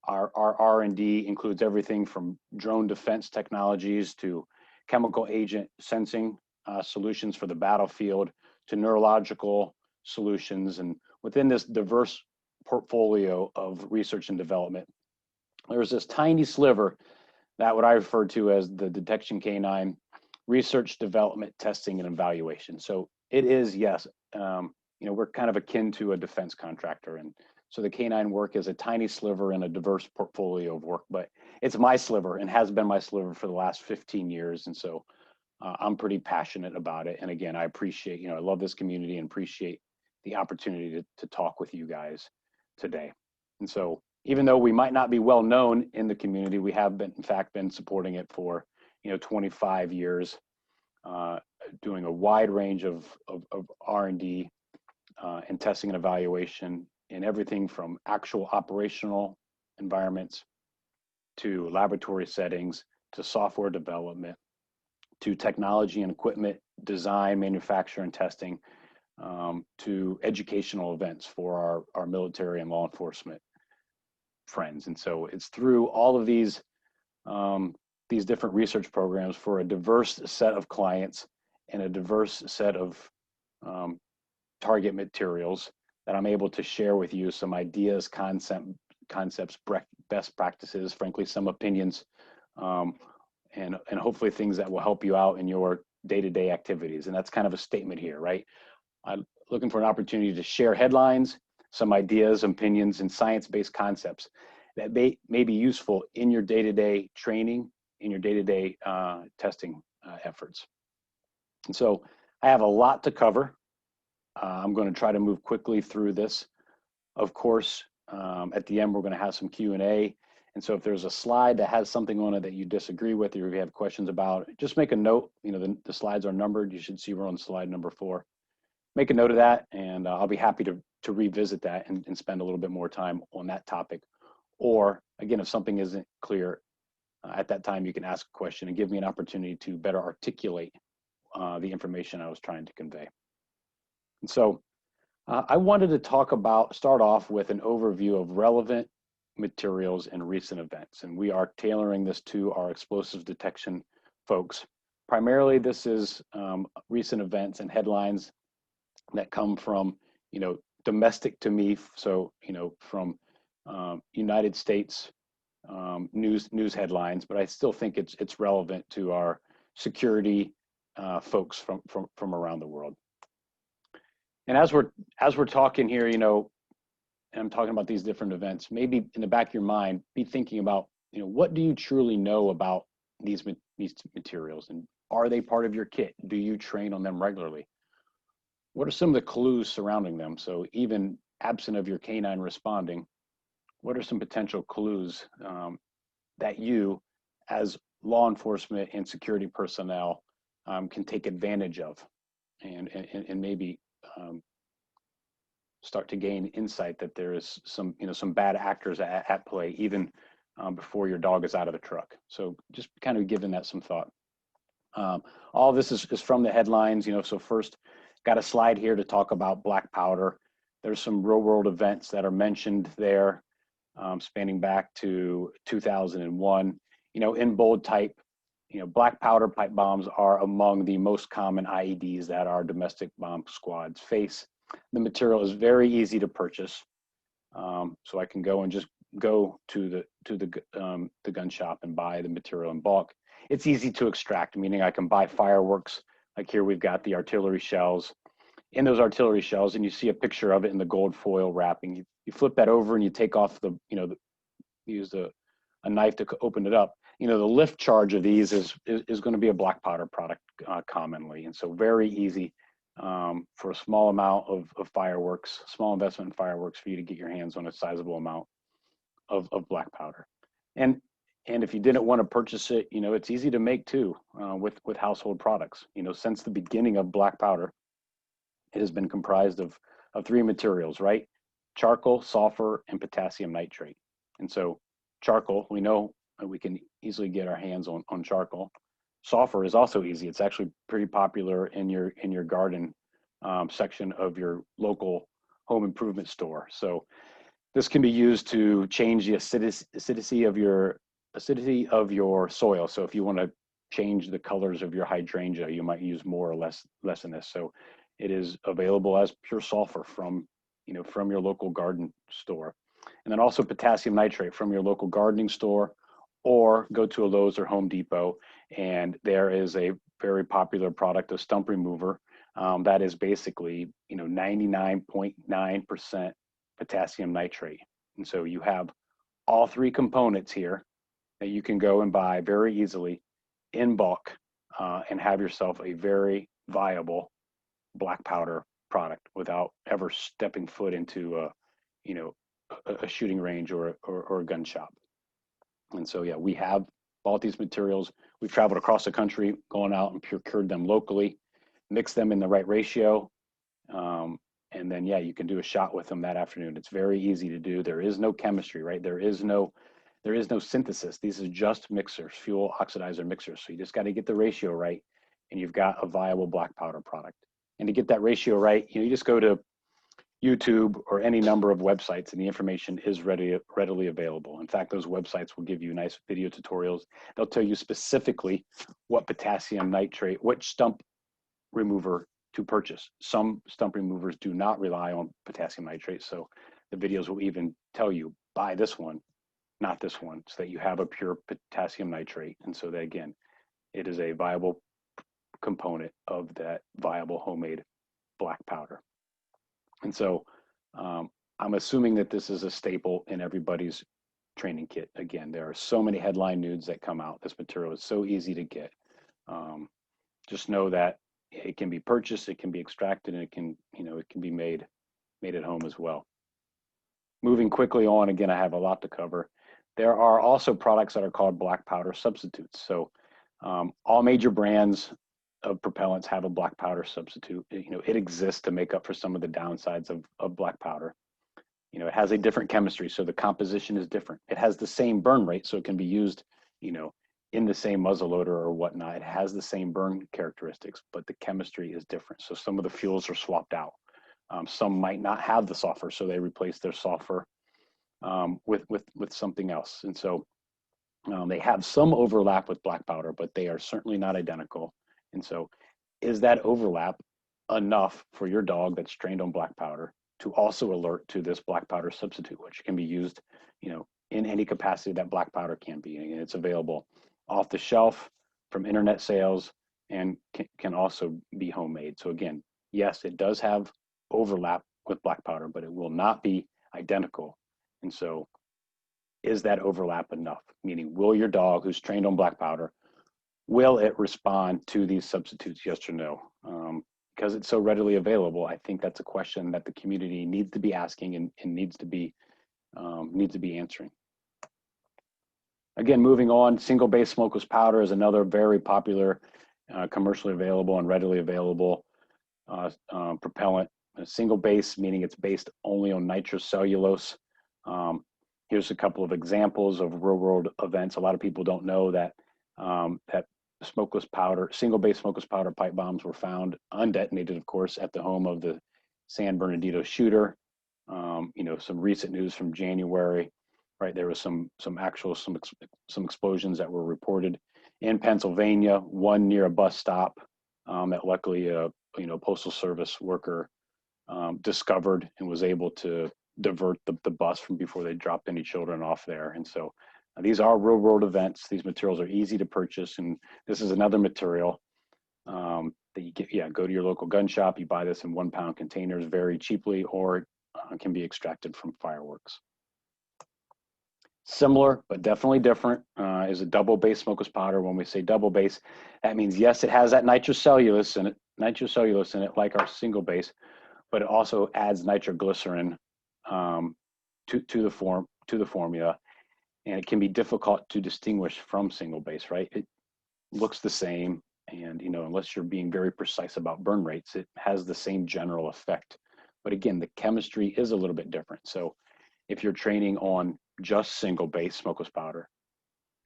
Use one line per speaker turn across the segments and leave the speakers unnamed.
Our R&D includes everything from drone defense technologies to chemical agent sensing solutions for the battlefield to neurological solutions. And within this diverse portfolio of research and development, there's this tiny sliver that what I refer to as the detection canine research, development, testing, and evaluation. So it is, yes, we're kind of akin to a defense contractor. And so the canine work is a tiny sliver in a diverse portfolio of work, but it's my sliver and has been my sliver for the last 15 years. And so I'm pretty passionate about it. And again, I appreciate, I love this community and appreciate the opportunity to talk with you guys today. And so even though we might not be well known in the community, we have been, in fact, been supporting it for 25 years, doing a wide range of R&D and testing and evaluation in everything from actual operational environments to laboratory settings to software development to technology and equipment design, manufacture, and testing, to educational events for our military and law enforcement friends. And so it's through all of these different research programs for a diverse set of clients and a diverse set of target materials that I'm able to share with you some ideas, concepts, best practices, frankly, some opinions, and hopefully things that will help you out in your day-to-day activities. And that's kind of a statement here, right? I'm looking for an opportunity to share headlines, some ideas, opinions, and science-based concepts that may be useful in your day-to-day training, in your day-to-day testing efforts. And so I have a lot to cover. I'm going to try to move quickly through this. Of course, at the end, we're going to have some Q&A. And so if there's a slide that has something on it that you disagree with or if you have questions about, just make a note. The slides are numbered. You should see we're on slide number 4. Make a note of that, and I'll be happy to revisit that and spend a little bit more time on that topic. Or again, if something isn't clear at that time, you can ask a question and give me an opportunity to better articulate the information I was trying to convey. And so I wanted to start off with an overview of relevant materials and recent events. And we are tailoring this to our explosives detection folks. Primarily, this is recent events and headlines that come from, domestic to me. So, from United States news headlines, but I still think it's relevant to our security folks from around the world. And as we're talking here, and I'm talking about these different events, maybe in the back of your mind, be thinking about, what do you truly know about these materials, and are they part of your kit? Do you train on them regularly? What are some of the clues surrounding them? So even absent of your canine responding, what are some potential clues that you, as law enforcement and security personnel, can take advantage of, and maybe start to gain insight that there is some bad actors at play even before your dog is out of the truck. So just kind of giving that some thought. All of this is from the headlines, so first, got a slide here to talk about black powder. There's some real world events that are mentioned there, spanning back to 2001. In bold type, black powder pipe bombs are among the most common IEDs that our domestic bomb squads face. The material is very easy to purchase, so I can go and just go to the gun shop and buy the material in bulk. It's easy to extract, meaning I can buy fireworks. Like here, we've got the artillery shells. In those artillery shells, and you see a picture of it in the gold foil wrapping. You flip that over and you take off use a knife to open it up. The lift charge of these is going to be a black powder product commonly, and so very easy for a small amount of fireworks, small investment in fireworks for you to get your hands on a sizable amount of black powder. And if you didn't want to purchase it, it's easy to make too with household products. Since the beginning of black powder, it has been comprised of 3 materials, right? Charcoal, sulfur, and potassium nitrate. And so charcoal, we know we can easily get our hands on charcoal. Sulfur is also easy. It's actually pretty popular in your garden section of your local home improvement store. So This can be used to change the acidity of your soil. So if you want to change the colors of your hydrangea, you might use more or less in this. So it is available as pure sulfur from from your local garden store. And then also potassium nitrate from your local gardening store, or go to a Lowe's or Home Depot, and there is a very popular product, a stump remover, that is basically 99.9% potassium nitrate. And so you have all three components here that you can go and buy very easily in bulk, and have yourself a very viable black powder product without ever stepping foot into a shooting range or a gun shop. And so, yeah, we have bought these materials. We've traveled across the country, going out and procured them locally, mix them in the right ratio, and then, yeah, you can do a shot with them that afternoon. It's very easy to do. There is no chemistry, right? There is no synthesis. These are just mixers, fuel oxidizer mixers. So you just got to get the ratio right, and you've got a viable black powder product. And to get that ratio right, you just go to YouTube or any number of websites, and the information is readily available. In fact, those websites will give you nice video tutorials. They'll tell you specifically what potassium nitrate, which stump remover to purchase. Some stump removers do not rely on potassium nitrate, so the videos will even tell you, buy this one, not this one, so that you have a pure potassium nitrate. And so that, again, it is a viable component of that viable homemade black powder. And so I'm assuming that this is a staple in everybody's training kit. Again, there are so many headline nudes that come out. This material is so easy to get. Just know that it can be purchased, it can be extracted, and it can be made at home as well. Moving quickly on, again, I have a lot to cover. There are also products that are called black powder substitutes. So all major brands of propellants have a black powder substitute. It exists to make up for some of the downsides of black powder. It has a different chemistry, so the composition is different. It has the same burn rate, so it can be used, in the same muzzleloader or whatnot. It has the same burn characteristics, but the chemistry is different. So some of the fuels are swapped out. Some might not have the sulfur, so they replace their sulfur with something else. And so they have some overlap with black powder, but they are certainly not identical. And so is that overlap enough for your dog that's trained on black powder to also alert to this black powder substitute, which can be used, in any capacity that black powder can be? And it's available off the shelf from internet sales, and can also be homemade. So again, yes, it does have overlap with black powder, but it will not be identical. And so is that overlap enough? Meaning, will your dog who's trained on black powder, will it respond to these substitutes, yes or no? Because it's so readily available, I think that's a question that the community needs to be asking and needs to be answering. Again, moving on, single base smokeless powder is another very popular, commercially available and readily available propellant. A single base, meaning it's based only on nitrocellulose. Here's a couple of examples of real world events. A lot of people don't know that that smokeless powder, single base smokeless powder pipe bombs were found undetonated, of course, at the home of the San Bernardino shooter. Some recent news from January, right? There was some explosions that were reported in Pennsylvania, one near a bus stop that luckily a Postal Service worker discovered and was able to divert the bus from before they dropped any children off there. And so these are real world events. These materials are easy to purchase, and this is another material that you get. Go to your local gun shop. You buy this in 1 pound containers very cheaply, or can be extracted from fireworks. Similar, but definitely different, is a double base smokeless powder. When we say double base, that means, yes, it has that nitrocellulose in it, like our single base, but it also adds nitroglycerin to the formula, and it can be difficult to distinguish from single base, right? It looks the same, and unless you're being very precise about burn rates, it has the same general effect. But again, the chemistry is a little bit different. So if you're training on just single base smokeless powder,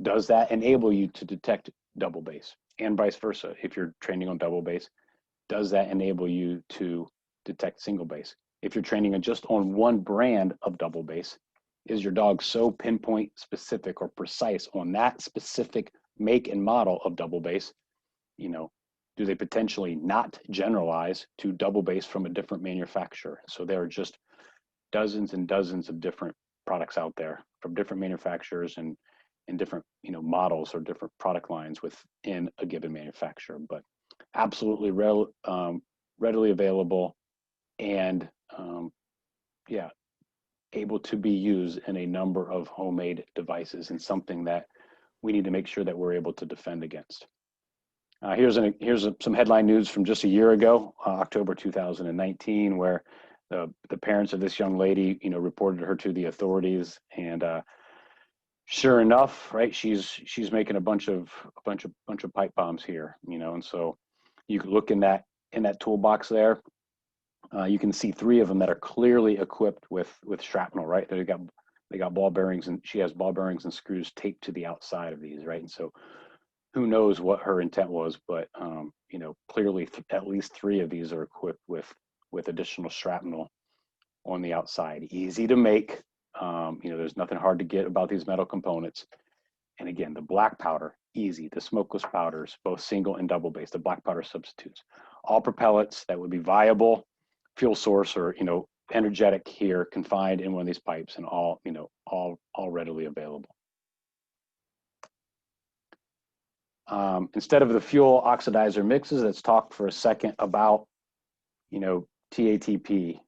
does that enable you to detect double base? And vice versa, if you're training on double base, does that enable you to detect single base? if you're training just on one brand of double base, is your dog so pinpoint specific or precise on that specific make and model of double base? You know, do they potentially not generalize to double base from a different manufacturer? So there are just dozens and dozens of different products out there from different manufacturers and different, you know, models or different product lines within a given manufacturer, but absolutely readily available and yeah, able to be used in a number of homemade devices, and something that we need to make sure that we're able to defend against. Here's some headline news from just a year ago, October 2019, where the parents of this young lady, you know, reported her to the authorities, and sure enough, right, she's making a bunch of pipe bombs here, you know, and so you can look in that toolbox there. You can see 3 of them that are clearly equipped with shrapnel, right? They got ball bearings, and she has ball bearings and screws taped to the outside of these, right? And so who knows what her intent was, but you know, clearly at least 3 of these are equipped with additional shrapnel on the outside. Easy to make. You know, there's nothing hard to get about these metal components. And again, the black powder, easy. The smokeless powders, both single and double base, the black powder substitutes, all propellants that would be viable fuel source or, you know, energetic here, confined in one of these pipes, and all, you know, all readily available. Instead of the fuel oxidizer mixes, let's talk for a second about, you know, TATP.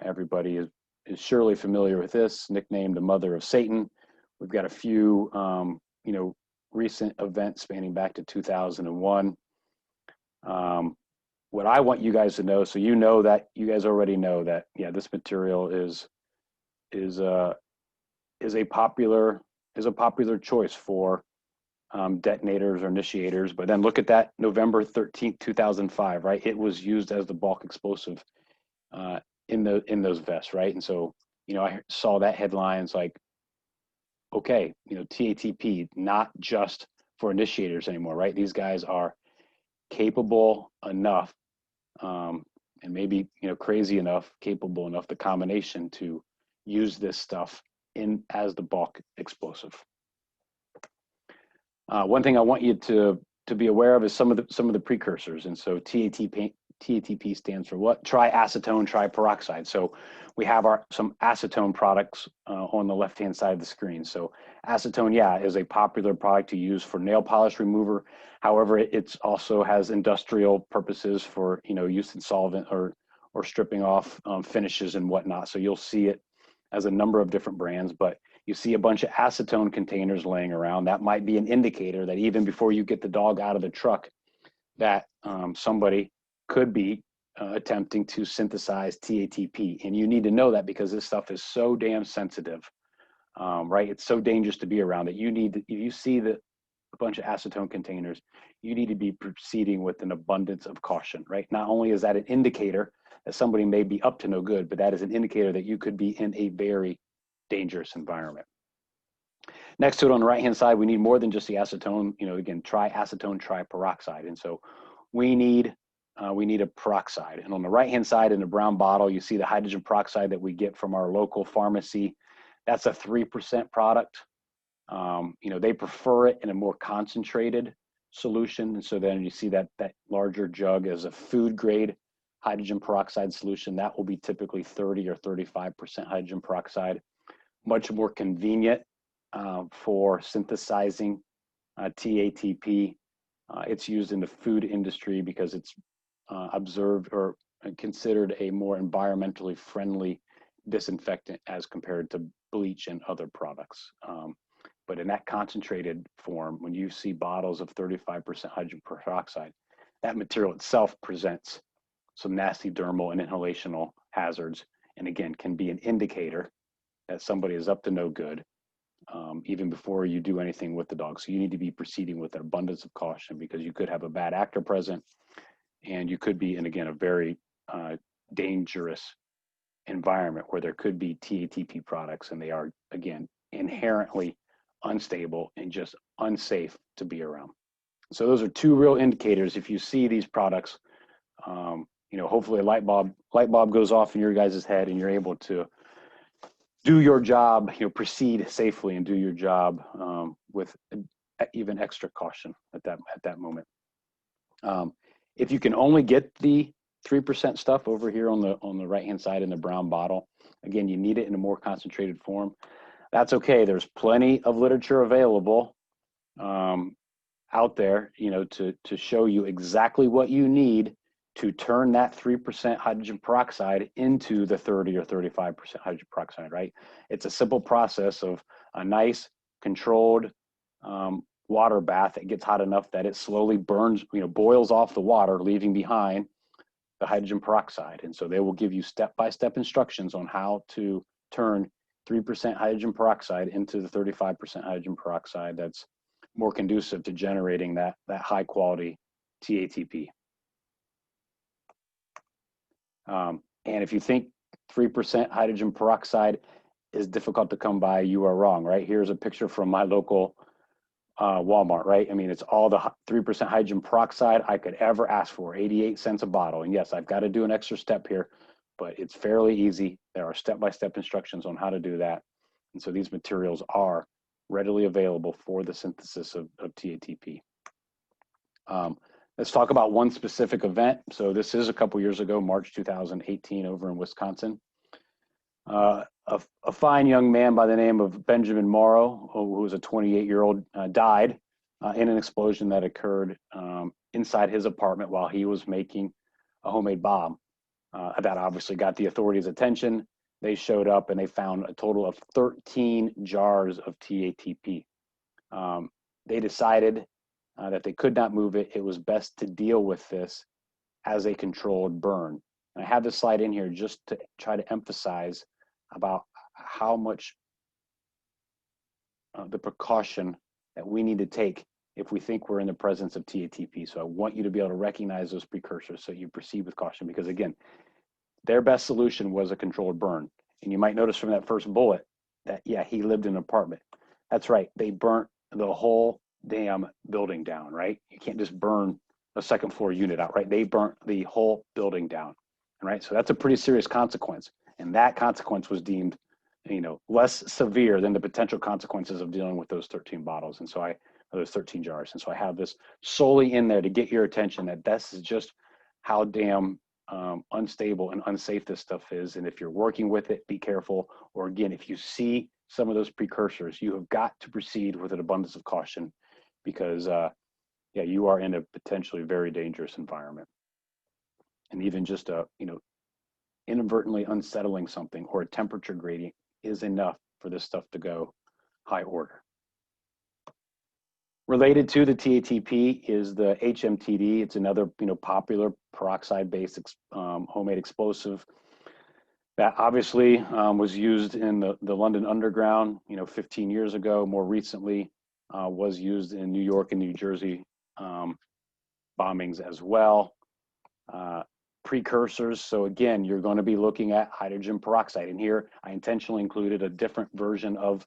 Everybody is surely familiar with this, nicknamed the mother of Satan. We've got a few, you know, recent events spanning back to 2001. What I want you guys to know, so you know that, you guys already know that, yeah, this material is a popular choice for detonators or initiators. But then look at that, November 13th, 2005, right? It was used as the bulk explosive in those vests, right? And so, you know, I saw that headline. It's like, okay, you know, TATP, not just for initiators anymore, right? These guys are capable enough, and maybe, you know, crazy enough, capable enough, the combination to use this stuff as the bulk explosive. One thing I want you to be aware of is some of the precursors. And so TATP stands for what? Triacetone triperoxide. So we have some acetone products on the left-hand side of the screen. So acetone, yeah, is a popular product to use for nail polish remover. However, it also has industrial purposes for, you know, use in solvent or stripping off finishes and whatnot. So you'll see it as a number of different brands, but you see a bunch of acetone containers laying around. That might be an indicator that even before you get the dog out of the truck, that somebody could be attempting to synthesize TATP. And you need to know that, because this stuff is so damn sensitive, right? It's so dangerous to be around that you need to, if you see a bunch of acetone containers, you need to be proceeding with an abundance of caution, right? Not only is that an indicator that somebody may be up to no good, but that is an indicator that you could be in a very dangerous environment. Next to it on the right-hand side, we need more than just the acetone, you know, again, triacetone triperoxide. And so we need a peroxide. And on the right-hand side in the brown bottle, you see the hydrogen peroxide that we get from our local pharmacy. That's a 3% product. You know, they prefer it in a more concentrated solution. And so then you see that larger jug as a food grade hydrogen peroxide solution. That will be typically 30 or 35% hydrogen peroxide. Much more convenient for synthesizing TATP. It's used in the food industry because it's observed or considered a more environmentally friendly disinfectant as compared to bleach and other products. But in that concentrated form, when you see bottles of 35% hydrogen peroxide, that material itself presents some nasty dermal and inhalational hazards, and again, can be an indicator that somebody is up to no good, even before you do anything with the dog. So you need to be proceeding with an abundance of caution, because you could have a bad actor present, and you could be in, again, a very dangerous environment where there could be TATP products, and they are, again, inherently unstable and just unsafe to be around. So those are 2 real indicators. If you see these products, hopefully a light bulb goes off in your guys' head and you're able to do your job, proceed safely and do your job with even extra caution at that moment. If you can only get the 3% stuff over here on the right-hand side in the brown bottle, again, you need it in a more concentrated form. That's okay. There's plenty of literature available out there, to show you exactly what you need to turn that 3% hydrogen peroxide into the 30 or 35% hydrogen peroxide, right? It's a simple process of a nice controlled water bath that gets hot enough that it slowly burns, boils off the water, leaving behind the hydrogen peroxide. And so they will give you step-by-step instructions on how to turn 3% hydrogen peroxide into the 35% hydrogen peroxide that's more conducive to generating that high quality TATP. And if you think 3% hydrogen peroxide is difficult to come by, you are wrong, right? Here's a picture from my local Walmart, right? I mean, it's all the 3% hydrogen peroxide I could ever ask for, 88 cents a bottle. And yes, I've got to do an extra step here, but it's fairly easy. There are step-by-step instructions on how to do that. And so these materials are readily available for the synthesis of TATP. Let's talk about one specific event. So this is a couple years ago, March 2018, over in Wisconsin. A fine young man by the name of Benjamin Morrow, who was a 28-year-old, died in an explosion that occurred inside his apartment while he was making a homemade bomb. That obviously got the authorities' attention. They showed up and they found a total of 13 jars of TATP. They decided that they could not move it. It was best to deal with this as a controlled burn. And I have this slide in here just to try to emphasize about how much the precaution that we need to take if we think we're in the presence of TATP. So I want you to be able to recognize those precursors so you proceed with caution, because again, their best solution was a controlled burn. And you might notice from that first bullet that, yeah, he lived in an apartment. That's right. They burnt the whole damn building down, right? You can't just burn a second floor unit out, right? They burnt the whole building down, right? So that's a pretty serious consequence. And that consequence was deemed, less severe than the potential consequences of dealing with those 13 bottles. And so those 13 jars. And so I have this solely in there to get your attention that this is just how damn unstable and unsafe this stuff is. And if you're working with it, be careful. Or again, if you see some of those precursors, you have got to proceed with an abundance of caution, because you are in a potentially very dangerous environment. And even just inadvertently unsettling something or a temperature gradient is enough for this stuff to go high order. Related to the TATP is the HMTD. It's another popular peroxide-based homemade explosive that obviously was used in the London Underground 15 years ago. More recently was used in New York and New Jersey bombings as well. Precursors, so again, you're going to be looking at hydrogen peroxide. And here I intentionally included a different version of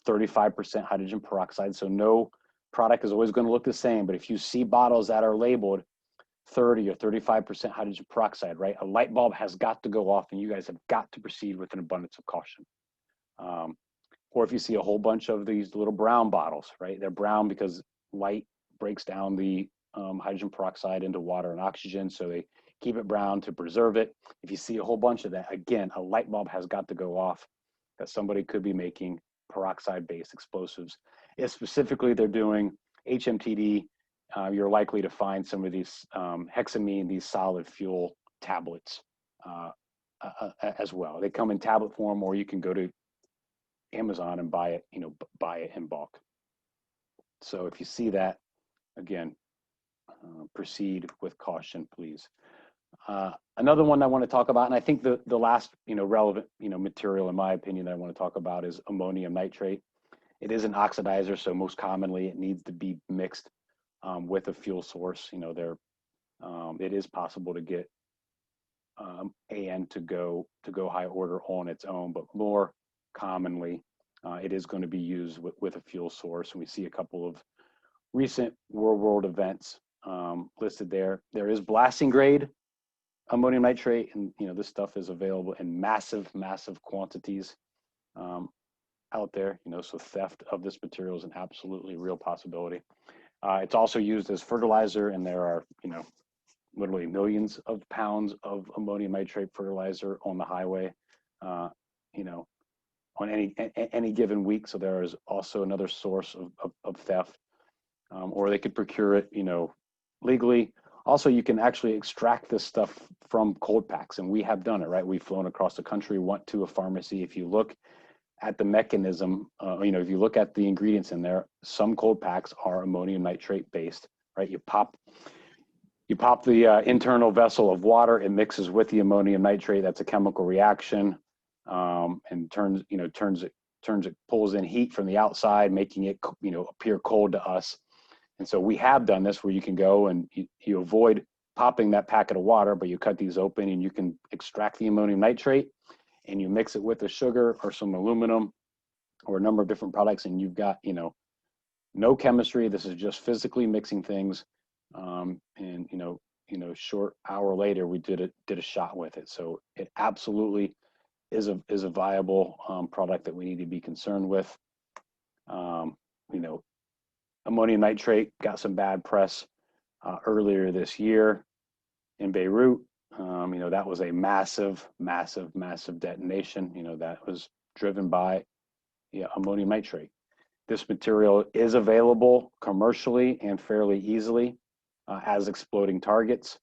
35% hydrogen peroxide. So no product is always going to look the same, but if you see bottles that are labeled 30 or 35% hydrogen peroxide, right, a light bulb has got to go off, and you guys have got to proceed with an abundance of caution. Or if you see a whole bunch of these little brown bottles, right, they're brown because light breaks down the hydrogen peroxide into water and oxygen, so they keep it brown to preserve it. If you see a whole bunch of that, again, a light bulb has got to go off that somebody could be making peroxide-based explosives. If specifically they're doing HMTD, you're likely to find some of these hexamine, these solid fuel tablets as well. They come in tablet form, or you can go to Amazon and buy it, buy it in bulk. So if you see that, again, proceed with caution, please. Another one I want to talk about, and I think the last relevant material in my opinion that I want to talk about is ammonium nitrate. It is an oxidizer, so most commonly it needs to be mixed with a fuel source. It is possible to get AN to go high order on its own, but more commonly it is going to be used with a fuel source. And we see a couple of recent real world events listed there. There is blasting grade ammonium nitrate, and this stuff is available in massive, massive quantities out there. So theft of this material is an absolutely real possibility. It's also used as fertilizer, and there are literally millions of pounds of ammonium nitrate fertilizer on the highway, on any given week. So there is also another source of theft. Or they could procure it, legally. Also, you can actually extract this stuff from cold packs, and we have done it, right? We've flown across the country, went to a pharmacy. If you look at the mechanism, if you look at the ingredients in there, some cold packs are ammonium nitrate based, right? You pop the internal vessel of water, it mixes with the ammonium nitrate. That's a chemical reaction, and pulls in heat from the outside, making it, appear cold to us. And so we have done this where you can go and you avoid popping that packet of water, but you cut these open and you can extract the ammonium nitrate and you mix it with a sugar or some aluminum or a number of different products, and you've got, no chemistry. This is just physically mixing things. And short hour later, we did a shot with it. So it absolutely is a viable product that we need to be concerned with. Ammonium nitrate got some bad press earlier this year in Beirut. That was a massive, massive, massive detonation. That was driven by ammonium nitrate. This material is available commercially and fairly easily as exploding targets.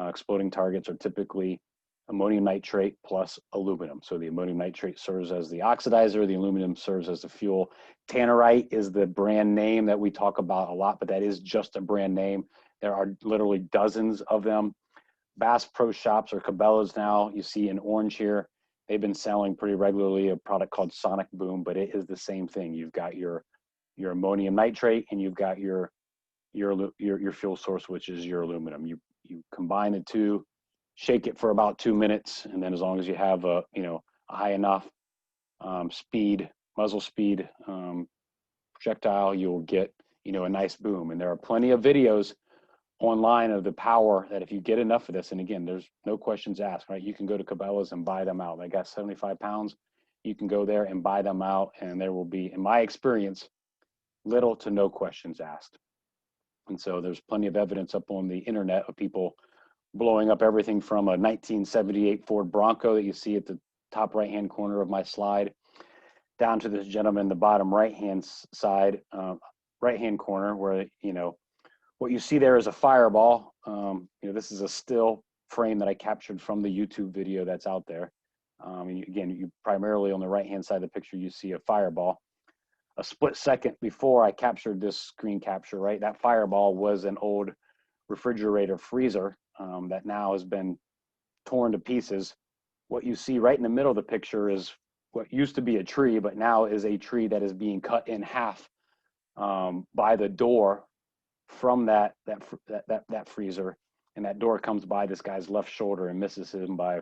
Exploding targets are typically ammonium nitrate plus aluminum. So the ammonium nitrate serves as the oxidizer, the aluminum serves as the fuel. Tannerite is the brand name that we talk about a lot, but that is just a brand name. There are literally dozens of them. Bass Pro Shops or Cabela's now, you see in orange here, they've been selling pretty regularly a product called Sonic Boom, but it is the same thing. You've got your ammonium nitrate and you've got your fuel source, which is your aluminum. You combine the two, shake it for about 2 minutes, and then as long as you have a high enough muzzle speed projectile, you'll get a nice boom. And there are plenty of videos online of the power that if you get enough of this, and again, there's no questions asked, right? You can go to Cabela's and buy them out. They got 75 pounds. You can go there and buy them out, and there will be, in my experience, little to no questions asked. And so there's plenty of evidence up on the internet of people blowing up everything from a 1978 Ford Bronco that you see at the top right-hand corner of my slide, down to this gentleman in the bottom right-hand side, right-hand corner, where, what you see there is a fireball. This is a still frame that I captured from the YouTube video that's out there. And again, you primarily on the right-hand side of the picture, you see a fireball. A split second before I captured this screen capture, right, that fireball was an old refrigerator freezer that now has been torn to pieces. What you see right in the middle of the picture is what used to be a tree, but now is a tree that is being cut in half by the door from that freezer, and that door comes by this guy's left shoulder and misses him by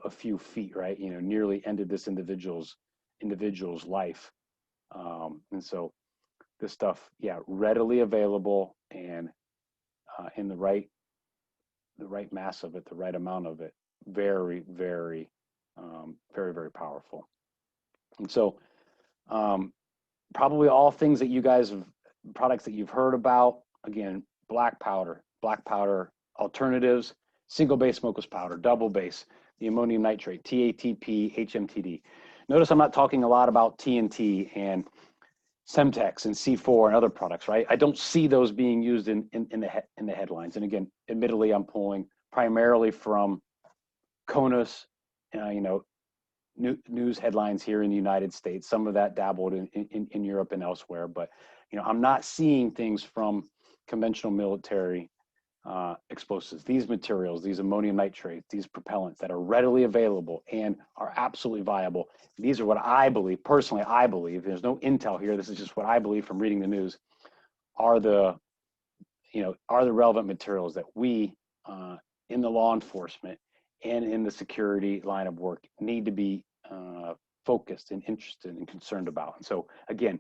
a few feet, right? Nearly ended this individual's life. And so this stuff, readily available, and in the right mass of it, the right amount of it, very, very, very, very powerful. And so probably all things that you guys have, products that you've heard about, again, black powder alternatives, single base smokeless powder, double base, the ammonium nitrate, TATP, HMTD. Notice I'm not talking a lot about TNT and Semtex and C4 and other products, right? I don't see those being used in the headlines. And again, admittedly, I'm pulling primarily from CONUS, news headlines here in the United States. Some of that dabbled in Europe and elsewhere, but I'm not seeing things from conventional military explosives. These materials, these ammonium nitrates, these propellants that are readily available and are absolutely viable. These are what I believe, personally, I believe, there's no intel here, this is just what I believe from reading the news, are the relevant materials that we in the law enforcement and in the security line of work need to be focused and interested and concerned about. And so again,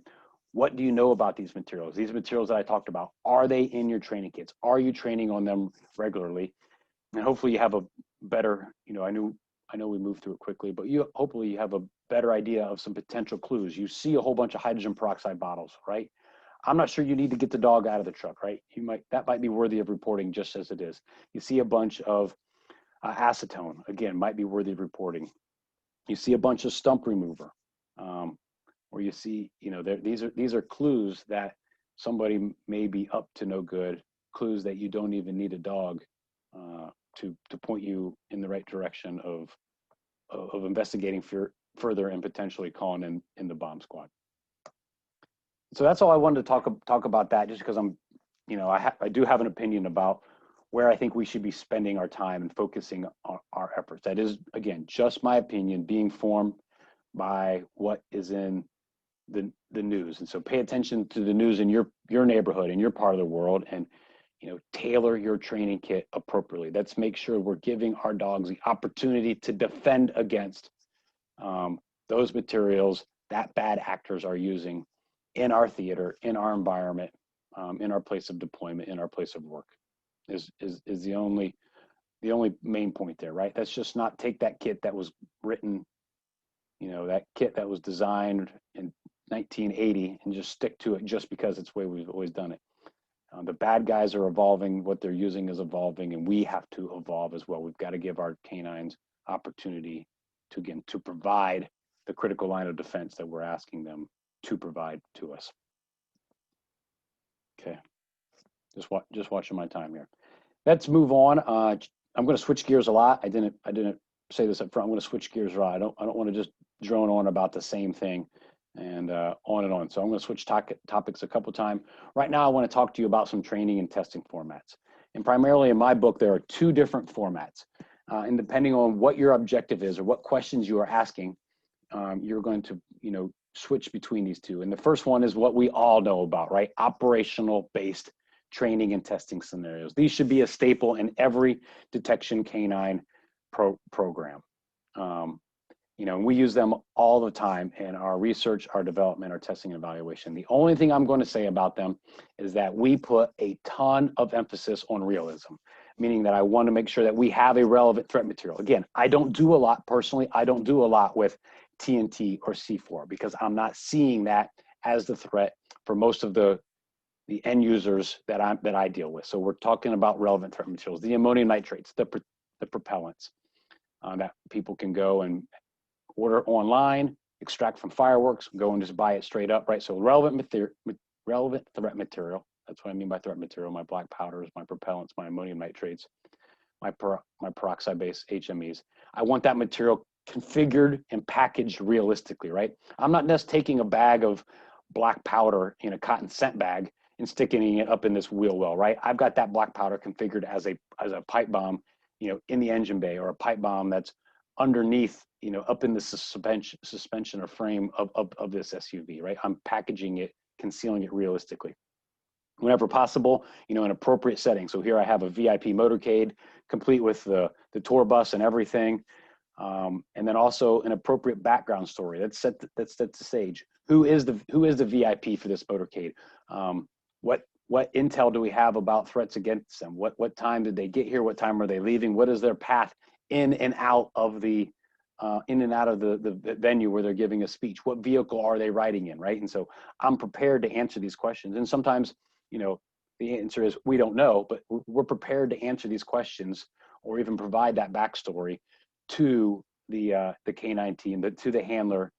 what do you know about these materials? These materials that I talked about, are they in your training kits? Are you training on them regularly? And hopefully you have a better, I know we moved through it quickly, but hopefully you have a better idea of some potential clues. You see a whole bunch of hydrogen peroxide bottles, right? I'm not sure you need to get the dog out of the truck, right? That might be worthy of reporting just as it is. You see a bunch of acetone, again, might be worthy of reporting. You see a bunch of stump remover, or you see, these are clues that somebody may be up to no good, clues that you don't even need a dog to point you in the right direction of investigating further and potentially calling in the bomb squad. So that's all I wanted to talk about that, just because I do have an opinion about where I think we should be spending our time and focusing our efforts. That is, again, just my opinion, being formed by what is in the news. And so pay attention to the news in your neighborhood, in your part of the world, and tailor your training kit appropriately. Let's make sure we're giving our dogs the opportunity to defend against those materials that bad actors are using in our theater, in our environment, in our place of deployment, in our place of work. Is the only main point there, right? That's just not take that kit that was written, that kit that was designed in 1980 and just stick to it just because it's the way we've always done it. The bad guys are evolving, what they're using is evolving, and we have to evolve as well. We've got to give our canines opportunity to provide the critical line of defense that we're asking them to provide to us. Okay, just watching my time here. Let's move on. I'm going to switch gears a lot. I didn't say this up front. I'm going to switch gears a lot. I don't want to just drone on about the same thing and on and on. So I'm going to switch topics a couple times. Right now, I want to talk to you about some training and testing formats. And primarily in my book, there are two different formats. And depending on what your objective is or what questions you are asking, you're going to, switch between these two. And the first one is what we all know about, right? Operational based training and testing scenarios. These should be a staple in every detection canine program. And we use them all the time in our research, our development, our testing and evaluation. The only thing I'm going to say about them is that we put a ton of emphasis on realism, meaning that I want to make sure that we have a relevant threat material. Again, I don't do a lot personally. I don't do a lot with TNT or C4 because I'm not seeing that as the threat for most of the end users that I deal with. So we're talking about relevant threat materials, the ammonium nitrates, the propellants that people can go and order online, extract from fireworks, go and just buy it straight up, right? So relevant threat material. That's what I mean by threat material. My black powders, my propellants, my ammonium nitrates, my peroxide-based HMEs. I want that material configured and packaged realistically, right? I'm not just taking a bag of black powder in a cotton scent bag and sticking it up in this wheel well, right? I've got that black powder configured as a pipe bomb, in the engine bay, or a pipe bomb that's underneath, up in the suspension or frame of this SUV, right? I'm packaging it, concealing it realistically. Whenever possible, in appropriate settings. So here I have a VIP motorcade, complete with the tour bus and everything. And then also an appropriate background story. That's set the stage. Who is the VIP for this motorcade? What intel do we have about threats against them? What time did they get here? What time are they leaving? What is their path in and out of the venue where they're giving a speech? What vehicle are they riding in, right? And so I'm prepared to answer these questions. And sometimes, the answer is we don't know, but we're prepared to answer these questions or even provide that backstory to the canine team, to the handler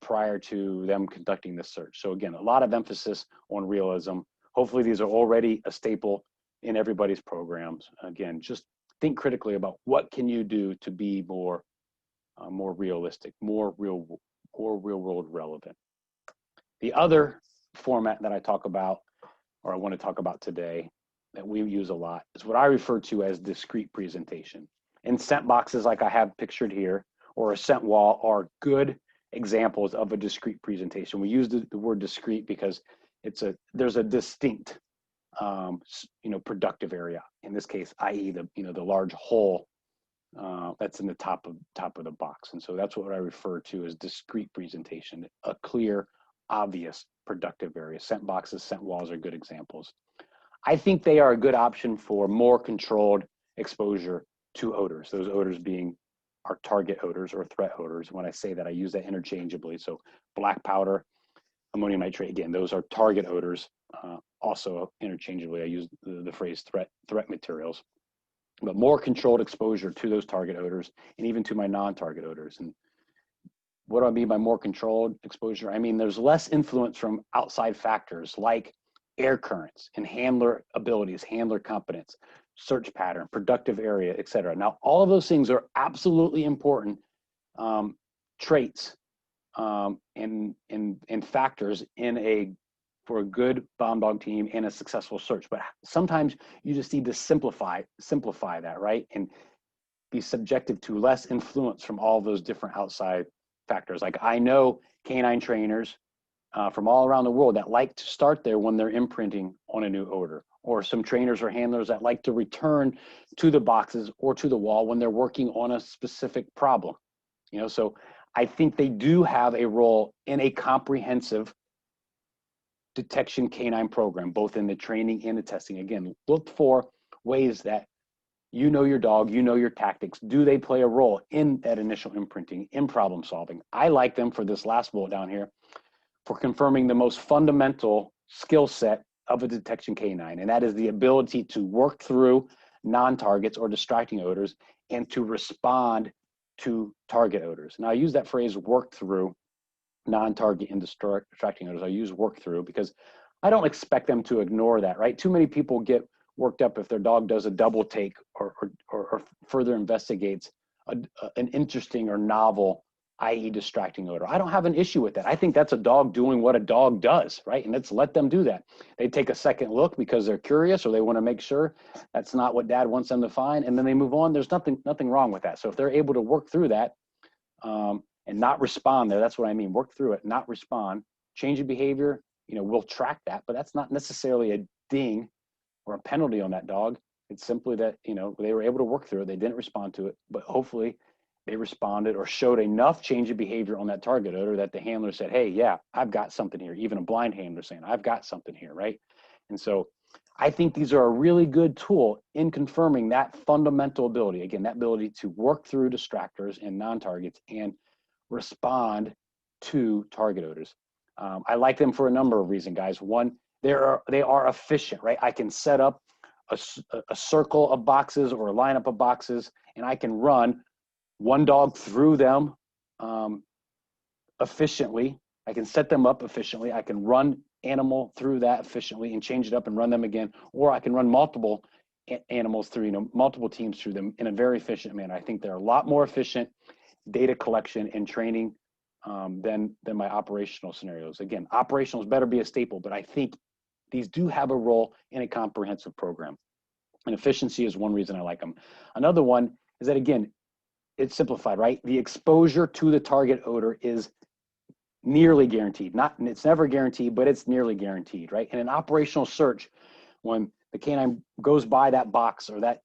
prior to them conducting the search. So again, a lot of emphasis on realism. Hopefully these are already a staple in everybody's programs. Again, just think critically about what can you do to be more realistic, more real world relevant. The other format that I talk about, or I want to talk about today, that we use a lot is what I refer to as discrete presentation. And scent boxes like I have pictured here, or a scent wall, are good examples of a discrete presentation. We use the word discrete because there's a distinct productive area, in this case, i.e. the large hole that's in the top of the box. And so that's what I refer to as discrete presentation, a clear, obvious productive area. Scent boxes, scent walls are good examples. I think they are a good option for more controlled exposure two odors, those odors being our target odors or threat odors. When I say that, I use that interchangeably. So black powder, ammonium nitrate, again, those are target odors. Also interchangeably, I use the phrase threat materials, but more controlled exposure to those target odors and even to my non-target odors. And what do I mean by more controlled exposure? I mean, there's less influence from outside factors like air currents and handler abilities, handler competence, search pattern, productive area, et cetera. Now, all of those things are absolutely important traits and factors for a good bomb dog team and a successful search. But sometimes you just need to simplify that, right? And be subjective to less influence from all those different outside factors. Like I know canine trainers from all around the world that like to start there when they're imprinting on a new odor, or some trainers or handlers that like to return to the boxes or to the wall when they're working on a specific problem. You know, so I think they do have a role in a comprehensive detection canine program, both in the training and the testing. Again, look for ways that you know your dog, you know your tactics. Do they play a role in that initial imprinting, in problem solving? I like them for this last bullet down here, for confirming the most fundamental skill set of a detection canine, and that is the ability to work through non-targets or distracting odors and to respond to target odors. Now I use that phrase work through non-target and distracting odors. I use work through because I don't expect them to ignore that, right? Too many people get worked up if their dog does a double take or further investigates an interesting or novel, i.e. distracting odor. I don't have an issue with that. I think that's a dog doing what a dog does, right? And let's let them do that. They take a second look because they're curious or they want to make sure that's not what dad wants them to find, and then they move on. There's nothing wrong with that. So if they're able to work through that and not respond there, that's what I mean, work through it, not respond, change of behavior, you know, we'll track that, but that's not necessarily a ding or a penalty on that dog. It's simply that, you know, they were able to work through it. They didn't respond to it, but hopefully they responded or showed enough change of behavior on that target odor that the handler said, hey, yeah, I've got something here. Even a blind handler saying, I've got something here, right? And so I think these are a really good tool in confirming that fundamental ability. Again, that ability to work through distractors and non-targets and respond to target odors. I like them for a number of reasons, guys. One, they are efficient, right? I can set up a circle of boxes or a lineup of boxes, and I can run one dog through them efficiently. I can set them up efficiently. I can run animal through that efficiently and change it up and run them again, or I can run multiple animals through, you know, multiple teams through them in a very efficient manner. I think they're a lot more efficient data collection and training than my operational scenarios. Again, operationals better be a staple, but I think these do have a role in a comprehensive program. And efficiency is one reason I like them. Another one is that, again, it's simplified, right? The exposure to the target odor is nearly guaranteed. It's never guaranteed, but it's nearly guaranteed, right? In an operational search, when the canine goes by that box or that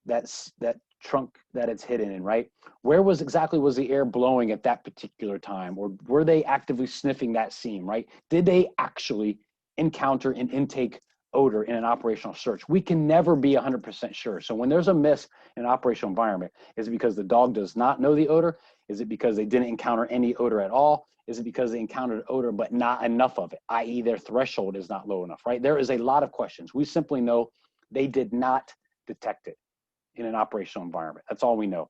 trunk that it's hidden in, right? Where was the air blowing at that particular time? Or were they actively sniffing that seam, right? Did they actually encounter an intake odor in an operational search? We can never be 100% sure. So when there's a miss in an operational environment, is it because the dog does not know the odor? Is it because they didn't encounter any odor at all? Is it because they encountered odor but not enough of it, i.e. their threshold is not low enough, right? There is a lot of questions. We simply know they did not detect it in an operational environment. That's all we know.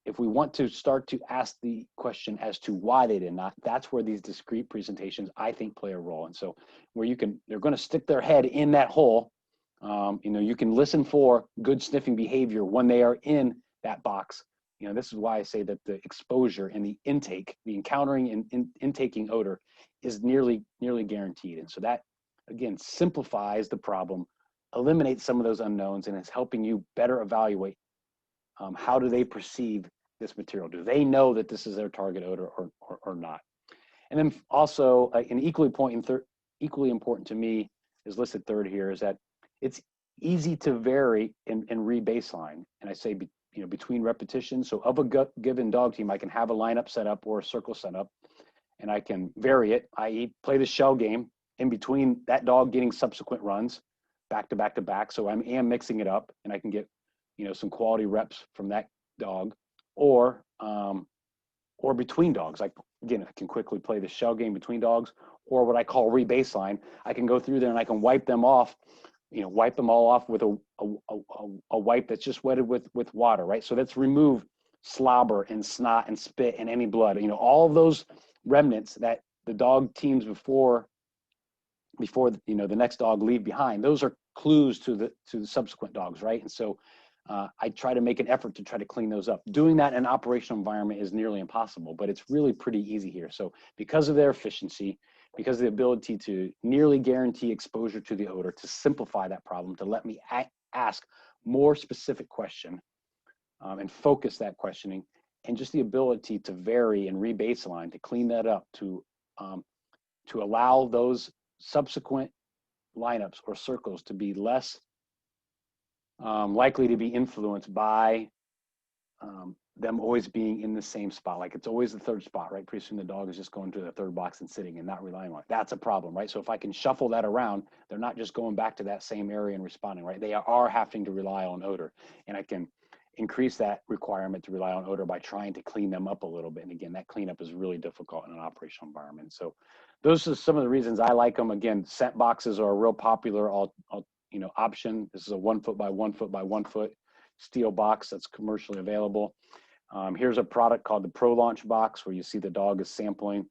If we want to start to ask the question as to why they did not, that's where these discrete presentations, I think, play a role. And so where they're going to stick their head in that hole, you know, you can listen for good sniffing behavior when they are in that box. You know, this is why I say that the exposure and the intake, the encountering and intaking odor is nearly guaranteed. And so that, again, simplifies the problem, eliminates some of those unknowns, and is helping you better evaluate how do they perceive this material. Do they know that this is their target odor or not? And then also, an equally important to me is listed third here, is that it's easy to vary and re-baseline. And I say, you know, between repetitions. So of a given dog team, I can have a lineup set up or a circle set up, and I can vary it, i.e. play the shell game in between that dog getting subsequent runs back to back to back. So I am mixing it up, and I can get some quality reps from that dog, or between dogs. Like, again, I can quickly play the shell game between dogs, or what I call re-baseline. I can go through there and I can wipe them off, wipe them all off with a wipe that's just wetted with water, right? So that's remove slobber and snot and spit and any blood, all of those remnants that the dog teams before the next dog leave behind. Those are clues to the subsequent dogs, right? And so I try to make an effort to try to clean those up. Doing that in an operational environment is nearly impossible, but it's really pretty easy here. So because of their efficiency, because of the ability to nearly guarantee exposure to the odor, to simplify that problem, to let me ask more specific question and focus that questioning, and just the ability to vary and re-baseline, to clean that up, to allow those subsequent lineups or circles to be less likely to be influenced by them always being in the same spot. Like, it's always the third spot, right? Pretty soon the dog is just going to the third box and sitting and not relying on it. That's a problem, right? So if I can shuffle that around, they're not just going back to that same area and responding, right? They are having to rely on odor, and I can increase that requirement to rely on odor by trying to clean them up a little bit. And again, that cleanup is really difficult in an operational environment. So those are some of the reasons I like them. Again, scent boxes are a real popular option. This is a 1 foot by 1 foot by 1 foot steel box that's commercially available. Here's a product called the Pro Launch box, where you see the dog is sampling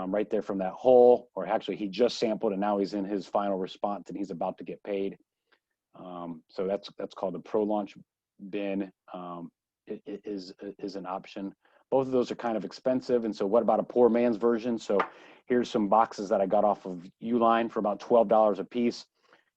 right there from that hole, or actually he just sampled and now he's in his final response and he's about to get paid. So that's called the Pro Launch bin. It is an option. Both of those are kind of expensive. And so what about a poor man's version? So here's some boxes that I got off of Uline for about $12 a piece.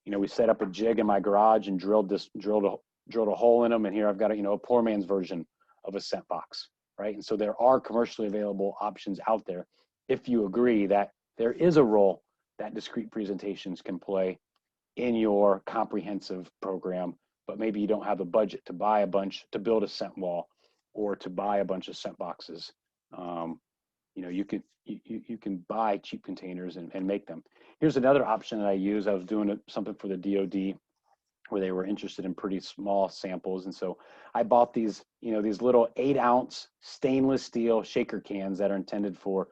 We set up a jig in my garage and drilled a hole in them. And here I've got a poor man's version of a scent box, right? And so there are commercially available options out there, if you agree that there is a role that discrete presentations can play in your comprehensive program, but maybe you don't have a budget to buy a bunch, to build a scent wall, or to buy a bunch of scent boxes. You can buy cheap containers and make them. Here's another option that I use. I was doing something for the DoD where they were interested in pretty small samples, and so I bought these little 8-ounce stainless steel shaker cans that are intended for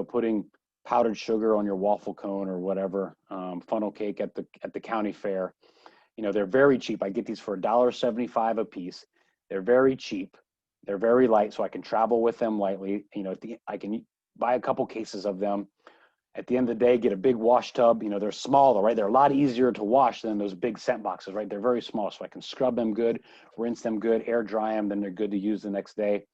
putting powdered sugar on your waffle cone or whatever, funnel cake at the county fair. They're very cheap. I get these for $1.75 a piece. They're very cheap. They're very light, so I can travel with them lightly. I can buy a couple cases of them. At the end of the day, get a big wash tub. They're smaller, right? They're a lot easier to wash than those big scent boxes, right? They're very small, so I can scrub them good, rinse them good, air dry them, then they're good to use the next day.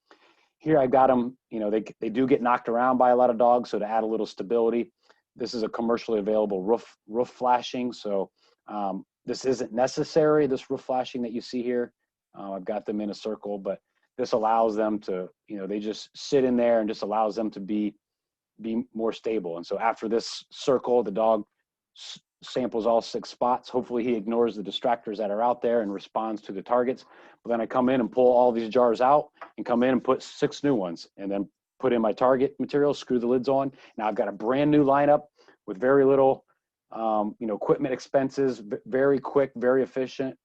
Here I got them, they do get knocked around by a lot of dogs, so to add a little stability, this is a commercially available roof flashing. So this isn't necessary, this roof flashing that you see here. I've got them in a circle, but this allows them to, they just sit in there and just allows them to be more stable. And so after this circle, the dog samples all 6 spots. Hopefully he ignores the distractors that are out there and responds to the targets. But then I come in and pull all these jars out and come in and put 6 new ones, and then put in my target material, screw the lids on. Now I've got a brand new lineup with very little equipment expenses, very quick, very efficient.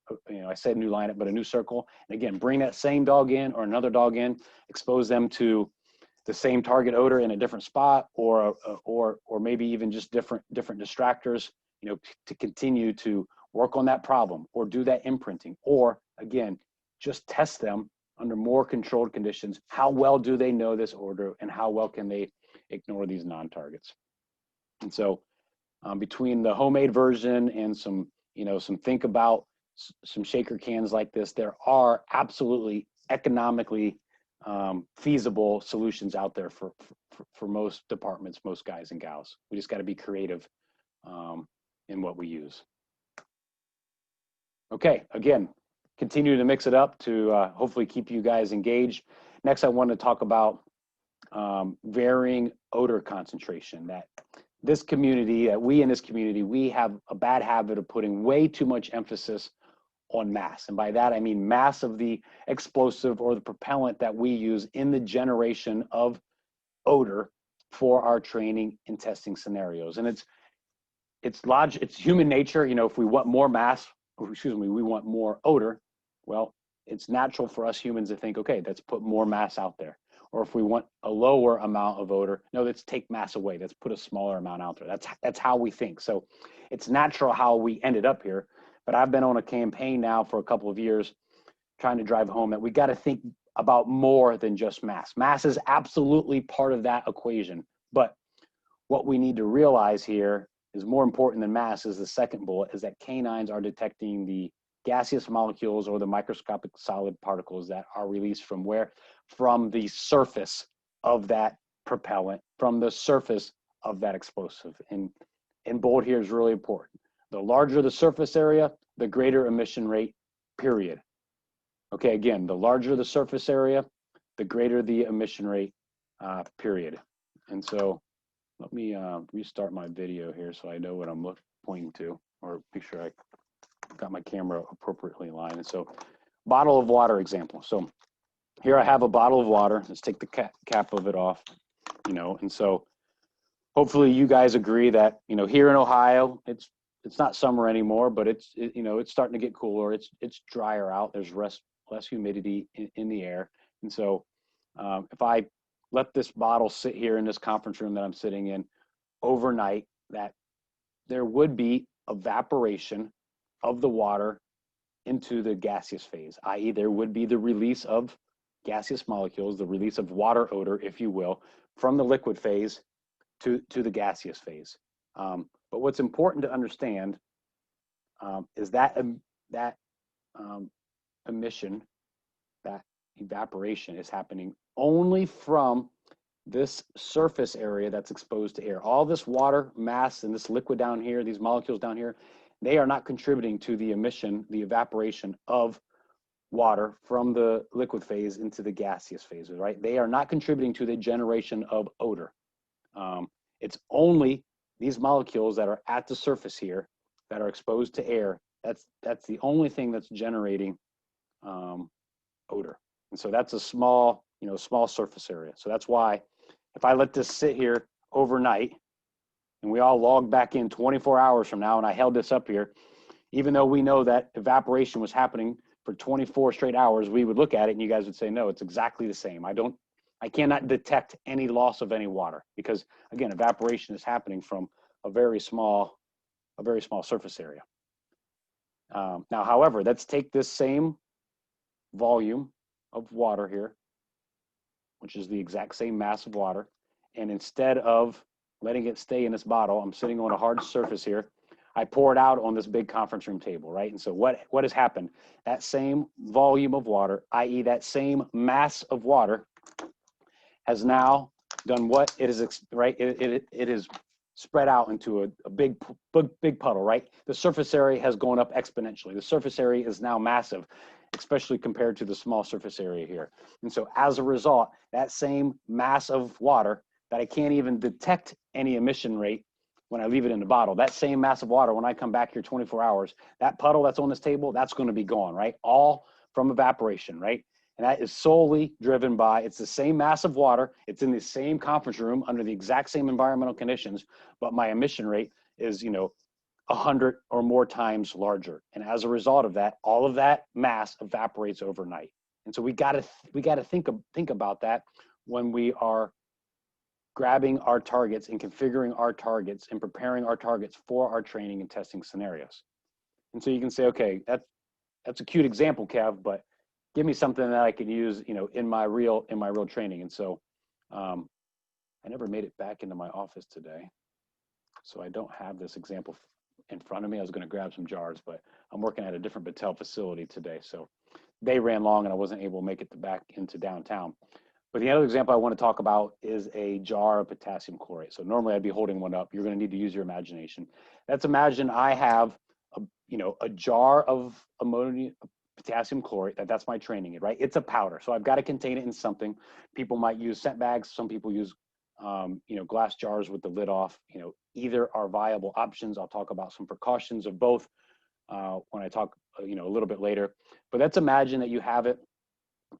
I said new lineup, but a new circle. And again, bring that same dog in or another dog in, expose them to the same target odor in a different spot, or maybe even just different distractors, to continue to work on that problem, or do that imprinting, or again, just test them under more controlled conditions. How well do they know this odor, and how well can they ignore these non-targets? And so between the homemade version and some think about some shaker cans like this, there are absolutely economically feasible solutions out there for most departments, most guys and gals. We just got to be creative in what we use. Okay, again, continue to mix it up to hopefully keep you guys engaged. Next, I want to talk about varying odor concentration. That we in this community, we have a bad habit of putting way too much emphasis on mass. And by that, I mean mass of the explosive or the propellant that we use in the generation of odor for our training and testing scenarios. And it's human nature. If we want more mass, we want more odor. Well, it's natural for us humans to think, okay, let's put more mass out there. Or if we want a lower amount of odor, no, let's take mass away. Let's put a smaller amount out there. That's how we think. So it's natural how we ended up here. But I've been on a campaign now for a couple of years trying to drive home that we got to think about more than just mass. Mass is absolutely part of that equation. But what we need to realize here is more important than mass is the second bullet, is that canines are detecting the gaseous molecules or the microscopic solid particles that are released from where? From the surface of that propellant, from the surface of that explosive. And in bold here is really important. The larger the surface area, the greater emission rate, period. Okay, again, the larger the surface area, the greater the emission rate, period. And so let me restart my video here so I know what I'm pointing to, or make sure I got my camera appropriately aligned. And so bottle of water example. So here I have a bottle of water. Let's take the cap of it off, and so hopefully you guys agree that, here in Ohio, it's not summer anymore, but it's starting to get cooler. It's drier out. There's less humidity in the air. And so if I let this bottle sit here in this conference room that I'm sitting in overnight, that there would be evaporation of the water into the gaseous phase, i.e. there would be the release of gaseous molecules, the release of water odor, if you will, from the liquid phase to the gaseous phase. But what's important to understand is that emission, that evaporation is happening only from this surface area that's exposed to air. All this water mass and this liquid down here, these molecules down here, they are not contributing to the emission, the evaporation of water from the liquid phase into the gaseous phases, right? They are not contributing to the generation of odor. It's only these molecules that are at the surface here that are exposed to air. That's the only thing that's generating odor. And so that's a small surface area. So that's why if I let this sit here overnight and we all log back in 24 hours from now and I held this up here, even though we know that evaporation was happening for 24 straight hours, we would look at it and you guys would say, no, it's exactly the same. I cannot detect any loss of any water because, again, evaporation is happening from a very small surface area. Now, however, let's take this same volume of water here, which is the exact same mass of water, and instead of letting it stay in this bottle, I'm sitting on a hard surface here, I pour it out on this big conference room table, right? And so what has happened? That same volume of water, i.e. that same mass of water, has now done what it is, right? It is spread out into a big puddle, right? The surface area has gone up exponentially. The surface area is now massive, especially compared to the small surface area here. And so as a result, that same mass of water that I can't even detect any emission rate when I leave it in the bottle, that same mass of water, when I come back here 24 hours, that puddle that's on this table, that's going to be gone, right? All from evaporation, right? And that is solely driven by, it's the same mass of water, it's in the same conference room under the exact same environmental conditions, but my emission rate is, 100 or more times larger. And as a result of that, all of that mass evaporates overnight. And so we got to think about that when we are grabbing our targets and configuring our targets and preparing our targets for our training and testing scenarios. And so you can say, okay, that's a cute example, Kev, but give me something that I can use, in my real training. And so I never made it back into my office today, so I don't have this example in front of me. I was going to grab some jars, but I'm working at a different Battelle facility today, so they ran long and I wasn't able to make it back into downtown. But the other example I want to talk about is a jar of potassium chlorate. So normally I'd be holding one up. You're going to need to use your imagination. Let's imagine I have a jar of potassium chlorate. That's my training aid, right? It's a powder, so I've got to contain it in something. People might use scent bags. Some people use glass jars with the lid off. Either are viable options. I'll talk about some precautions of both when I talk a little bit later. But let's imagine that you have it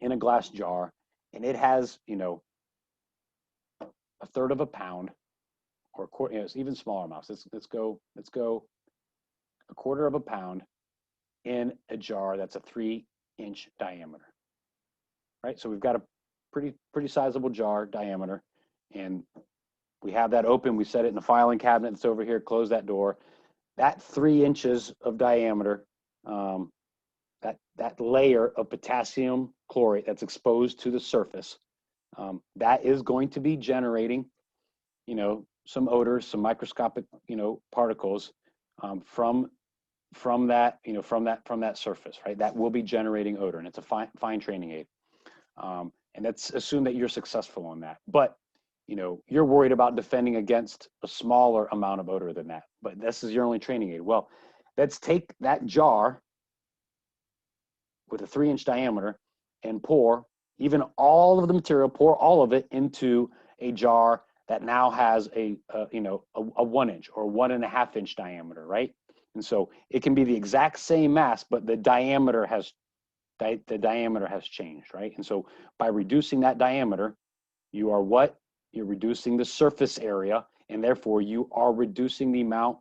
in a glass jar and it has a third of a pound, or a quarter, it's even smaller amounts. Let's go a quarter of a pound in a jar that's a 3 3-inch diameter, right? So we've got a pretty sizable jar diameter, and we have that open. We set it in the filing cabinet that's over here. Close that door. That 3 inches of diameter, that layer of potassium chlorate that's exposed to the surface, that is going to be generating, some odors, some microscopic, particles from that, from that surface, right? That will be generating odor, and it's a fine training aid. And let's assume that you're successful on that. But you're worried about defending against a smaller amount of odor than that, but this is your only training aid. Well, let's take that jar with a 3-inch diameter and pour all of the material, pour all of it into a jar that now has a 1-inch or 1.5-inch diameter, right? And so it can be the exact same mass, but the diameter has changed, right? And so by reducing that diameter, you are what? You're reducing the surface area, and therefore you are reducing the amount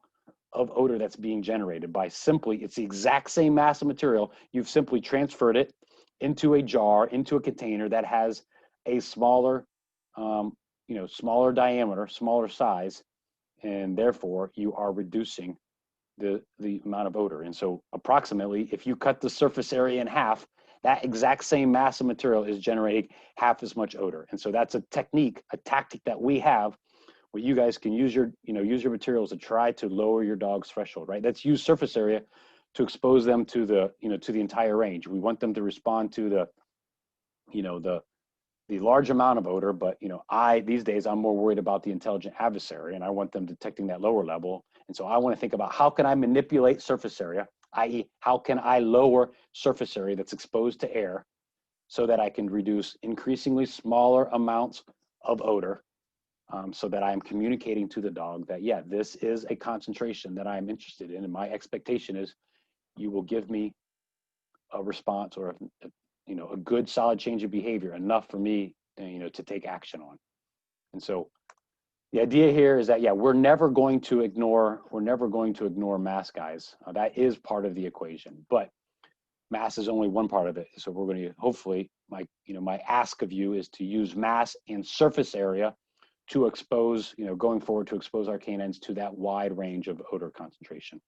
of odor that's being generated by simply, it's the exact same mass of material. You've simply transferred it into a jar, into a container that has a smaller, smaller diameter, smaller size, and therefore you are reducing the amount of odor. And so approximately, if you cut the surface area in half, that exact same mass of material is generating half as much odor. And so that's a technique, a tactic that we have where you guys can use your materials to try to lower your dog's threshold, right? That's use surface area to expose them to the, to the entire range. We want them to respond to the large amount of odor, but these days I'm more worried about the intelligent adversary, and I want them detecting that lower level. And so I want to think about how can I manipulate surface area, i.e., how can I lower surface area that's exposed to air so that I can reduce increasingly smaller amounts of odor, so that I'm communicating to the dog that, yeah, this is a concentration that I'm interested in, and my expectation is you will give me a response or a good solid change of behavior, enough for me to take action on. And so the idea here is that, yeah, we're never going to ignore mass, guys. That is part of the equation, but mass is only one part of it. So we're going to, hopefully, my ask of you is to use mass and surface area to expose, going forward, to expose our canines to that wide range of odor concentration.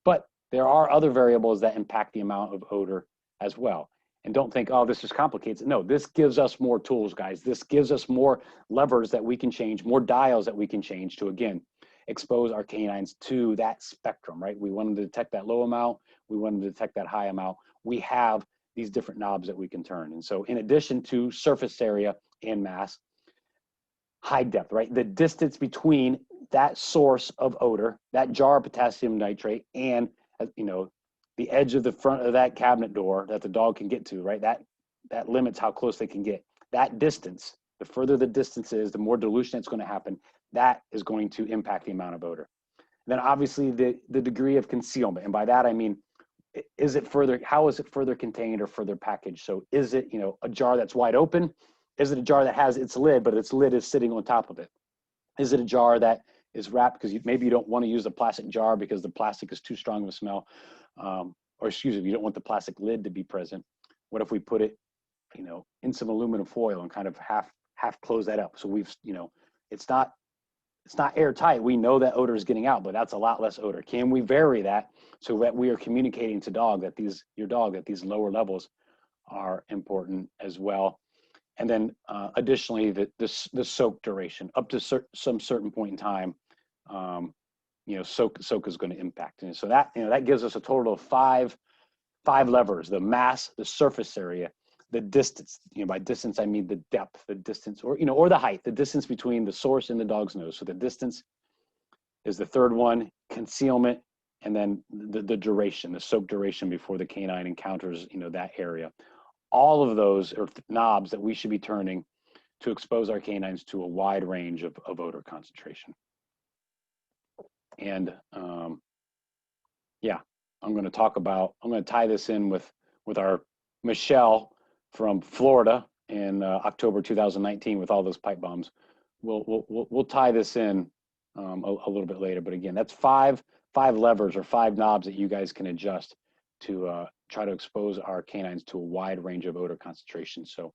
But there are other variables that impact the amount of odor as well. And don't think, oh, this just complicates it. No, this gives us more tools, guys. This gives us more levers that we can change, more dials that we can change to, again, expose our canines to that spectrum, right? We want them to detect that low amount. We want them to detect that high amount. We have these different knobs that we can turn. And so in addition to surface area and mass, high depth, right? The distance between that source of odor, that jar of potassium nitrate, and the edge of the front of that cabinet door that the dog can get to, right? That limits how close they can get. That distance, the further the distance is, the more dilution that's going to happen. That is going to impact the amount of odor. And then obviously the degree of concealment, and by that I mean, how is it further contained or further packaged? So is it a jar that's wide open? Is it a jar that has its lid, but its lid is sitting on top of it? Is it a jar that is wrapped because maybe you don't want to use a plastic jar because the plastic is too strong of a smell, or excuse me, you don't want the plastic lid to be present? What if we put it, in some aluminum foil and kind of half close that up? So we've, it's not airtight. We know that odor is getting out, but that's a lot less odor. Can we vary that so that we are communicating to your dog that these lower levels are important as well? And then additionally, the soak duration up to some certain point in time, soak is going to impact. And so that gives us a total of five levers: the mass, the surface area, the distance. By distance I mean the depth, the distance, or the height, the distance between the source and the dog's nose. So the distance is the third one, concealment, and then the duration, the soak duration before the canine encounters that area. All of those are knobs that we should be turning to expose our canines to a wide range of odor concentration. And yeah, I'm going to tie this in with our Michelle from Florida in October 2019 with all those pipe bombs. We'll tie this in a little bit later. But again, that's five levers or 5 knobs that you guys can adjust to try to expose our canines to a wide range of odor concentrations. So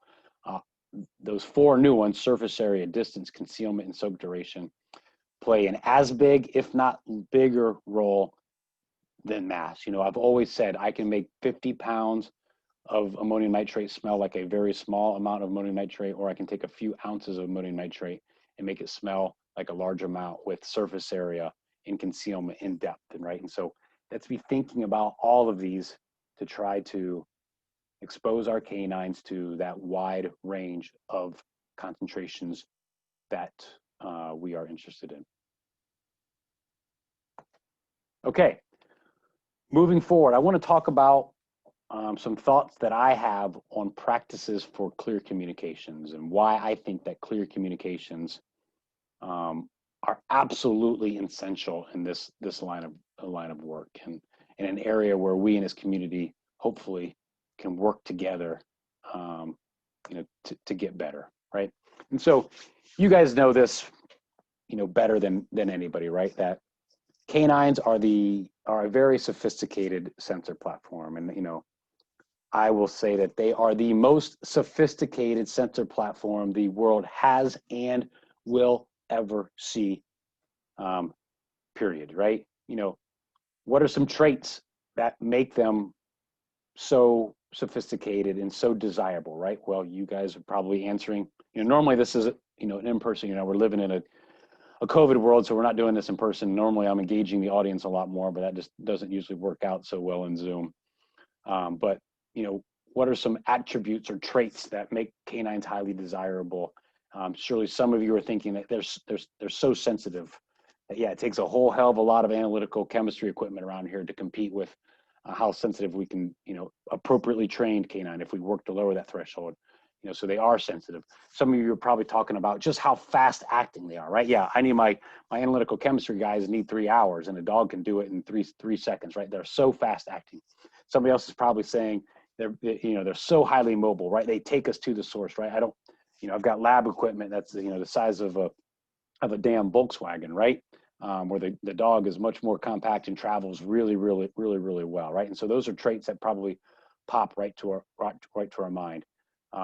those 4 new ones, surface area, distance, concealment, and soak duration, play an as big, if not bigger role than mass. You know, I've always said I can make 50 pounds of ammonium nitrate smell like a very small amount of ammonium nitrate, or I can take a few ounces of ammonium nitrate and make it smell like a large amount with surface area and concealment in depth, and right. And so let's be thinking about all of these to try to expose our canines to that wide range of concentrations that we are interested in. Okay, moving forward, I want to talk about some thoughts that I have on practices for clear communications and why I think that clear communications are absolutely essential in this line of work, and in an area where we in this community hopefully can work together, you know, to get better, right? And so you guys know this, you know, better than anybody, right? That canines are a very sophisticated sensor platform, and you know, I will say that they are the most sophisticated sensor platform the world has and will ever see, period, right? You know, what are some traits that make them so sophisticated and so desirable, right? Well, you guys are probably answering, you know, normally this is, you know, an in-person, you know, we're living in a COVID world, so we're not doing this in person. Normally I'm engaging the audience a lot more, but that just doesn't usually work out so well in Zoom. But, you know, what are some attributes or traits that make canines highly desirable? Surely some of you are thinking that they're so sensitive that, yeah, it takes a whole hell of a lot of analytical chemistry equipment around here to compete with how sensitive we can, you know, appropriately trained canine if we work to lower that threshold. You know, so they are sensitive. Some of you are probably talking about just how fast acting they are, right? Yeah, I need my analytical chemistry guys need 3 hours, and a dog can do it in three seconds, right? They're so fast acting. Somebody else is probably saying they're so highly mobile, right? They take us to the source, right? I've got lab equipment that's, you know, the size of a damn Volkswagen, right? Where the dog is much more compact and travels really well, right? And so those are traits that probably pop right to our mind,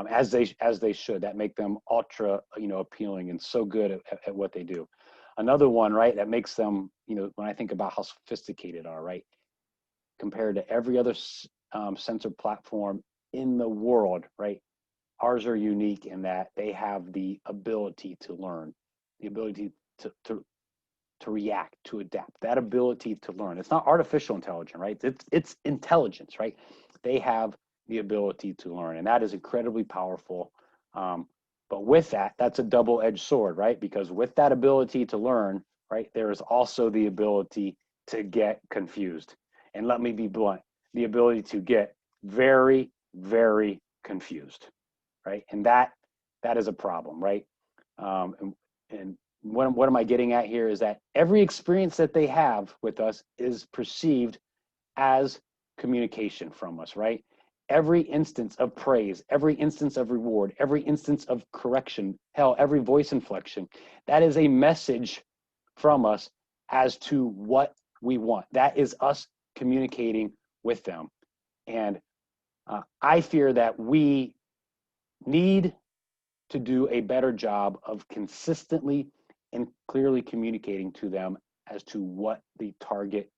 as they should. That make them ultra, you know, appealing and so good at what they do. Another one, right, that makes them, you know, when I think about how sophisticated are, right, compared to every other sensor platform in the world, right? Ours are unique in that they have the ability to learn, the ability to react, to adapt, that ability to learn. It's not artificial intelligence, right? It's intelligence, right? They have the ability to learn, and that is incredibly powerful. But with that, that's a double-edged sword, right? Because with that ability to learn, right, there is also the ability to get confused. And let me be blunt, the ability to get very, very confused, right? And that is a problem, right? And what am I getting at here is that every experience that they have with us is perceived as communication from us, right? Every instance of praise, every instance of reward, every instance of correction, hell, every voice inflection, that is a message from us as to what we want. That is us communicating with them. And I fear that we need to do a better job of consistently and clearly communicating to them as to what the target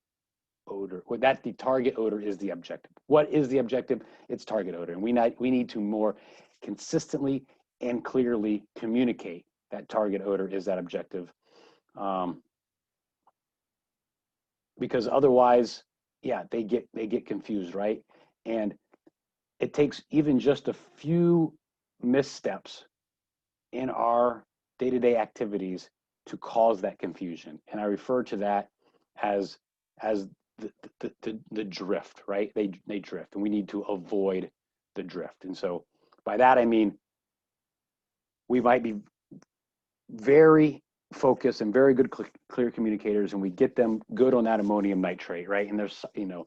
odor, or that the target odor is the objective. What is the objective? It's target odor. And we need to more consistently and clearly communicate that target odor is that objective. Because otherwise, yeah, they get confused, right? And it takes even just a few missteps in our day-to-day activities to cause that confusion. And I refer to that as the drift, right? They drift, and we need to avoid the drift. And so by that, I mean, we might be very focused and very good clear communicators, and we get them good on that ammonium nitrate, right? And there's, you know,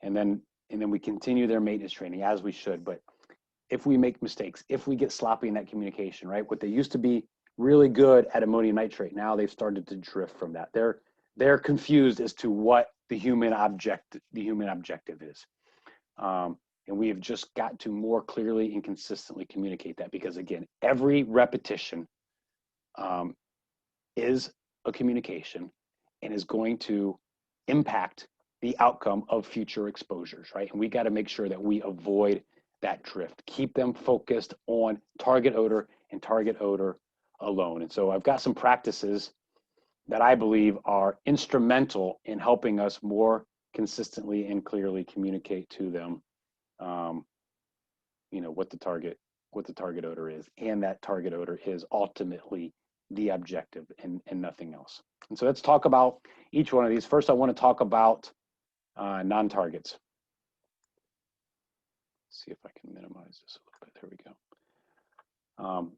and then we continue their maintenance training as we should. But if we make mistakes, if we get sloppy in that communication, right? What they used to be really good at ammonium nitrate, now they've started to drift from that. They're confused as to what the human objective is. And we have just got to more clearly and consistently communicate that, because again, every repetition is a communication and is going to impact the outcome of future exposures, right? And we got to make sure that we avoid that drift, keep them focused on target odor and target odor alone. And so I've got some practices that I believe are instrumental in helping us more consistently and clearly communicate to them, you know, what the target odor is, and that target odor is ultimately the objective and nothing else. And so let's talk about each one of these. First, I want to talk about non-targets. See if I can minimize this a little bit. There we go.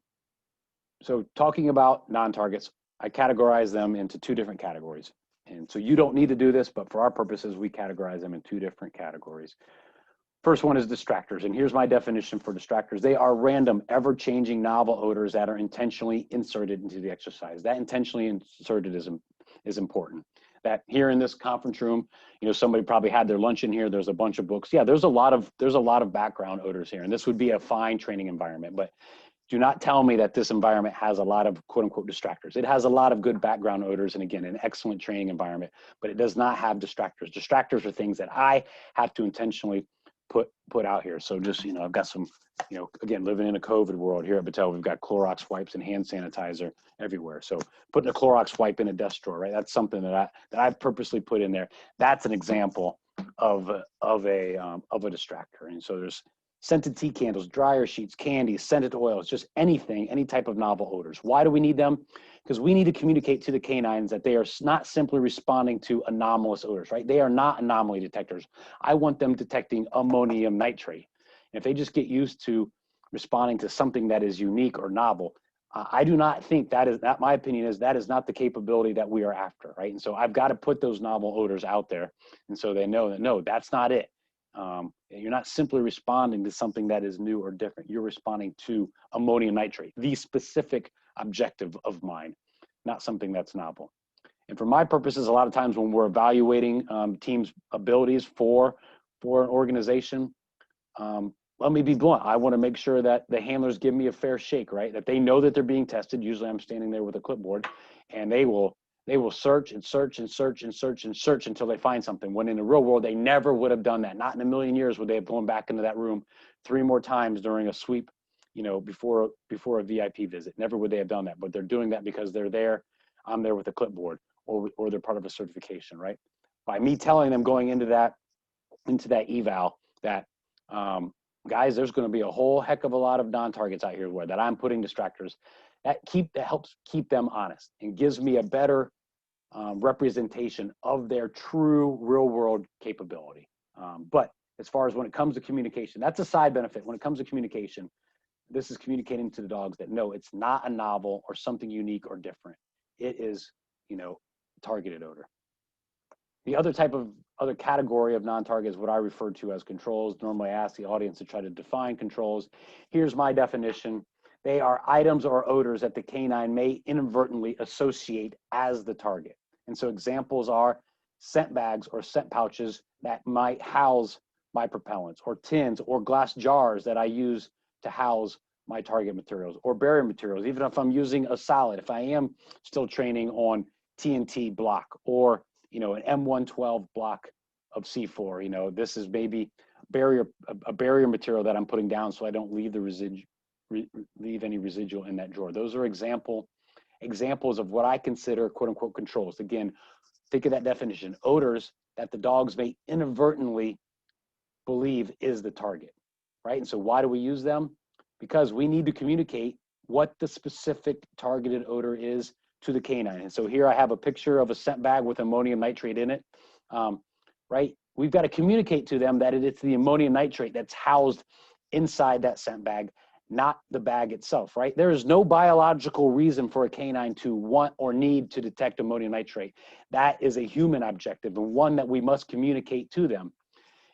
So talking about non-targets, I categorize them into two different categories. And so you don't need to do this, but for our purposes, we categorize them in two different categories. First one is distractors, and here's my definition for distractors. They are random, ever-changing novel odors that are intentionally inserted into the exercise. That intentionally inserted is important. That here in this conference room, you know, somebody probably had their lunch in here. There's a bunch of books. Yeah, there's a lot of background odors here, and this would be a fine training environment. But do not tell me that this environment has a lot of quote unquote distractors. It has a lot of good background odors, and again, an excellent training environment, but it does not have distractors. Distractors are things that I have to intentionally put out here. So just, you know, I've got some, you know, again, living in a COVID world here at Battelle, we've got Clorox wipes and hand sanitizer everywhere. So putting a Clorox wipe in a desk drawer, right? That's something that I've purposely put in there. That's an example of a distractor. And so there's scented tea candles, dryer sheets, candies, scented oils, just anything, any type of novel odors. Why do we need them? Because we need to communicate to the canines that they are not simply responding to anomalous odors, right? They are not anomaly detectors. I want them detecting ammonium nitrate. And if they just get used to responding to something that is unique or novel, I do not think that my opinion is that is not the capability that we are after, right? And so I've got to put those novel odors out there. And so they know that, no, that's not it. You're not simply responding to something that is new or different. You're responding to ammonium nitrate, the specific objective of mine, not something that's novel. And for my purposes, a lot of times when we're evaluating teams' abilities for an organization, let me be blunt. I want to make sure that the handlers give me a fair shake, right? That they know that they're being tested. Usually I'm standing there with a clipboard, and they will search and search and search and search and search until they find something, when in the real world, they never would have done that. Not in a million years would they have gone back into that room 3 more times during a sweep, you know, before a VIP visit. Never would they have done that, but they're doing that because they're there. I'm there with a clipboard, or they're part of a certification, right? By me telling them going into that eval that, guys, there's going to be a whole heck of a lot of non-targets out here where that I'm putting distractors. That helps keep them honest and gives me a better representation of their true real-world capability. But as far as when it comes to communication, that's a side benefit. When it comes to communication, this is communicating to the dogs that no, it's not a novel or something unique or different. It is, you know, targeted odor. The other category of non-target is what I refer to as controls. Normally I ask the audience to try to define controls. Here's my definition. They are items or odors that the canine may inadvertently associate as the target. And so examples are scent bags or scent pouches that might house my propellants, or tins or glass jars that I use to house my target materials, or barrier materials. Even if I'm using a solid, if I am still training on TNT block, or, you know, an M112 block of C4, you know, this is maybe a barrier material that I'm putting down so I don't leave any residual in that drawer. Those are examples of what I consider quote unquote controls. Again, think of that definition: odors that the dogs may inadvertently believe is the target, right? And so why do we use them? Because we need to communicate what the specific targeted odor is to the canine. And so here I have a picture of a scent bag with ammonium nitrate in it, right? We've got to communicate to them that it's the ammonium nitrate that's housed inside that scent bag, not the bag itself, right? There is no biological reason for a canine to want or need to detect ammonium nitrate. That is a human objective, and one that we must communicate to them.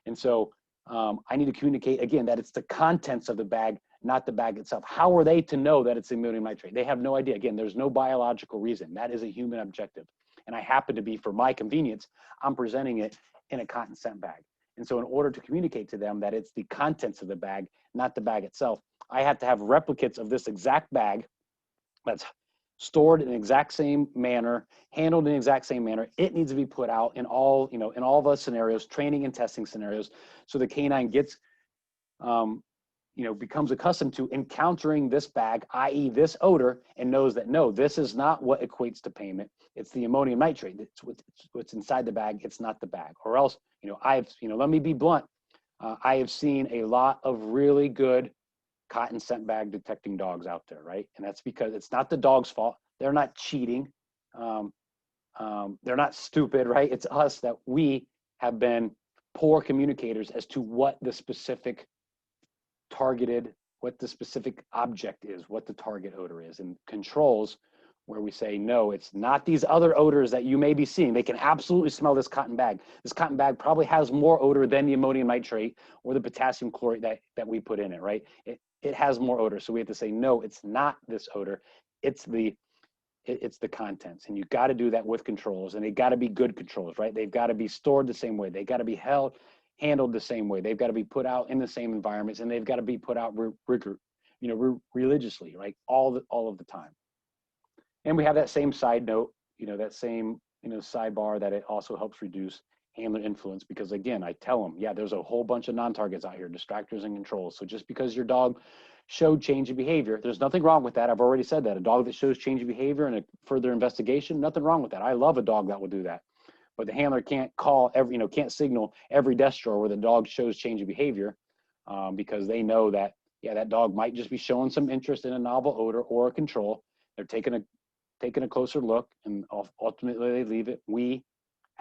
And so I need to communicate, again, that it's the contents of the bag, not the bag itself. How are they to know that it's ammonium nitrate? They have no idea. Again, there's no biological reason. That is a human objective. And I happen to be, for my convenience, I'm presenting it in a cotton scent bag. And so in order to communicate to them that it's the contents of the bag, not the bag itself, I have to have replicates of this exact bag that's stored in the exact same manner, handled in the exact same manner. It needs to be put out in all, in all of us scenarios, training and testing scenarios, so the canine gets, becomes accustomed to encountering this bag, i.e. this odor, and knows that, no, this is not what equates to payment. It's the ammonium nitrate. It's what's inside the bag. It's not the bag. Or else, let me be blunt. I have seen a lot of really good cotton scent bag detecting dogs out there, right? And that's because it's not the dog's fault. They're not cheating. They're not stupid, right? It's us that we have been poor communicators as to what the specific object is, what the target odor is, and controls where we say, no, it's not these other odors that you may be seeing. They can absolutely smell this cotton bag. This cotton bag probably has more odor than the ammonium nitrate or the potassium chlorate that we put in it, right? It has more odor. So we have to say, no, it's not this odor. It's the contents. And you got to do that with controls, and they got to be good controls, right? They've got to be stored the same way. They got to be handled the same way. They've got to be put out in the same environments, and they've got to be put out religiously, right? All of the time. And we have that same side note, that same, sidebar, that it also helps reduce handler influence, because again, I tell them, yeah, there's a whole bunch of non-targets out here, distractors and controls. So just because your dog showed change of behavior, there's nothing wrong with that. I've already said that. A dog that shows change of behavior and a further investigation, nothing wrong with that. I love a dog that will do that. But the handler can't can't signal every desk drawer where the dog shows change of behavior, because they know that, yeah, that dog might just be showing some interest in a novel odor or a control. They're taking a closer look, and ultimately they leave it. We,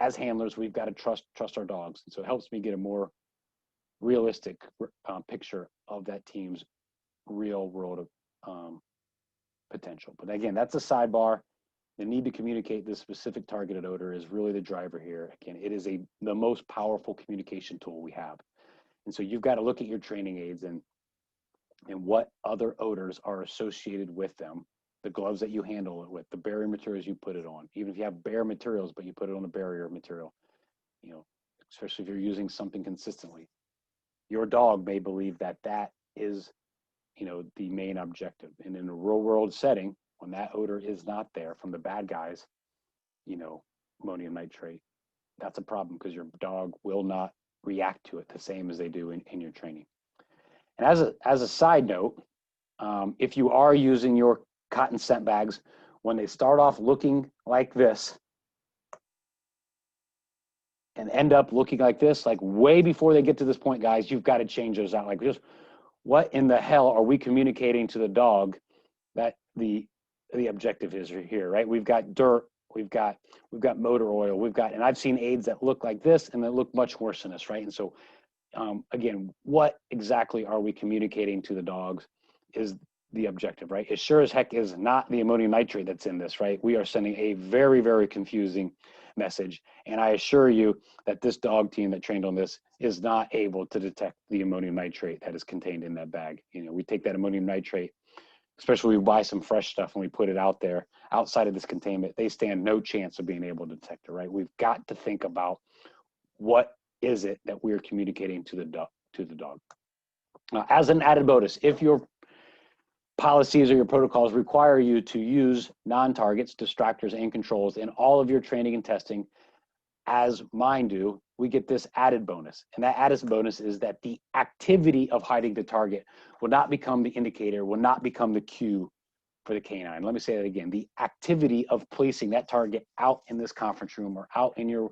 as handlers, we've got to trust our dogs. And so it helps me get a more realistic picture of that team's real world potential. But again, that's a sidebar. The need to communicate this specific targeted odor is really the driver here. Again, it is the most powerful communication tool we have. And so you've got to look at your training aids and what other odors are associated with them, the gloves that you handle it with, the barrier materials you put it on. Even if you have bare materials, but you put it on a barrier material, especially if you're using something consistently, your dog may believe that is, the main objective. And in a real world setting, when that odor is not there from the bad guys, ammonium nitrate, that's a problem, because your dog will not react to it the same as they do in your training. And as a side note, if you are using your cotton scent bags, when they start off looking like this and end up looking like this, like way before they get to this point, guys, you've got to change those out. Like, just what in the hell are we communicating to the dog that the objective is here, right? We've got dirt, we've got motor oil, and I've seen aids that look like this and that look much worse than this, right? And so again, what exactly are we communicating to the dogs is the objective, right? It sure as heck is not the ammonium nitrate that's in this, right? We are sending a very, very confusing message. And I assure you that this dog team that trained on this is not able to detect the ammonium nitrate that is contained in that bag. We take that ammonium nitrate, especially we buy some fresh stuff and we put it out there outside of this containment, they stand no chance of being able to detect it, right? We've got to think about what is it that we're communicating to the dog. As an added bonus, if your policies or your protocols require you to use non-targets, distractors, and controls in all of your training and testing, as mine do, we get this added bonus. And that added bonus is that the activity of hiding the target will not become the indicator, will not become the cue for the canine. Let me say that again. The activity of placing that target out in this conference room or out in your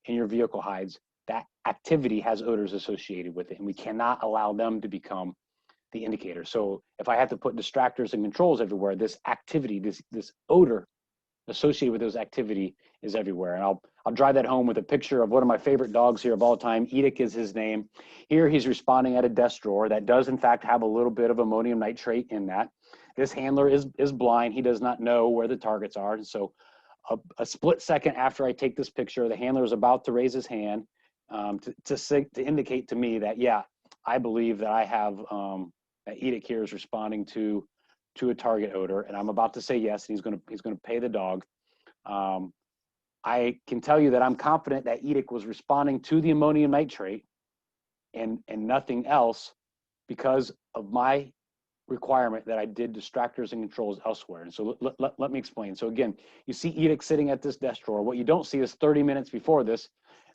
vehicle hides, that activity has odors associated with it, and we cannot allow them to become the indicator. So if I have to put distractors and controls everywhere, this activity, this odor associated with those activity is everywhere. And I'll drive that home with a picture of one of my favorite dogs here of all time. EDD is his name. Here he's responding at a desk drawer that does in fact have a little bit of ammonium nitrate in that. This handler is blind. He does not know where the targets are. And so a split second after I take this picture, the handler is about to raise his hand to indicate to me that, yeah, I believe that I have that EDD here is responding to a target odor, and I'm about to say yes, and he's gonna pay the dog. I can tell you that I'm confident that EDD was responding to the ammonium nitrate and nothing else because of my requirement that I did distractors and controls elsewhere. And so let me explain. So again, you see Edict sitting at this desk drawer. What you don't see is 30 minutes before this,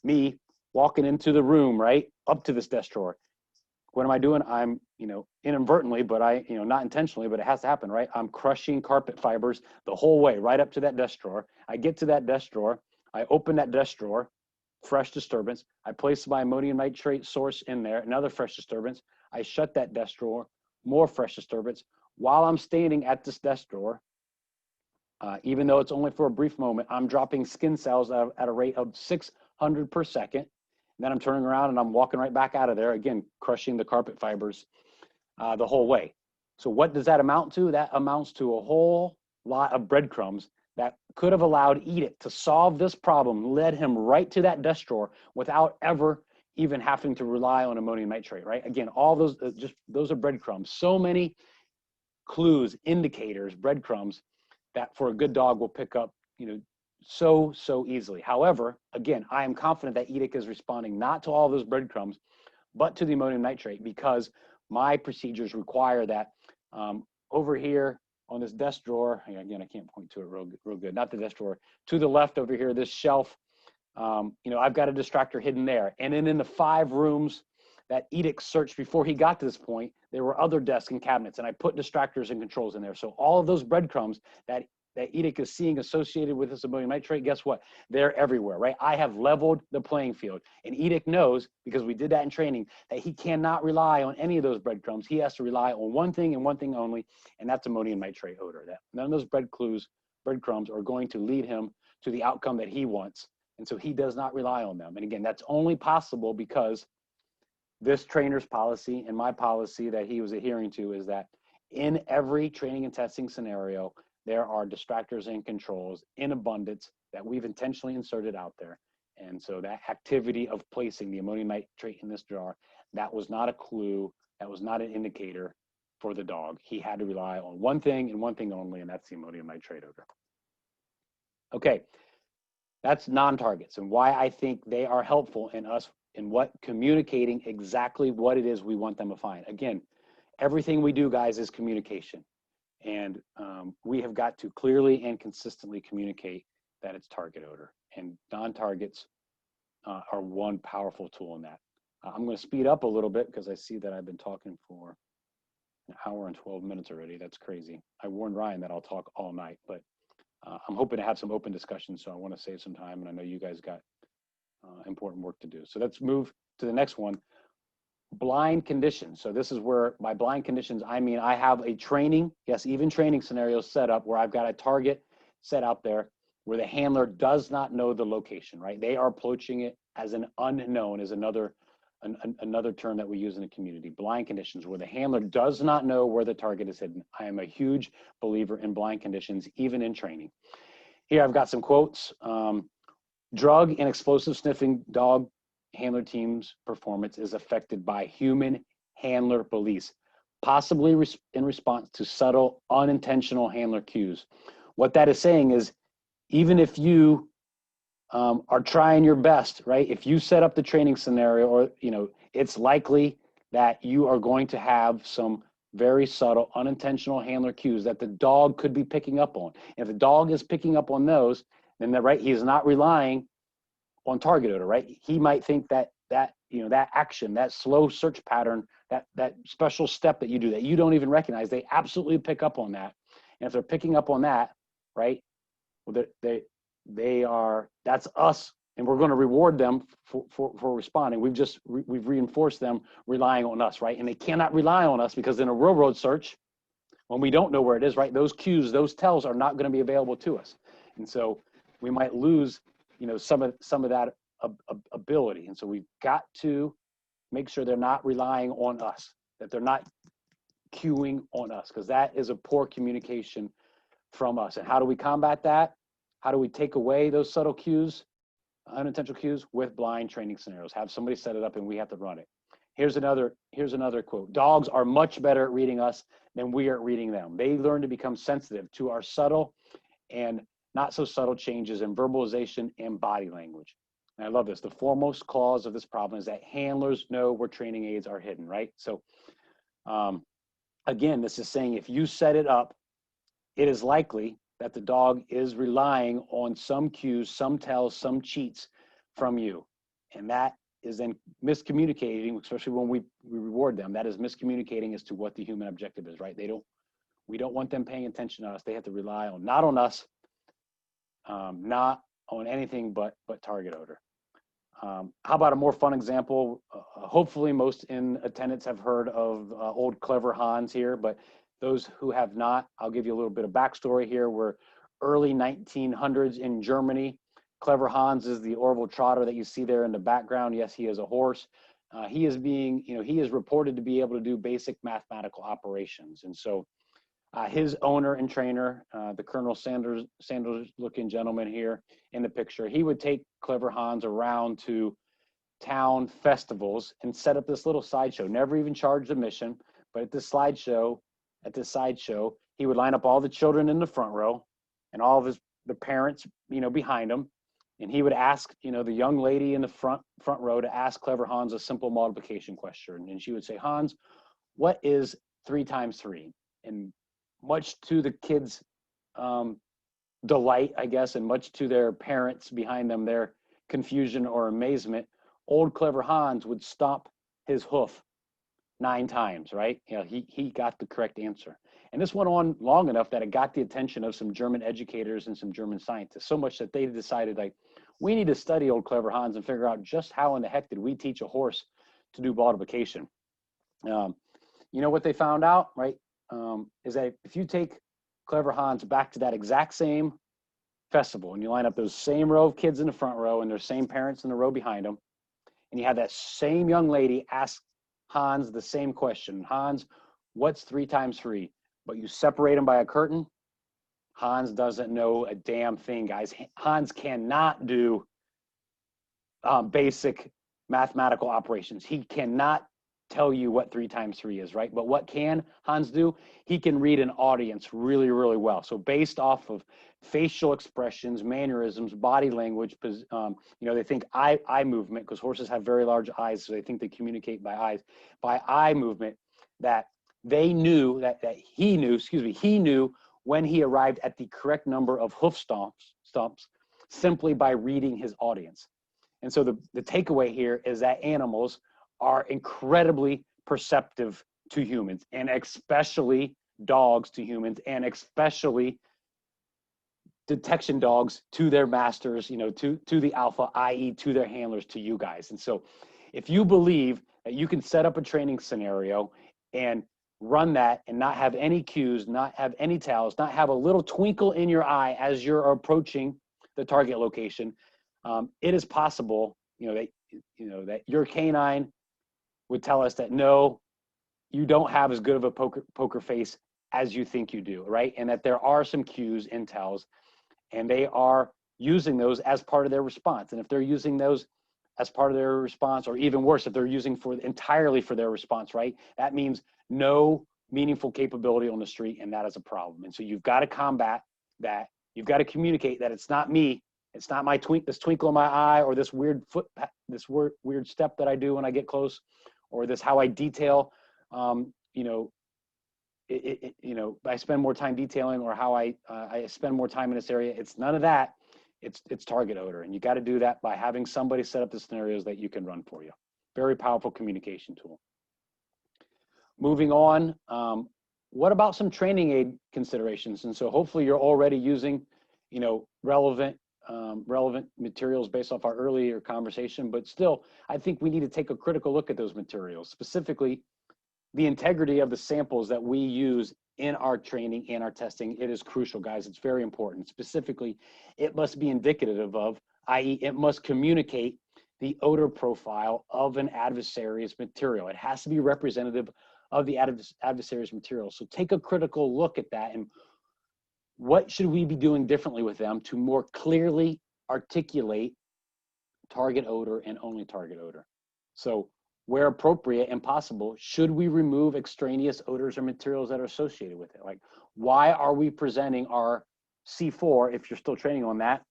me walking into the room, right, up to this desk drawer. What am I doing? I'm, inadvertently, but not intentionally, but it has to happen, right? I'm crushing carpet fibers the whole way, right up to that desk drawer. I get to that desk drawer. I open that desk drawer, fresh disturbance. I place my ammonium nitrate source in there, another fresh disturbance. I shut that desk drawer, more fresh disturbance. While I'm standing at this desk drawer, even though it's only for a brief moment, I'm dropping skin cells at a rate of 600 per second. And then I'm turning around and I'm walking right back out of there, again, crushing the carpet fibers the whole way. So what does that amount to? That amounts to a whole lot of breadcrumbs that could have allowed Edict to solve this problem, led him right to that desk drawer without ever even having to rely on ammonium nitrate, right? Again, all those, those are breadcrumbs. So many clues, indicators, breadcrumbs that for a good dog will pick up, so easily. However, again, I am confident that Edict is responding not to all those breadcrumbs, but to the ammonium nitrate, because my procedures require that over here on this desk drawer, again, I can't point to it real good, not the desk drawer, to the left over here, this shelf, I've got a distractor hidden there. And then in the 5 rooms that Edict searched before he got to this point, there were other desks and cabinets, and I put distractors and controls in there. So all of those breadcrumbs that Edict is seeing associated with this ammonium nitrate, guess what? They're everywhere, right? I have leveled the playing field. And Edict knows, because we did that in training, that he cannot rely on any of those breadcrumbs. He has to rely on one thing and one thing only, and that's ammonium nitrate odor. That none of those breadcrumbs are going to lead him to the outcome that he wants. And so he does not rely on them. And again, that's only possible because this trainer's policy and my policy that he was adhering to is that in every training and testing scenario, there are distractors and controls in abundance that we've intentionally inserted out there. And so that activity of placing the ammonium nitrate in this jar, that was not a clue, that was not an indicator for the dog. He had to rely on one thing and one thing only, and that's the ammonium nitrate odor. Okay, that's non-targets and why I think they are helpful in us in what communicating exactly what it is we want them to find. Again, everything we do, guys, is communication. And we have got to clearly and consistently communicate that it's target odor. And non-targets are one powerful tool in that. I'm going to speed up a little bit because I see that I've been talking for an hour and 12 minutes already. That's crazy. I warned Ryan that I'll talk all night, but I'm hoping to have some open discussions. So I want to save some time, and I know you guys got important work to do. So let's move to the next one. Blind conditions. So this is where by blind conditions, I mean, I have a training, yes, even training scenarios set up where I've got a target set out there where the handler does not know the location, right? They are approaching it as an unknown is another term that we use in the community. Blind conditions where the handler does not know where the target is hidden. I am a huge believer in blind conditions, even in training. Here I've got some quotes. Drug and explosive sniffing dog handler team's performance is affected by human handler beliefs, possibly in response to subtle, unintentional handler cues. What that is saying is, even if you are trying your best, right? If you set up the training scenario, or it's likely that you are going to have some very subtle, unintentional handler cues that the dog could be picking up on. If the dog is picking up on those, then he's not relying on target odor, right? He might think that action, that slow search pattern, that special step that you do that you don't even recognize, they absolutely pick up on that. And if they're picking up on that, right, well, that's us, and we're going to reward them for responding. We've reinforced them relying on us, right? And they cannot rely on us because in a railroad search, when we don't know where it is, right, those cues, those tells are not going to be available to us. And so we might lose some of that ability. And so we've got to make sure they're not relying on us, that they're not cueing on us, because that is a poor communication from us. And how do we combat that? How do we take away those subtle cues, unintentional cues? With blind training scenarios. Have somebody set it up and we have to run it. Here's another quote. Dogs are much better at reading us than we are at reading them. They learn to become sensitive to our subtle and not so subtle changes in verbalization and body language. And I love this. The foremost cause of this problem is that handlers know where training aids are hidden, right? So again, this is saying if you set it up, it is likely that the dog is relying on some cues, some tells, some cheats from you. And that is then miscommunicating, especially when we reward them. That is miscommunicating as to what the human objective is, right? We don't want them paying attention to us. They have to rely on, not on us, not on anything but target odor. How about a more fun example? Hopefully most in attendance have heard of old Clever Hans here, but those who have not, I'll give you a little bit of backstory here. We're early 1900s in Germany. Clever Hans is the Orville Trotter that you see there in the background. Yes, he is a horse. He is reported to be able to do basic mathematical operations. And so his owner and trainer, the Colonel Sanders looking gentleman here in the picture, he would take Clever Hans around to town festivals and set up this little sideshow, never even charged admission, but at this sideshow, he would line up all the children in the front row and all of the parents, behind him. And he would ask, the young lady in the front row to ask Clever Hans a simple multiplication question. And she would say, Hans, what is 3 times 3? And much to the kids' delight, I guess, and much to their parents behind them, their confusion or amazement, old Clever Hans would stomp his hoof 9 times, right? He got the correct answer. And this went on long enough that it got the attention of some German educators and some German scientists, so much that they decided, like, we need to study old Clever Hans and figure out just how in the heck did we teach a horse to do multiplication. What they found out, right, is that if you take Clever Hans back to that exact same festival and you line up those same row of kids in the front row and their same parents in the row behind them, and you have that same young lady ask Hans the same question, Hans, what's 3 times 3? But you separate them by a curtain, Hans doesn't know a damn thing, guys. Hans cannot do basic mathematical operations. He cannot tell you what 3 times 3 is, right? But what can Hans do? He can read an audience really, really well. So based off of facial expressions, mannerisms, body language, they think eye movement, because horses have very large eyes, so they think they communicate by eyes, by eye movement, that they knew, he knew when he arrived at the correct number of hoof stomps simply by reading his audience. And so the takeaway here is that animals are incredibly perceptive to humans, and especially dogs to humans, and especially detection dogs to their masters, to the alpha, i.e. to their handlers, to you guys. And so if you believe that you can set up a training scenario and run that and not have any cues, not have any tells, not have a little twinkle in your eye as you're approaching the target location, it is possible, that your canine would tell us that no, you don't have as good of a poker face as you think you do, right? And that there are some cues and tells, and they are using those as part of their response. And if they're using those as part of their response, or even worse, if they're using entirely for their response, right? That means no meaningful capability on the street, and that is a problem. And so you've got to combat that. You've got to communicate that it's not me. It's not my this twinkle in my eye, or this weird weird step that I do when I get close, or this how I detail. I spend more time detailing, or how I spend more time in this area. It's none of that. It's target odor, and you got to do that by having somebody set up the scenarios that you can run for you. Very powerful communication tool. Moving on, what about some training aid considerations? And so hopefully you're already using, relevant materials based off our earlier conversation, but still, I think we need to take a critical look at those materials, specifically the integrity of the samples that we use in our training and our testing. It is crucial, guys. It's very important. Specifically, it must be indicative of, i.e. it must communicate the odor profile of an adversary's material. It has to be representative of the adversary's material. So take a critical look at that, and what should we be doing differently with them to more clearly articulate target odor and only target odor? So where appropriate and possible, should we remove extraneous odors or materials that are associated with it? Like, why are we presenting our C4, if you're still training on that,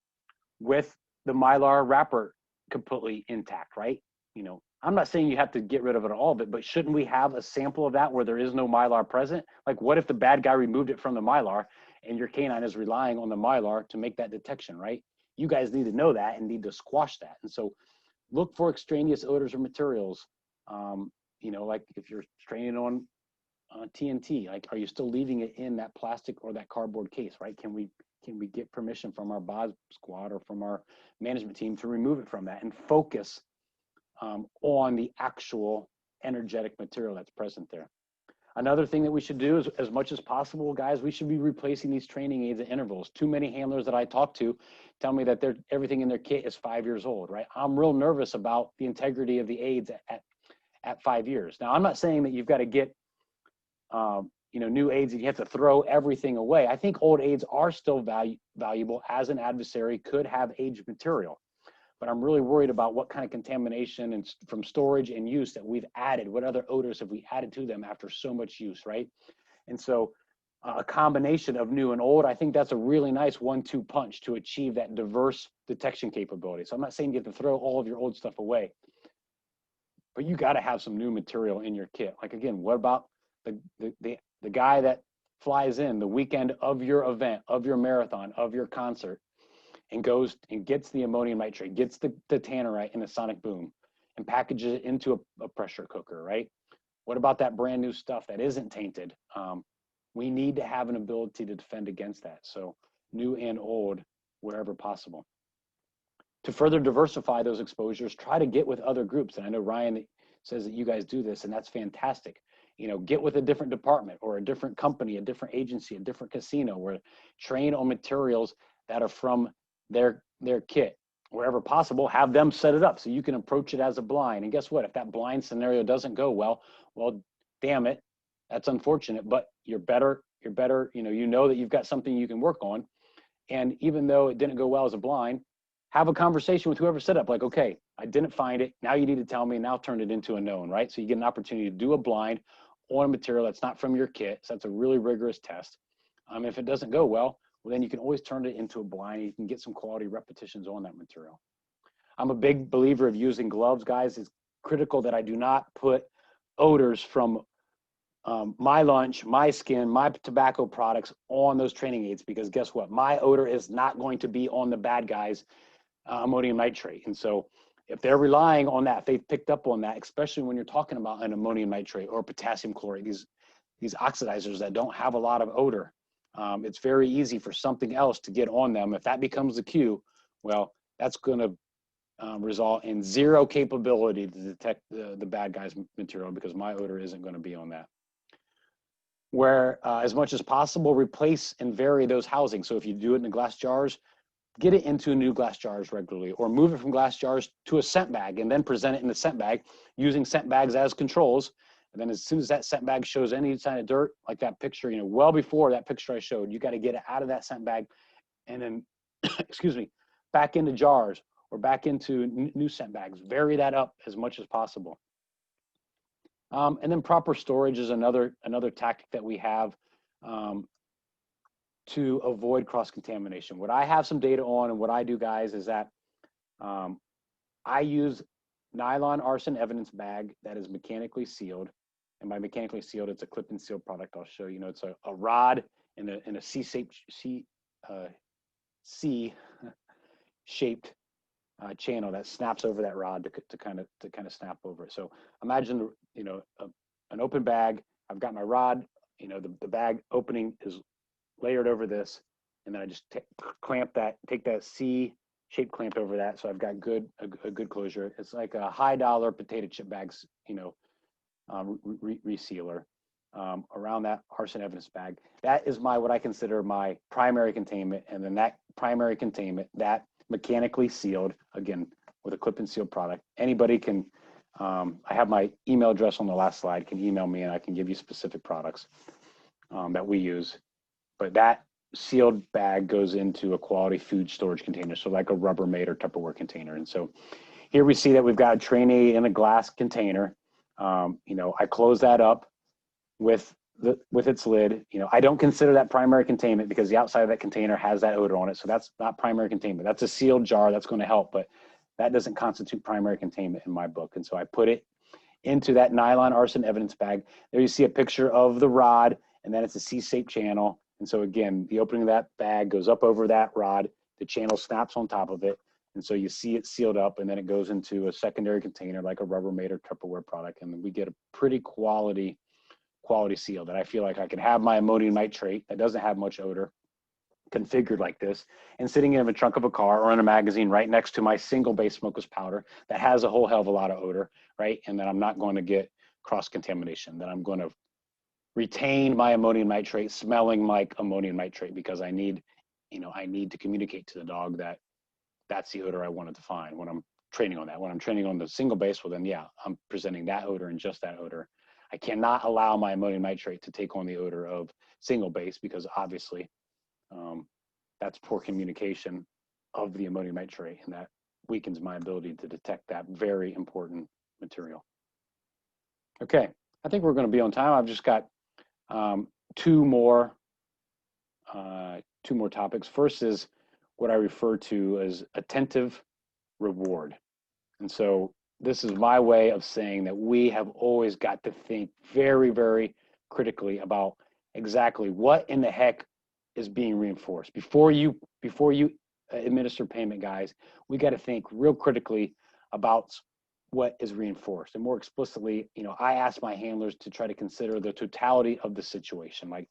with the Mylar wrapper completely intact, right? You know, I'm not saying you have to get rid of it all of it, but shouldn't we have a sample of that where there is no Mylar present? Like, what if the bad guy removed it from the Mylar and your canine is relying on the Mylar to make that detection, right? You guys need to know that and need to squash that. And so look for extraneous odors or materials. You know, like if you're straining on TNT, like, are you still leaving it in that plastic or that cardboard case, right? Can we get permission from our BOS squad or from our management team to remove it from that and focus on the actual energetic material that's present there? Another thing that we should do is, as much as possible, guys, we should be replacing these training aids at intervals. Too many handlers that I talk to tell me that everything in their kit is 5 years old, right? I'm real nervous about the integrity of the aids at 5 years. Now, I'm not saying that you've got to get you know, new aids and you have to throw everything away. I think old aids are still valuable as an adversary could have aged material. But I'm really worried about what kind of contamination and from storage and use that we've added. What other odors have we added to them after so much use, right? And so a combination of new and old, I think that's a really nice 1-2 punch to achieve that diverse detection capability. So I'm not saying you have to throw all of your old stuff away, but you got to have some new material in your kit. Like, again, what about the guy that flies in the weekend of your event, of your marathon, of your concert, and goes and gets the ammonium nitrate, gets the tannerite and the sonic boom and packages it into a pressure cooker, right? What about that brand new stuff that isn't tainted? We need to have an ability to defend against that. So new and old, wherever possible. To further diversify those exposures, try to get with other groups. And I know Ryan says that you guys do this, and that's fantastic. You know, get with a different department or a different company, a different agency, a different casino, where train on materials that are from their kit. Wherever possible, have them set it up so you can approach it as a blind. And guess what? If that blind scenario doesn't go well, damn it, that's unfortunate, but you're better, you know that you've got something you can work on. And even though it didn't go well as a blind, have a conversation with whoever set up, like, okay, I didn't find it. Now you need to tell me, now turn it into a known, right? So you get an opportunity to do a blind on a material that's not from your kit. So that's a really rigorous test. If it doesn't go well, then you can always turn it into a blind. You can get some quality repetitions on that material. I'm a big believer of using gloves, guys. It's critical that I do not put odors from my lunch, my skin, my tobacco products on those training aids, because guess what? My odor is not going to be on the bad guys' ammonium nitrate. And so if they're relying on that, if they've picked up on that, especially when you're talking about an ammonium nitrate or potassium chlorate, these oxidizers that don't have a lot of odor, it's very easy for something else to get on them. If that becomes the cue, well, that's going to result in zero capability to detect the bad guy's material, because my odor isn't going to be on that. Where as much as possible, replace and vary those housings. So if you do it in the glass jars, get it into new glass jars regularly, or move it from glass jars to a scent bag and then present it in the scent bag using scent bags as controls. And then as soon as that scent bag shows any sign of dirt, like that picture, well before that picture I showed, you got to get it out of that scent bag and then, excuse me, back into jars or back into new scent bags. Vary that up as much as possible. And then proper storage is another tactic that we have to avoid cross-contamination. What I have some data on and what I do, guys, is that I use nylon arson evidence bag that is mechanically sealed. And by mechanically sealed, it's a clip and seal product. I'll show you. It's a rod in a C-shaped channel that snaps over that rod to kind of snap over it. So imagine, an open bag. I've got my rod. The bag opening is layered over this, and then I just take that C-shaped clamp over that. So I've got a good closure. It's like a high dollar potato chip bags, resealer around that arson evidence bag. That is what I consider my primary containment. And then that primary containment, that mechanically sealed, again, with a clip and seal product. Anybody can, I have my email address on the last slide, can email me and I can give you specific products that we use. But that sealed bag goes into a quality food storage container. So like a Rubbermaid or Tupperware container. And so here we see that we've got a trainee in a glass container. I close that up with its lid. I don't consider that primary containment because the outside of that container has that odor on it. So that's not primary containment. That's a sealed jar. That's going to help, but that doesn't constitute primary containment in my book. And so I put it into that nylon arson evidence bag. There you see a picture of the rod, and then it's a C-shaped channel. And so again, the opening of that bag goes up over that rod, the channel snaps on top of it. And so you see it sealed up, and then it goes into a secondary container like a Rubbermaid or Tupperware product. And then we get a pretty quality seal that I feel like I can have my ammonium nitrate that doesn't have much odor configured like this and sitting in the trunk of a car or in a magazine right next to my single base smokeless powder that has a whole hell of a lot of odor, right? And then I'm not going to get cross contamination. Then I'm going to retain my ammonium nitrate smelling like ammonium nitrate because I need to communicate to the dog that that's the odor I wanted to find when I'm training on that. When I'm training on the single base, well then yeah, I'm presenting that odor and just that odor. I cannot allow my ammonium nitrate to take on the odor of single base because obviously that's poor communication of the ammonium nitrate, and that weakens my ability to detect that very important material. Okay, I think we're going to be on time. I've just got two more topics. First is what I refer to as attentive reward. And so this is my way of saying that we have always got to think very, very critically about exactly what in the heck is being reinforced. Before you administer payment, guys, we got to think real critically about what is reinforced. And more explicitly, I ask my handlers to try to consider the totality of the situation. Like,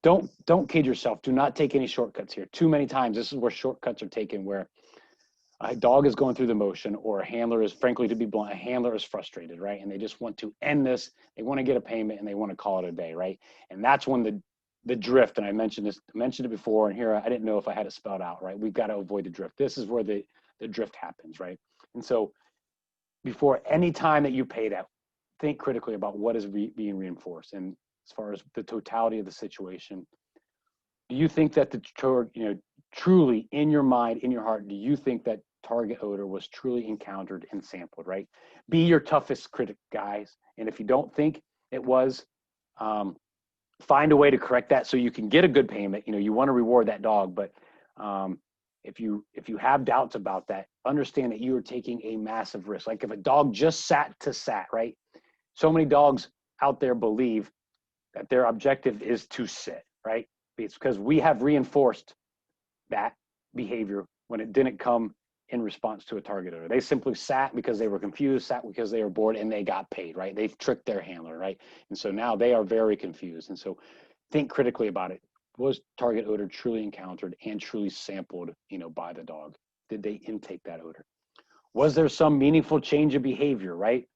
don't kid yourself. Do not take any shortcuts here. Too many times, this is where shortcuts are taken, where a dog is going through the motion, or a handler is, frankly, to be blunt, a handler is frustrated, right? And they just want to end this. They want to get a payment and they want to call it a day, right? And that's when the drift, and I mentioned it before, and here I didn't know if I had it spelled out, right? We've got to avoid the drift. This is where the drift happens, right? And so before any time that you pay that, think critically about what is being reinforced. And as far as the totality of the situation, do you think that truly in your mind, in your heart, do you think that target odor was truly encountered and sampled, right? Be your toughest critic, guys. And if you don't think it was, find a way to correct that so you can get a good payment. You want to reward that dog, but if you have doubts about that, understand that you are taking a massive risk. Like if a dog just sat, right? So many dogs out there believe that their objective is to sit, right? It's because we have reinforced that behavior when it didn't come in response to a target odor. They simply sat because they were confused, sat because they were bored, and they got paid, right? They've tricked their handler, right? And so now they are very confused. And so think critically about it. Was target odor truly encountered and truly sampled, by the dog? Did they intake that odor? Was there some meaningful change of behavior, right?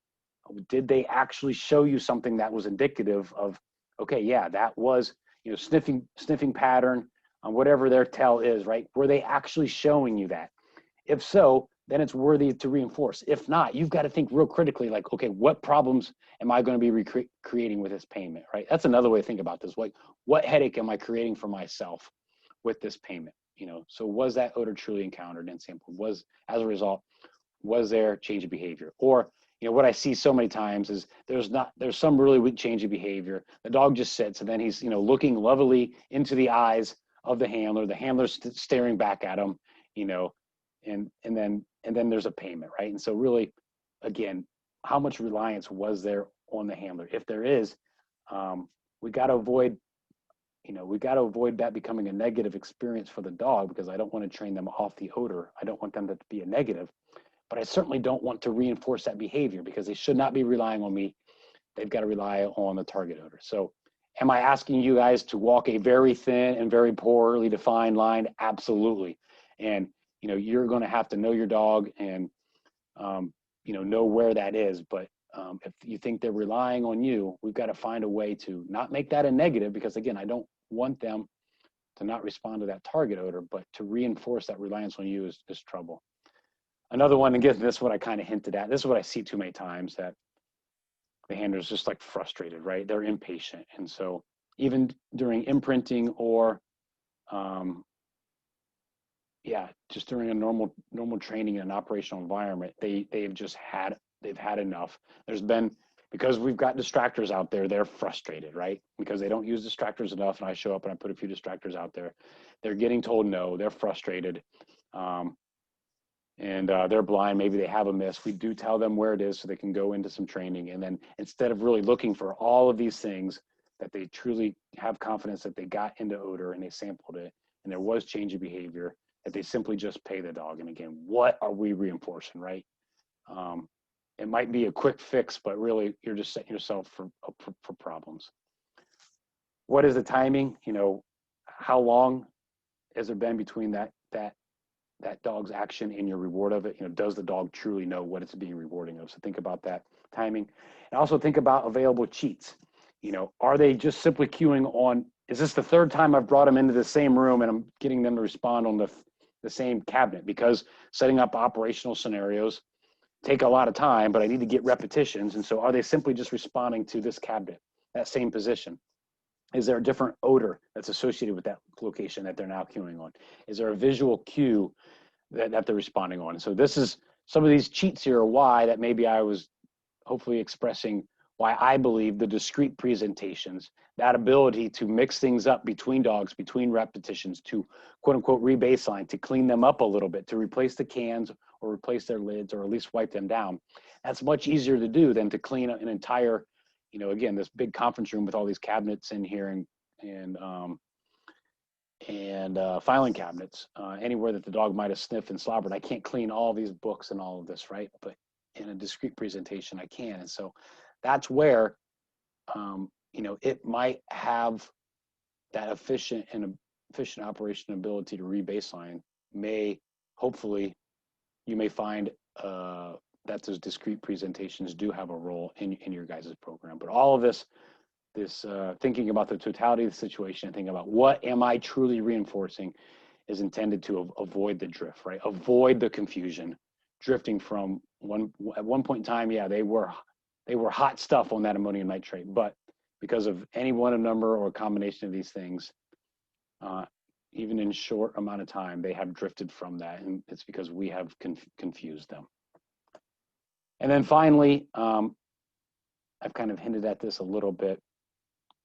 Did they actually show you something that was indicative of, okay, yeah, that was, sniffing pattern on whatever their tell is, right? Were they actually showing you that? If so, then it's worthy to reinforce. If not, you've got to think real critically, like, okay, what problems am I going to be creating with this payment, right? That's another way to think about this. Like, what headache am I creating for myself with this payment? So was that odor truly encountered and sampled? As a result, was there change of behavior? Or, what I see so many times is there's some really weak change of behavior. The dog just sits, and then he's, looking lovingly into the eyes of the handler. The handler's staring back at him, and then there's a payment, right? And so really, again, how much reliance was there on the handler? If there is, we got to avoid that becoming a negative experience for the dog, because I don't want to train them off the odor. I don't want them to be a negative, but I certainly don't want to reinforce that behavior, because they should not be relying on me. They've got to rely on the target odor. So am I asking you guys to walk a very thin and very poorly defined line? Absolutely. And you're going to have to know your dog and, know where that is. But if you think they're relying on you, we've got to find a way to not make that a negative, because again, I don't want them to not respond to that target odor, but to reinforce that reliance on you is trouble. Another one, again, this is what I kind of hinted at. This is what I see too many times, that the handler's just like frustrated, right? They're impatient. And so even during imprinting or, just during a normal training in an operational environment, they've had enough. Because we've got distractors out there, they're frustrated, right? Because they don't use distractors enough, and I show up and I put a few distractors out there. They're getting told no, they're frustrated. and they're blind, maybe they have a miss, we do tell them where it is so they can go into some training. And then instead of really looking for all of these things, that they truly have confidence that they got into odor and they sampled it and there was change of behavior, that they simply just pay the dog. And again, what are we reinforcing, right? It might be a quick fix, but really you're just setting yourself for problems. What is the timing? You know, how long has there been between that dog's action and your reward of it? You know, does the dog truly know what it's being rewarding of? So think about that timing, and also think about available cheats. You know, are they just simply queuing on? Is this the third time I've brought them into the same room and I'm getting them to respond on the same cabinet? Because setting up operational scenarios take a lot of time, but I need to get repetitions. And so are they simply just responding to this cabinet, that same position? Is there a different odor that's associated with that location that they're now queuing on? Is there a visual cue that they're responding on? So this is some of these cheats here are why that maybe I was hopefully expressing why I believe the discrete presentations, that ability to mix things up between dogs, between repetitions, to quote unquote re-baseline, to clean them up a little bit, to replace the cans or replace their lids or at least wipe them down. That's much easier to do than to clean an entire, you know, again, this big conference room with all these cabinets in here and filing cabinets, anywhere that the dog might have sniffed and slobbered. I can't clean all these books and all of this, right? But in a discrete presentation, I can. And so that's where, you know, it might have that efficient operation ability to re-baseline. Hopefully, you may find that those discrete presentations do have a role in your guys' program. But all of this thinking about the totality of the situation and thinking about what am I truly reinforcing is intended to avoid the drift, right? Avoid the confusion, drifting from at one point in time, yeah, they were hot stuff on that ammonium nitrate, but because of any one number or a combination of these things, even in short amount of time, they have drifted from that, and it's because we have confused them. And then finally, I've kind of hinted at this a little bit.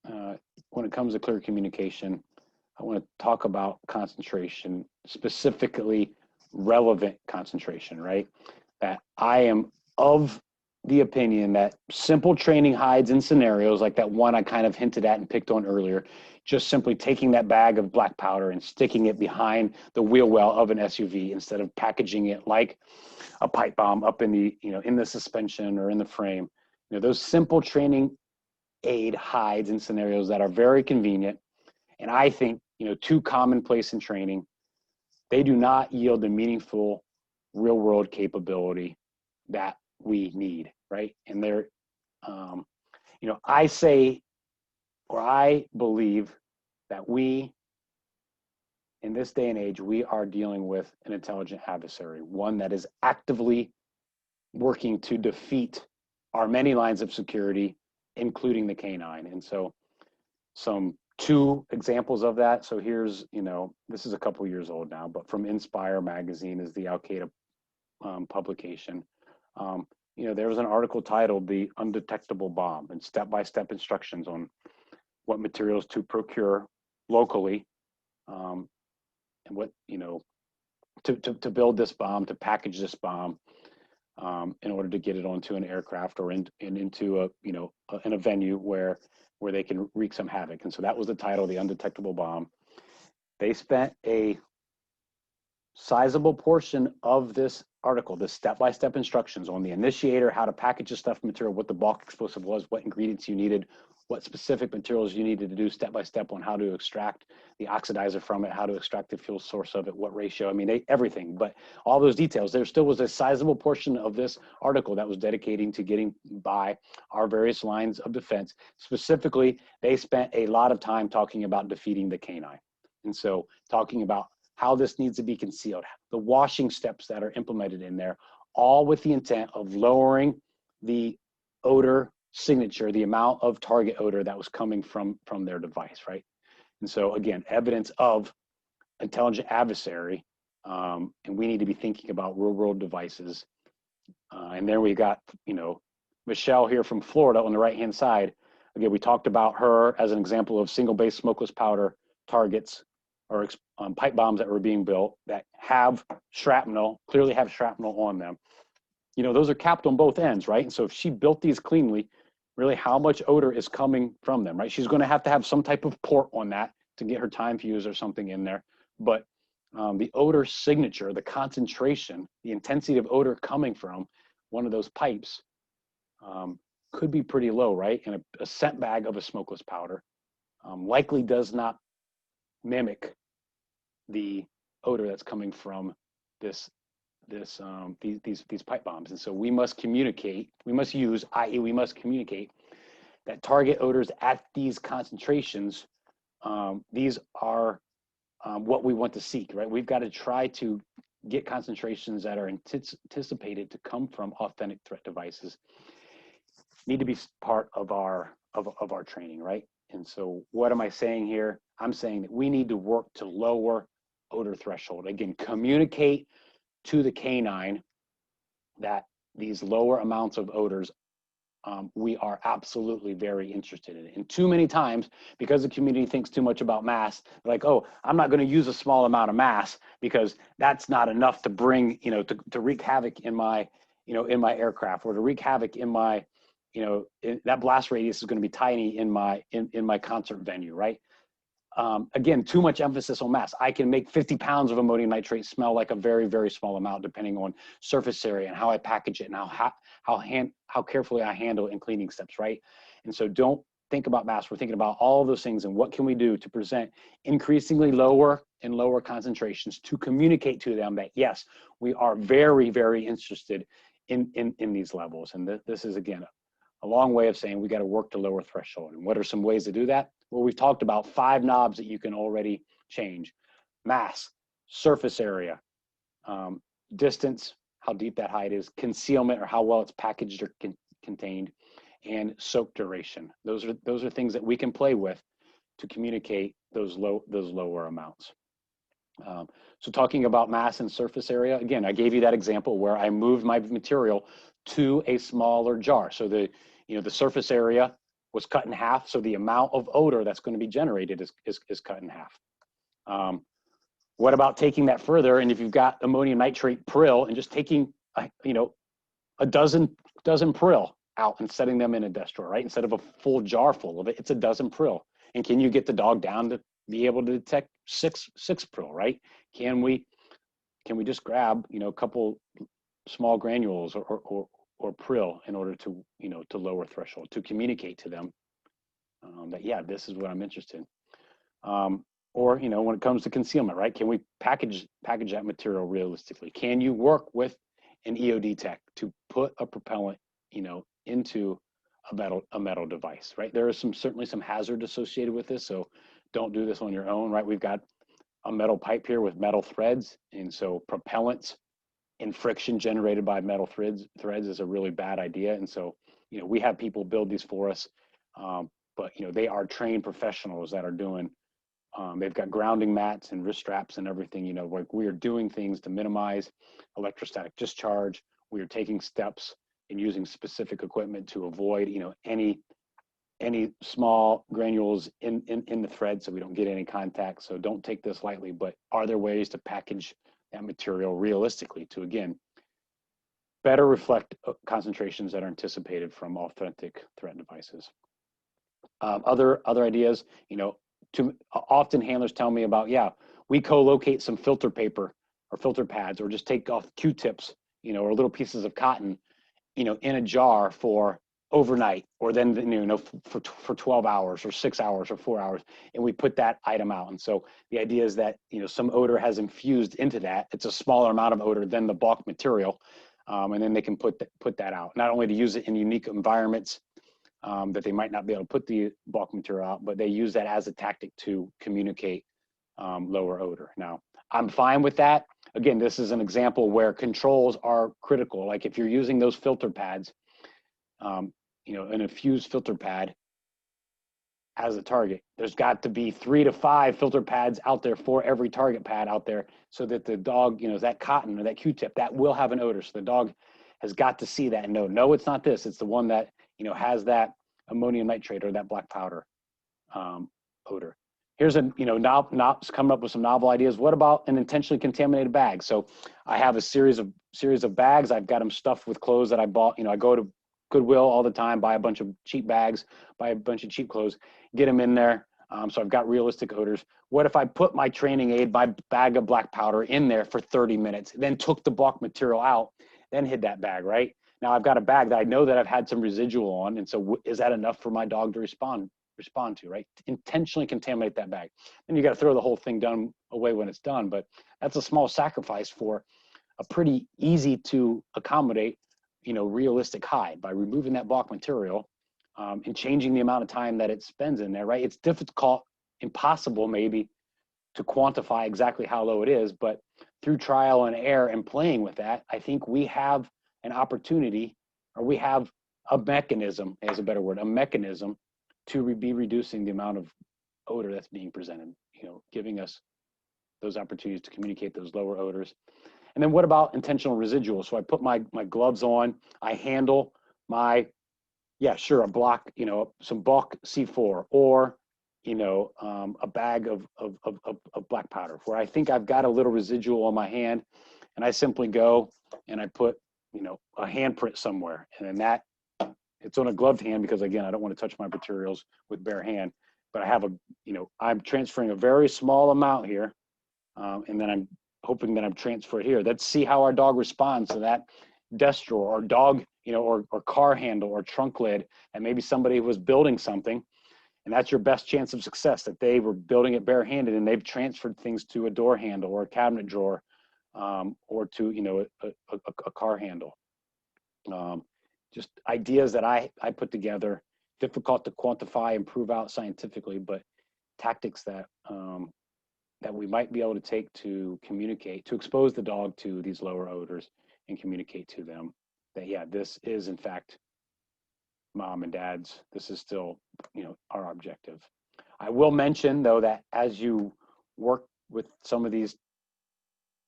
When it comes to clear communication, I want to talk about concentration, specifically relevant concentration, right? That I am of the opinion that simple training hides in scenarios like that one I kind of hinted at and picked on earlier, just simply taking that bag of black powder and sticking it behind the wheel well of an SUV instead of packaging it like a pipe bomb up in the, you know, in the suspension or in the frame. You know, those simple training aid hides in scenarios that are very convenient, and I think, you know, too commonplace in training. They do not yield the meaningful real world capability that we need, right? And they're, you know, I say, or I believe that we, in this day and age, we are dealing with an intelligent adversary, one that is actively working to defeat our many lines of security, including the canine. And so two examples of that. So here's, you know, this is a couple years old now, but from Inspire magazine is the Al-Qaeda publication. You know, there was an article titled "The Undetectable Bomb" and step-by-step instructions on what materials to procure locally, and what, you know, to build this bomb, to package this bomb, in order to get it onto an aircraft or into a, you know, in a venue where they can wreak some havoc. And so that was the title, "The Undetectable Bomb." They spent a sizable portion of this article, the step-by-step instructions on the initiator, how to package the stuff material, what the bulk explosive was, what ingredients you needed, what specific materials you needed to do step-by-step on how to extract the oxidizer from it, how to extract the fuel source of it, what ratio, I mean, everything, but all those details. There still was a sizable portion of this article that was dedicating to getting by our various lines of defense. Specifically, they spent a lot of time talking about defeating the canine. And so talking about how this needs to be concealed, the washing steps that are implemented in there, all with the intent of lowering the odor signature, the amount of target odor that was coming from their device, right? And so again, evidence of intelligent adversary, and we need to be thinking about real world devices. And then we got, you know, Michelle here from Florida on the right-hand side. Again, we talked about her as an example of single base smokeless powder targets or pipe bombs that were being built that have shrapnel, clearly have shrapnel on them. You know, those are capped on both ends, right? And so if she built these cleanly, really how much odor is coming from them, right? She's going to have some type of port on that to get her time fuse or something in there. But the odor signature, the concentration, the intensity of odor coming from one of those pipes could be pretty low, right? And a scent bag of a smokeless powder likely does not mimic the odor that's coming from these pipe bombs. And so we must communicate, we must use, i.e. we must communicate that target odors at these concentrations, these are what we want to seek, right? We've got to try to get concentrations that are anticipated to come from authentic threat devices, need to be part of our training, right? And so what am I saying here? I'm saying that we need to work to lower odor threshold. Again, communicate to the canine that these lower amounts of odors we are absolutely very interested in it. And too many times, because the community thinks too much about mass, like, oh, I'm not going to use a small amount of mass because that's not enough to bring, you know, to wreak havoc in my, you know, in my aircraft, or to wreak havoc in my, you know, that blast radius is going to be tiny in my concert venue, right? Again, too much emphasis on mass. I can make 50 pounds of ammonium nitrate smell like a very, very small amount, depending on surface area and how I package it and how carefully I handle in cleaning steps, right? And so don't think about mass. We're thinking about all of those things and what can we do to present increasingly lower and lower concentrations to communicate to them that, yes, we are very, very interested in these levels. And this is, again, a long way of saying we got to work to lower threshold. And what are some ways to do that? Well, we've talked about 5 knobs that you can already change: mass, surface area, distance, how deep that height is, concealment or how well it's packaged or contained, and soak duration. Those are things that we can play with to communicate those lower amounts. So talking about mass and surface area, again, I gave you that example where I moved my material to a smaller jar. So the surface area was cut in half. So the amount of odor that's going to be generated is cut in half. What about taking that further? And if you've got ammonium nitrate prill and just taking, a dozen prill out and setting them in a desk drawer, right? Instead of a full jar full of it, it's a dozen prill. And can you get the dog down to be able to detect six prill, right? Can we just grab, a couple small granules or prill in order to, to lower threshold, to communicate to them that, yeah, this is what I'm interested in. Or, when it comes to concealment, right? Can we package that material realistically? Can you work with an EOD tech to put a propellant, into a metal device, right? There is certainly some hazard associated with this, so don't do this on your own, right? We've got a metal pipe here with metal threads, and so propellants and friction generated by metal threads is a really bad idea. And so, we have people build these for us, but they are trained professionals that are doing. They've got grounding mats and wrist straps and everything. Like, we are doing things to minimize electrostatic discharge. We are taking steps and using specific equipment to avoid, any small granules in the thread, so we don't get any contact. So don't take this lightly. But are there ways to package that material realistically to, again, better reflect concentrations that are anticipated from authentic threat devices? Other ideas, often handlers tell me about, yeah, we co-locate some filter paper or filter pads, or just take off Q-tips, or little pieces of cotton, in a jar for overnight, or then, for 12 hours or 6 hours or 4 hours, and we put that item out. And so the idea is that, some odor has infused into that. It's a smaller amount of odor than the bulk material. And then they can put that out, not only to use it in unique environments that they might not be able to put the bulk material out, but they use that as a tactic to communicate lower odor. Now, I'm fine with that. Again, this is an example where controls are critical. Like, if you're using those filter pads, an infused filter pad as a target, there's got to be 3 to 5 filter pads out there for every target pad out there, so that the dog, that cotton or that Q-tip, that will have an odor. So the dog has got to see that and know, no, it's not this. It's the one that, has that ammonium nitrate or that black powder odor. here's a, coming up with some novel ideas. What about an intentionally contaminated bag? So I have a series of bags. I've got them stuffed with clothes that I bought. I go to Goodwill all the time, buy a bunch of cheap bags, buy a bunch of cheap clothes, get them in there. So I've got realistic odors. What if I put my training aid, my bag of black powder in there for 30 minutes, then took the bulk material out, then hid that bag, right? Now I've got a bag that I know that I've had some residual on. And so is that enough for my dog to respond to, right? Intentionally contaminate that bag. Then you got to throw the whole thing away when it's done. But that's a small sacrifice for a pretty easy to accommodate, realistic hide by removing that bulk material and changing the amount of time that it spends in there, right? It's difficult, impossible maybe to quantify exactly how low it is, but through trial and error and playing with that, I think we have an opportunity, or we have a mechanism, as a better word, a mechanism to be reducing the amount of odor that's being presented, giving us those opportunities to communicate those lower odors. And then what about intentional residuals? So I put my gloves on, I handle my, a block, some bulk C4, or, a bag of black powder, where I think I've got a little residual on my hand, and I simply go and I put, a handprint somewhere, and then that, it's on a gloved hand because, again, I don't want to touch my materials with bare hand, but I have I'm transferring a very small amount here, and then I'm hoping that I'm transferred here. Let's see how our dog responds to that desk drawer or dog, or car handle or trunk lid, and maybe somebody was building something, and that's your best chance of success, that they were building it barehanded and they've transferred things to a door handle or a cabinet drawer, or to, a car handle. Just ideas that I put together, difficult to quantify and prove out scientifically, but tactics that that we might be able to take to communicate, to expose the dog to these lower odors and communicate to them that, yeah, this is in fact mom and dad's, this is still, our objective. I will mention though that as you work with some of these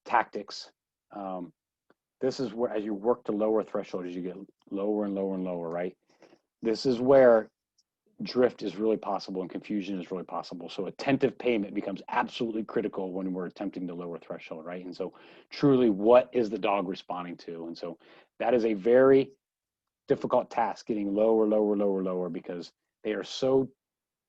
tactics, this is where, as you work to lower threshold, as you get lower and lower and lower, right? This is where drift is really possible and confusion is really possible. So attentive payment becomes absolutely critical when we're attempting to lower threshold, right? And so truly, what is the dog responding to? And so that is a very difficult task, getting lower, lower, lower, lower, because they are so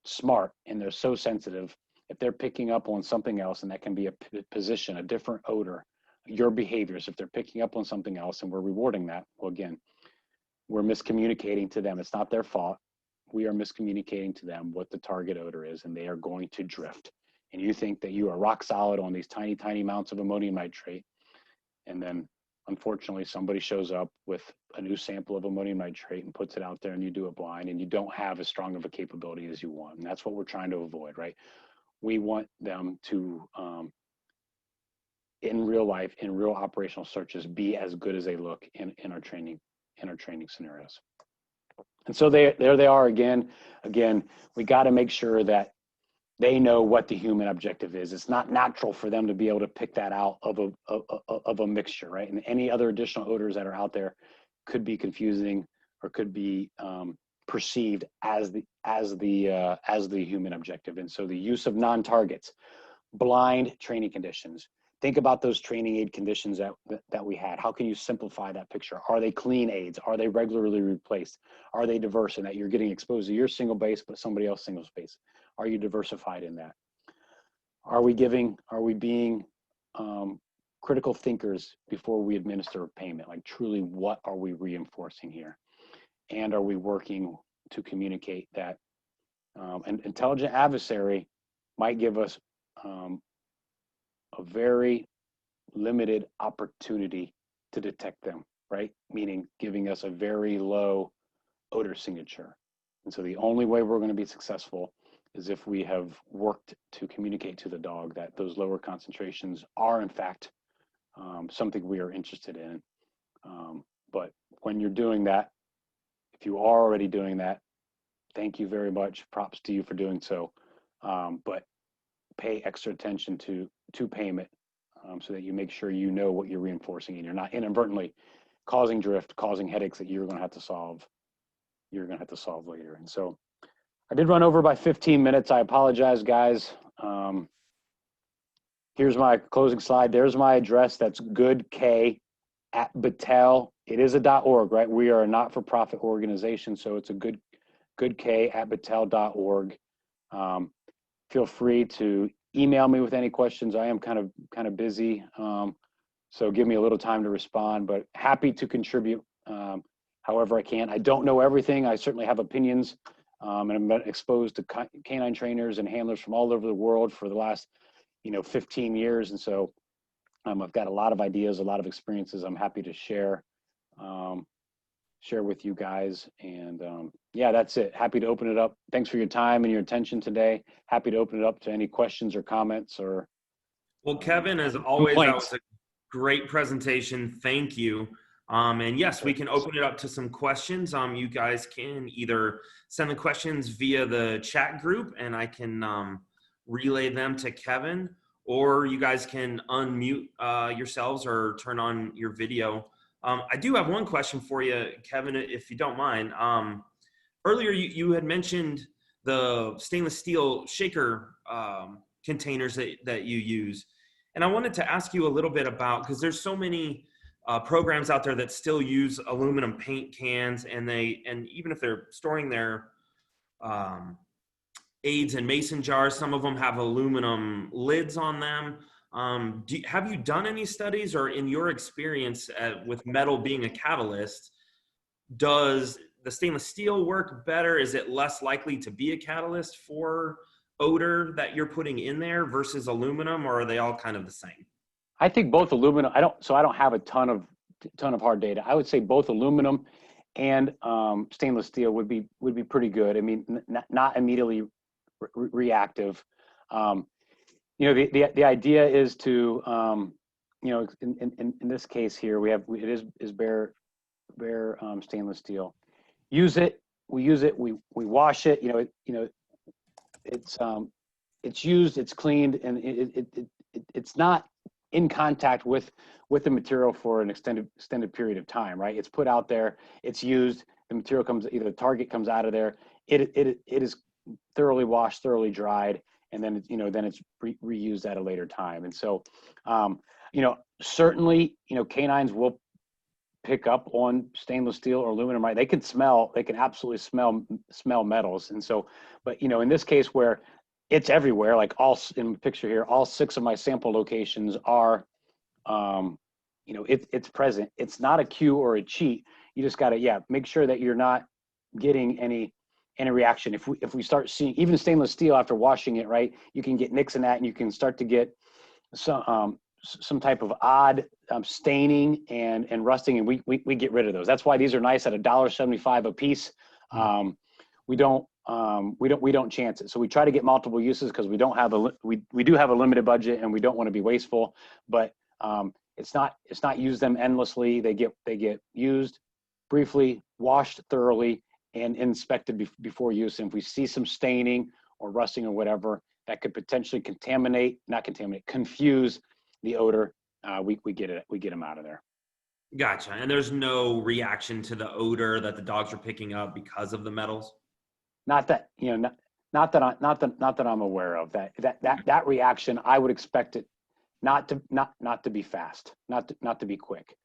smart and they're so sensitive. If they're picking up on something else, and that can be a position, a different odor, your behaviors, if they're picking up on something else and we're rewarding that, well, again, we're miscommunicating to them. It's not their fault. We are miscommunicating to them what the target odor is, and they are going to drift. And you think that you are rock solid on these tiny, tiny amounts of ammonium nitrate. And then unfortunately, somebody shows up with a new sample of ammonium nitrate and puts it out there, and you do it blind, and you don't have as strong of a capability as you want. And that's what we're trying to avoid, right? We want them to, in real life, in real operational searches, be as good as they look in our training scenarios. And so there they are again. Again, we got to make sure that they know what the human objective is. It's not natural for them to be able to pick that out of a mixture, right? And any other additional odors that are out there could be confusing or could be perceived as the human objective. And so the use of non-targets, blind training conditions. Think about those training aid conditions that we had. How can you simplify that picture? Are they clean aids? Are they regularly replaced? Are they diverse in that you're getting exposed to your single base, but somebody else single base? Are you diversified in that? Are we being critical thinkers before we administer payment? Like truly, what are we reinforcing here? And are we working to communicate that an intelligent adversary might give us a very limited opportunity to detect them, right? Meaning giving us a very low odor signature. And so the only way we're going to be successful is if we have worked to communicate to the dog that those lower concentrations are in fact something we are interested in. But when you're doing that, if you are already doing that, thank you very much. Props to you for doing so. But pay extra attention to payment so that you make sure you know what you're reinforcing and you're not inadvertently causing drift, causing headaches that you're going to have to solve. You're going to have to solve later. And so I did run over by 15 minutes. I apologize, guys. Here's my closing slide. There's my address. That's goodk@battelle. It is a .org, right? We are a not-for-profit organization, so it's a goodk@battelle.org. Feel free to email me with any questions. I am kind of busy, so give me a little time to respond, but happy to contribute however I can. I don't know everything. I certainly have opinions, and I'm exposed to canine trainers and handlers from all over the world for the last 15 years. And so I've got a lot of ideas, a lot of experiences I'm happy to share with you guys. And yeah, that's it. Happy to open it up. Thanks for your time and your attention today. Happy to open it up to any questions or comments or
well, Kevin, as always,
complaints.
that was a great presentation. Thank you. And yes, we can open it up to some questions. You guys can either send the questions via the chat group and I can relay them to Kevin, or you guys can unmute yourselves or turn on your video. I do have one question for you, Kevin, if you don't mind. Earlier, you had mentioned the stainless steel shaker containers that you use. And I wanted to ask you a little bit about, because there's so many programs out there that still use aluminum paint cans, and even if they're storing their aids in mason jars, some of them have aluminum lids on them. Have you done any studies, or in your experience with metal being a catalyst, does the stainless steel work better? Is it less likely to be a catalyst for odor that you're putting in there versus aluminum, or are they all kind of the same?
I think both aluminum. I don't have a ton of hard data. I would say both aluminum and stainless steel would be pretty good. I mean, not immediately reactive. The idea is to in this case here it is bare stainless steel. Use it. We use it. We wash it. It's used. It's cleaned, and it's not in contact with the material for an extended period of time, right? It's put out there. It's used. The material comes, either the target comes out of there. It is thoroughly washed, thoroughly dried, and then it's reused at a later time. And so, certainly, canines will pick up on stainless steel or aluminum, right? They can absolutely smell metals. And so, but in this case where it's everywhere, like in the picture here, all 6 of my sample locations are, it's present. It's not a cue or a cheat. You just got to, make sure that you're not getting any reaction. If we start seeing even stainless steel after washing it, right, you can get nicks in that, and you can start to get some type of odd staining and rusting, and we get rid of those. That's why these are nice at $1.75 a piece. We don't chance it. So we try to get multiple uses because we do have a limited budget, and we don't want to be wasteful. But it's not use them endlessly. They get used briefly, washed thoroughly, and inspected before use. And if we see some staining or rusting or whatever that could potentially confuse the odor, we get them out of there.
Gotcha. And there's no reaction to the odor that the dogs are picking up because of the metals?
Not that I'm aware of. That reaction, I would expect it not to be fast, not to be quick.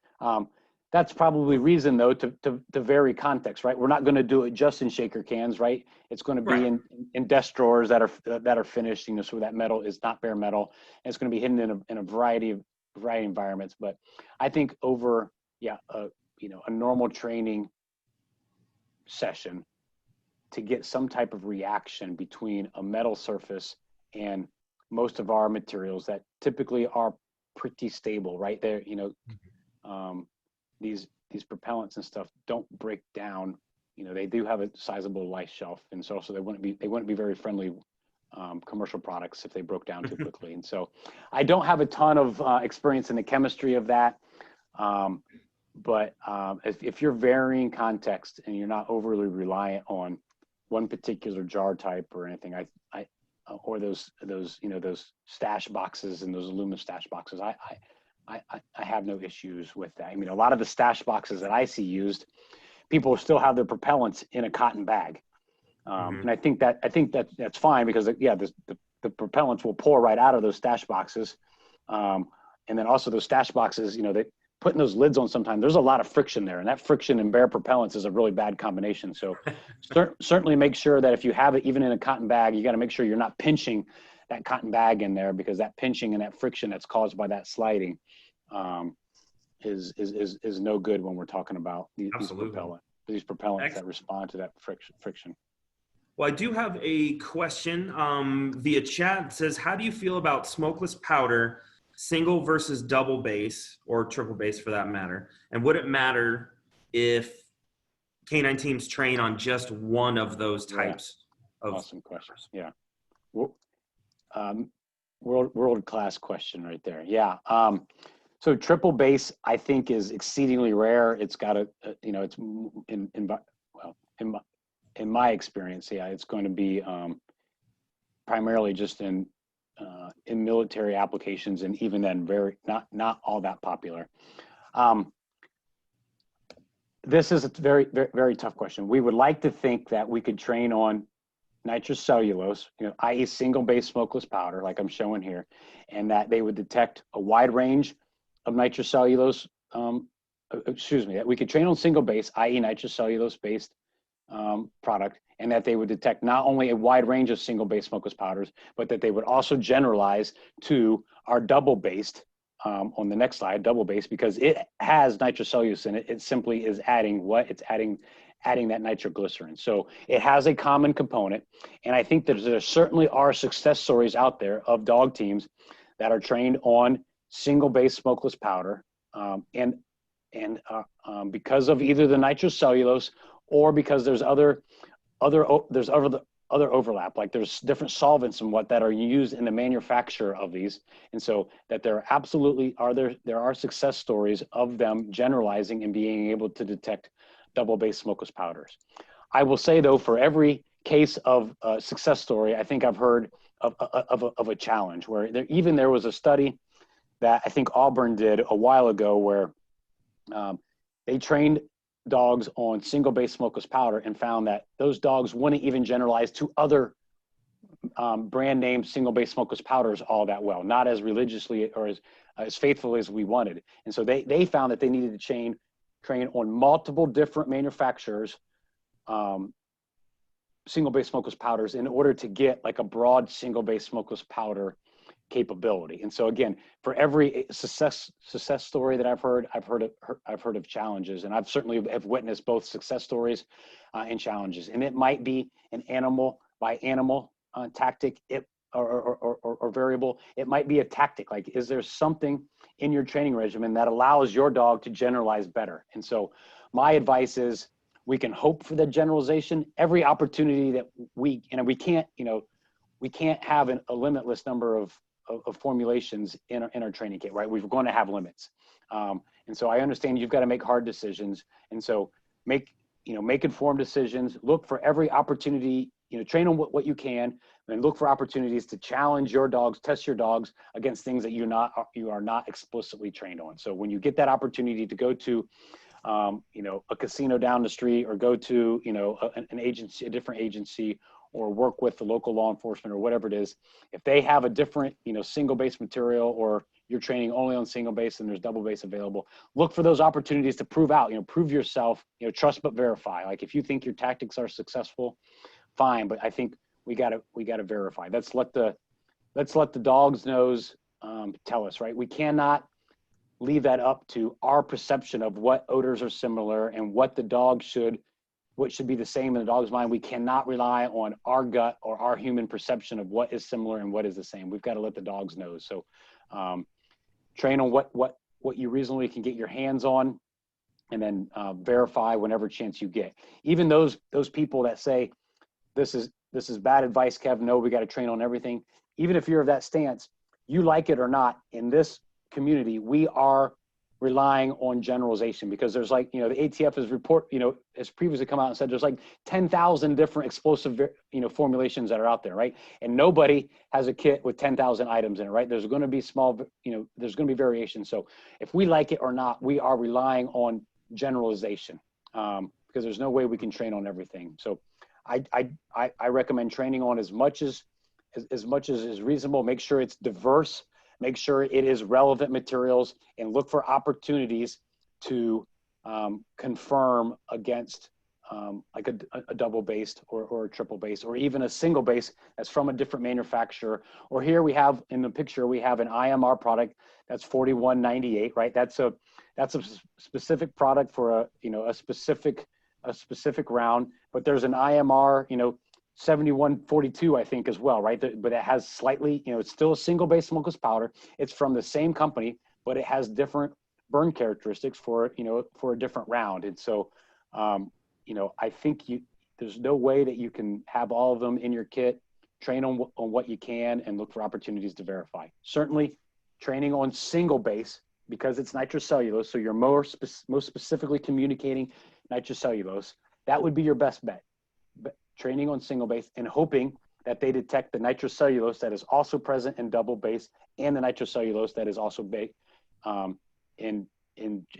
That's probably reason though to vary context, right? We're not going to do it just in shaker cans, right? It's going to be
right.
in desk drawers that are finished, so that metal is not bare metal. And it's going to be hidden in a variety of environments. But I think over a normal training session, to get some type of reaction between a metal surface and most of our materials that typically are pretty stable, right? They're, these propellants and stuff don't break down. They do have a sizable life shelf, and so they wouldn't be very friendly commercial products if they broke down too quickly. And so I don't have a ton of experience in the chemistry of that. But if you're varying context and you're not overly reliant on one particular jar type or anything, or those stash boxes and those aluminum stash boxes, I have no issues with that. I mean, a lot of the stash boxes that I see used, people still have their propellants in a cotton bag. And I think that's fine because the the propellants will pour right out of those stash boxes. And then also those stash boxes, they putting those lids on sometimes, there's a lot of friction there, and that friction and bare propellants is a really bad combination. So certainly make sure that if you have it even in a cotton bag, you got to make sure you're not pinching that cotton bag in there, because that pinching and that friction that's caused by that sliding is no good when we're talking about these propellants that respond to that friction.
Well, I do have a question via chat. It says, how do you feel about smokeless powder, single versus double base, or triple base for that matter? And would it matter if canine teams train on just one of those types of?
Awesome questions. Yeah. World-class question right there. Yeah. So triple base, I think, is exceedingly rare. It's got it's in my experience, it's going to be primarily just in military applications, and even then, not all that popular. This is a very, very, very tough question. We would like to think that we could train on nitrocellulose, i.e. single base smokeless powder, like I'm showing here, and that they would detect a wide range of nitrocellulose. That we could train on single base, i.e. nitrocellulose based product, and that they would detect not only a wide range of single base smokeless powders, but that they would also generalize to our double based on the next slide, double base, because it has nitrocellulose in it. It simply is adding adding that nitroglycerin. So it has a common component. And I think that there certainly are success stories out there of dog teams that are trained on single base smokeless powder. And because of either the nitrocellulose, or because there's other overlap, like there's different solvents and that are used in the manufacture of these. And so that there are success stories of them generalizing and being able to detect double base smokeless powders. I will say though, for every case of a success story, I think I've heard of a challenge where there was a study that I think Auburn did a while ago where they trained dogs on single base smokeless powder and found that those dogs wouldn't even generalize to other brand name single base smokeless powders all that well, not as religiously or as faithfully as we wanted. And so they found that they needed to train on multiple different manufacturers single base smokeless powders in order to get like a broad single base smokeless powder capability. And so again, for every success story that I've heard of challenges, and I've certainly have witnessed both success stories and challenges. And it might be an animal by animal tactic or variable. It might be a tactic. Like, is there something in your training regimen that allows your dog to generalize better? And so my advice is, we can hope for the generalization. Every opportunity that we can't have a limitless number of formulations in our training kit, right? We're going to have limits. And so I understand you've got to make hard decisions. And so make informed decisions, look for every opportunity, train on what you can, and look for opportunities to challenge your dogs, test your dogs against things that you are not explicitly trained on. So when you get that opportunity to go to, a casino down the street, or go to, an agency, a different agency, or work with the local law enforcement or whatever it is, if they have a different, single base material, or you're training only on single base and there's double base available, look for those opportunities to prove out, prove yourself, trust but verify. Like, if you think your tactics are successful, fine, but I think we gotta verify. Let's let the dogs nose tell us, right? We cannot leave that up to our perception of what odors are similar and what should be the same in the dog's mind. We cannot rely on our gut or our human perception of what is similar and what is the same. We've got to let the dogs know. So train on what you reasonably can get your hands on, and then verify whenever chance you get. Even those people that say, this is bad advice, Kev, no, we got to train on everything. Even if you're of that stance, you like it or not, in this community, we are relying on generalization, because there's the ATF has previously come out and said there's 10,000 different explosive, formulations that are out there, right? And nobody has a kit with 10,000 items in it, right? There's going to be there's going to be variation. So if we like it or not, we are relying on generalization, because there's no way we can train on everything. So I recommend training on as much as as much as is reasonable. Make sure it's diverse, make sure it is relevant materials, and look for opportunities to confirm against like a double based or a triple base, or even a single base that's from a different manufacturer. Or here we have in the picture, we have an IMR product that's 4198, right? That's a specific product for a specific round, but there's an IMR, 7142, I think, as well, right? But it has slightly, it's still a single base smokeless powder. It's from the same company, but it has different burn characteristics for a different round. And so, I think there's no way that you can have all of them in your kit. Train on what you can and look for opportunities to verify. Certainly training on single base, because it's nitrocellulose, so you're most specifically communicating nitrocellulose. That would be your best bet. Training on single base and hoping that they detect the nitrocellulose that is also present in double base and the nitrocellulose that is also in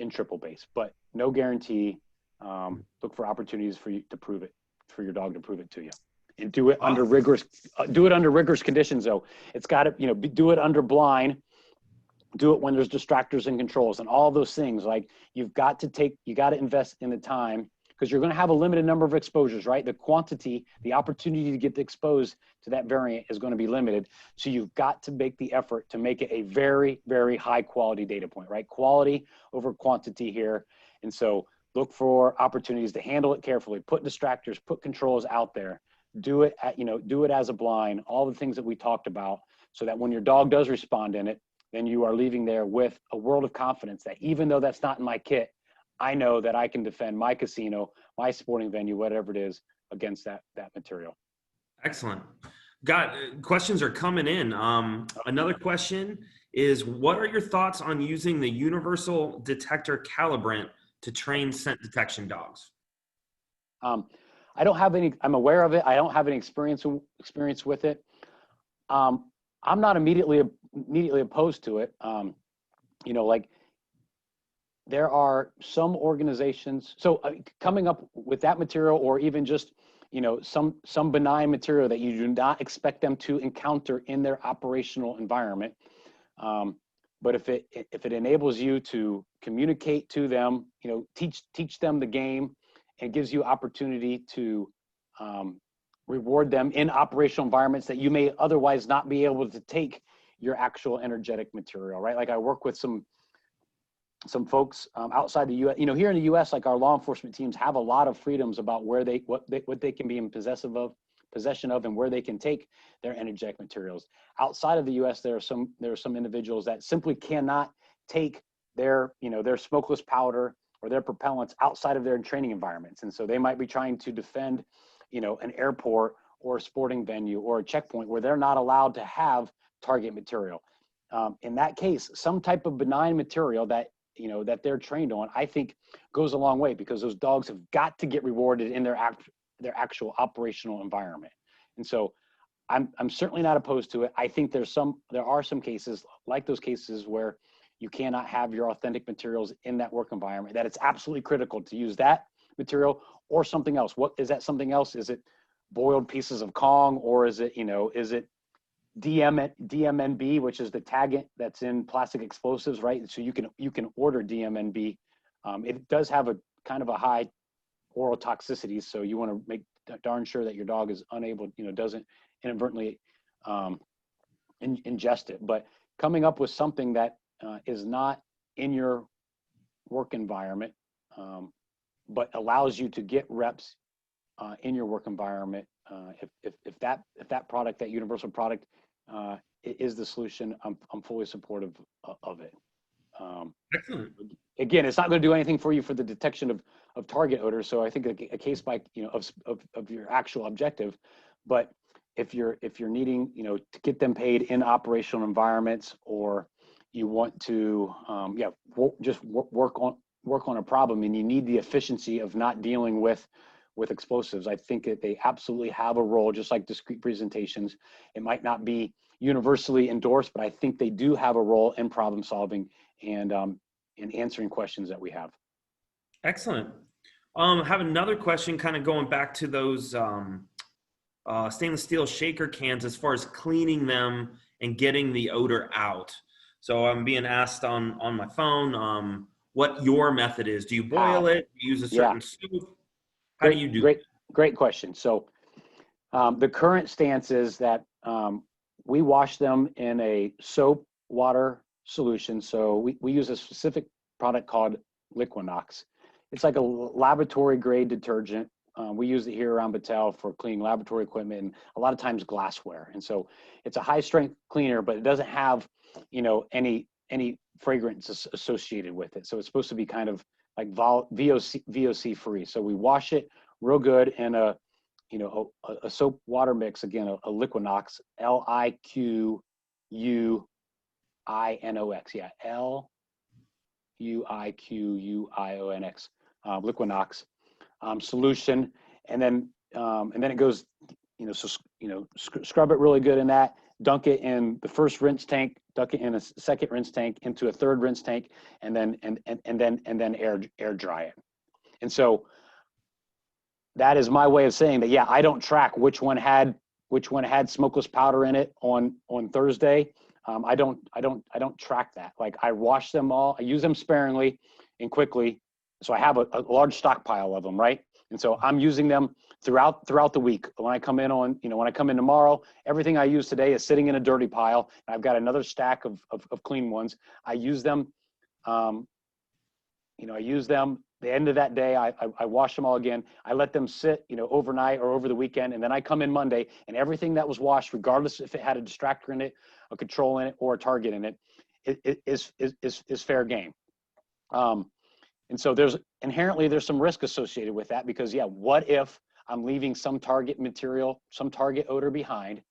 triple base. But no guarantee. Look for opportunities for you to prove it, for your dog to prove it to you, and do it under rigorous conditions. Though it's got to, do it under blind, do it when there's distractors and controls and all those things. Like you got to invest in the time, because you're going to have a limited number of exposures, right? The quantity, the opportunity to get exposed to that variant is going to be limited. So you've got to make the effort to make it a very, very high quality data point, right? Quality over quantity here. And so look for opportunities to handle it carefully, put distractors, put controls out there, do it as a blind, all the things that we talked about, so that when your dog does respond in it, then you are leaving there with a world of confidence that even though that's not in my kit, I know that I can defend my casino, my sporting venue, whatever it is, against that material.
Excellent. Questions are coming in. Another question is, what are your thoughts on using the universal detector calibrant to train scent detection dogs?
I don't have any, I'm aware of it. I don't have any experience with it. I'm not immediately opposed to it. Like there are some organizations, so coming up with that material, or even just, some benign material that you do not expect them to encounter in their operational environment. But if it enables you to communicate to them, teach them the game, and gives you opportunity to reward them in operational environments that you may otherwise not be able to take your actual energetic material, right? Like I work with some folks outside the U.S. Here in the U.S., like our law enforcement teams have a lot of freedoms about what they can be in possession of, and where they can take their energetic materials. Outside of the U.S., there are some individuals that simply cannot take their smokeless powder or their propellants outside of their training environments, and so they might be trying to defend, an airport or a sporting venue or a checkpoint where they're not allowed to have target material. In that case, some type of benign material that they're trained on, I think goes a long way, because those dogs have got to get rewarded in their actual operational environment. And so I'm certainly not opposed to it. I think there are some cases, like those cases where you cannot have your authentic materials in that work environment, that it's absolutely critical to use that material or something else. What is that something else? Is it boiled pieces of Kong, or is it DMNB, which is the taggant that's in plastic explosives, right? So you can order DMNB. It does have a kind of a high oral toxicity, so you want to make darn sure that your dog is unable, doesn't inadvertently ingest it. But coming up with something that is not in your work environment, but allows you to get reps in your work environment, if that product, that universal product, is the solution, I'm fully supportive of it.
Excellent.
Again, it's not going to do anything for you for the detection of target odor. So I think a case by of your actual objective, but if you're needing to get them paid in operational environments, or you want to just work on a problem, and you need the efficiency of not dealing with explosives, I think that they absolutely have a role, just like discrete presentations. It might not be universally endorsed, but I think they do have a role in problem solving and in answering questions that we have.
Excellent. I have another question, kind of going back to those stainless steel shaker cans as far as cleaning them and getting the odor out. So I'm being asked on my phone what your method is. Do you boil
How?
it? Do you use a
Yeah,
certain soup? How do
great,
you do
great, great question. So the current stance is that we wash them in a soap water solution. So we use a specific product called Liquinox. It's like a laboratory grade detergent. We use it here around Battelle for cleaning laboratory equipment and a lot of times glassware. And so it's a high strength cleaner, but it doesn't have, any fragrance associated with it. So it's supposed to be kind of like VOC free. So we wash it real good in a soap water mix, again, a Liquinox, Liquinox. Yeah, Liquinox, Liquinox solution. And then it goes, scrub it really good in that, dunk it in the first rinse tank, dunk it in a second rinse tank, into a third rinse tank, and then air dry it. And so that is my way of saying that, yeah, I don't track which one had smokeless powder in it on Thursday. I don't track that. Like, I wash them all. I use them sparingly and quickly. So I have a large stockpile of them, right? And so I'm using them throughout the week. When I come in when I come in tomorrow, everything I use today is sitting in a dirty pile. And I've got another stack of clean ones. I use them. I use them. The end of that day, I wash them all again. I let them sit, overnight or over the weekend, and then I come in Monday, and everything that was washed, regardless if it had a distractor in it, a control in it, or a target in it, is fair game. And so there's some risk associated with that, because what if I'm leaving some target material, some target odor behind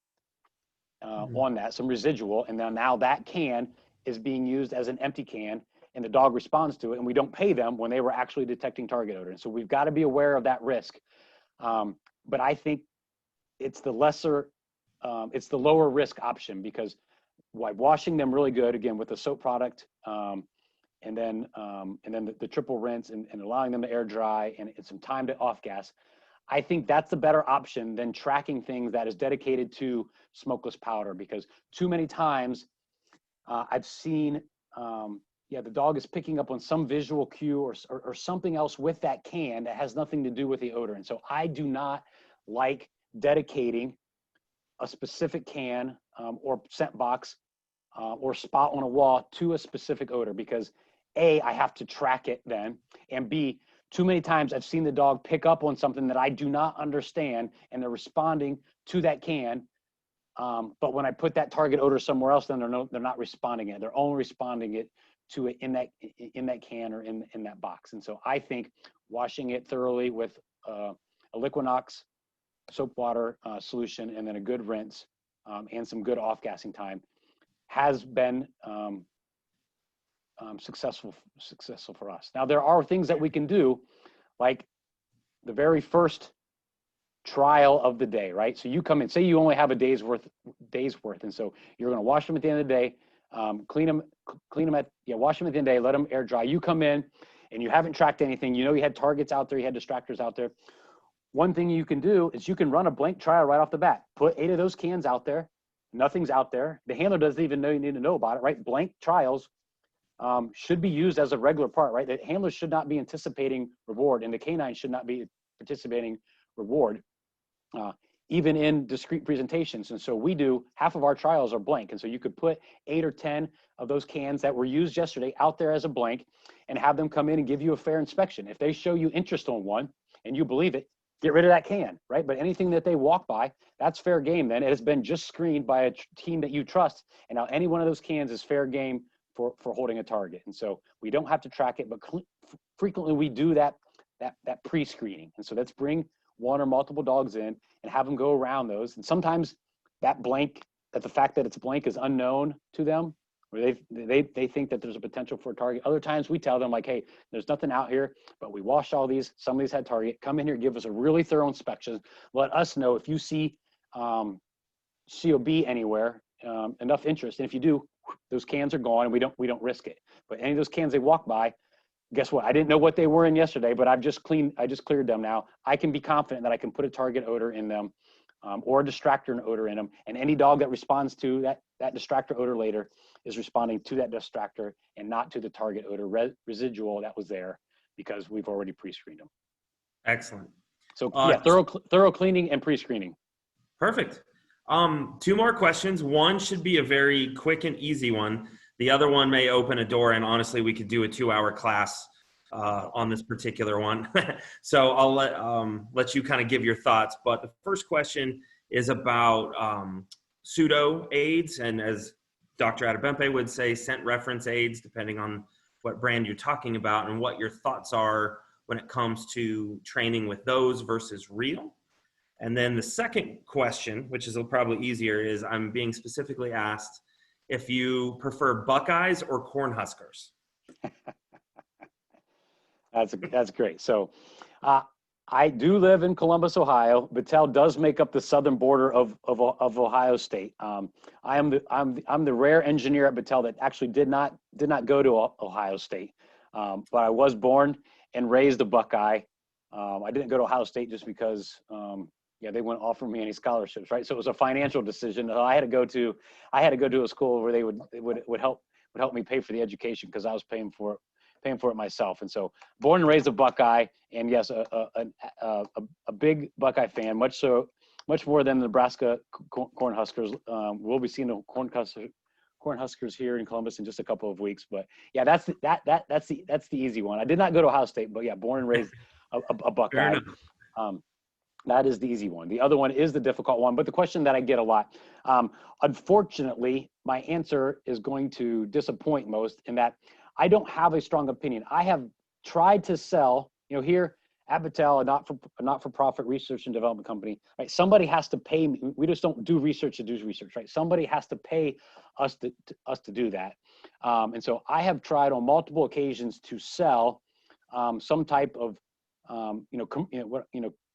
on that, some residual, and now that can is being used as an empty can, and the dog responds to it, and we don't pay them when they were actually detecting target odor. And so we've got to be aware of that risk. But I think it's the lower risk option, because by washing them really good, again, with the soap product, and then the triple rinse and allowing them to air dry and some time to off gas, I think that's the better option than tracking things that is dedicated to smokeless powder, because too many times I've seen, the dog is picking up on some visual cue or something else with that can that has nothing to do with the odor. And so I do not like dedicating a specific can or scent box or spot on a wall to a specific odor, because A, I have to track it then, and B, too many times I've seen the dog pick up on something that I do not understand, and they're responding to that can. But when I put that target odor somewhere else, then they're not responding it. They're only responding it to it in that can or in that box. And so I think washing it thoroughly with a Liquinox soap water solution, and then a good rinse and some good off-gassing time, has been successful for us. Now, there are things that we can do, like the very first trial of the day, right? So you come in, say you only have a day's worth, and so you're going to wash them at the end of the day, wash them at the end of the day, let them air dry. You come in and you haven't tracked anything. You had targets out there, you had distractors out there. One thing you can do is you can run a blank trial right off the bat. Put 8 of those cans out there. Nothing's out there. The handler doesn't even know you need to know about it, right? Blank trials should be used as a regular part, right? The handler should not be anticipating reward, and the canine should not be participating reward, even in discrete presentations. And so we do, half of our trials are blank. And so you could put 8 or 10 of those cans that were used yesterday out there as a blank and have them come in and give you a fair inspection. If they show you interest on one and you believe it, get rid of that can, right? But anything that they walk by, that's fair game then. It has been just screened by a team that you trust. And now any one of those cans is fair game for holding a target. And so we don't have to track it, but frequently we do that pre-screening. And so let's bring one or multiple dogs in and have them go around those. And sometimes the fact that it's blank is unknown to them, or they think that there's a potential for a target. Other times we tell them, like, hey, there's nothing out here, but we washed all these. Some of these had target. Come in here, give us a really thorough inspection. Let us know if you see COB anywhere, enough interest. And if you do, those cans are gone, and we don't risk it. But any of those cans they walk by, guess what? I didn't know what they were in yesterday, but I just cleared them now. I can be confident that I can put a target odor in them or a distractor and odor in them. And any dog that responds to that distractor odor later is responding to that distractor and not to the target odor residual that was there because we've already pre-screened them.
Excellent.
So yeah, thorough cleaning and pre-screening.
Perfect. Two more questions. One should be a very quick and easy one. The other one may open a door, and honestly, we could do a 2-hour class on this particular one. So I'll let you kind of give your thoughts. But the first question is about pseudo aids, and as Dr. Adebempe would say, scent reference aids, depending on what brand you're talking about, and what your thoughts are when it comes to training with those versus real. And then the second question, which is probably easier, is I'm being specifically asked if you prefer Buckeyes or Cornhuskers.
That's great. So I do live in Columbus, Ohio. Battelle does make up the southern border of Ohio State. I'm the rare engineer at Battelle that actually did not go to Ohio State, but I was born and raised a Buckeye. I didn't go to Ohio State just because they wouldn't offer me any scholarships, right? So it was a financial decision. I had to go to a school where they would help me pay for the education because I was paying for it myself. And so born and raised a Buckeye, and yes, a big Buckeye fan, much more than the Nebraska Cornhuskers. We'll be seeing the Cornhuskers here in Columbus in just a couple of weeks. But yeah, that's the easy one. I did not go to Ohio State, but yeah, born and raised a Buckeye. That is the easy one. The other one is the difficult one, but the question that I get a lot, unfortunately, my answer is going to disappoint most in that I don't have a strong opinion. I have tried to sell, here at Battelle, a not-for-profit research and development company, right? Somebody has to pay me. We just don't do research to do research, right? Somebody has to pay us to do that. And so I have tried on multiple occasions to sell some type of,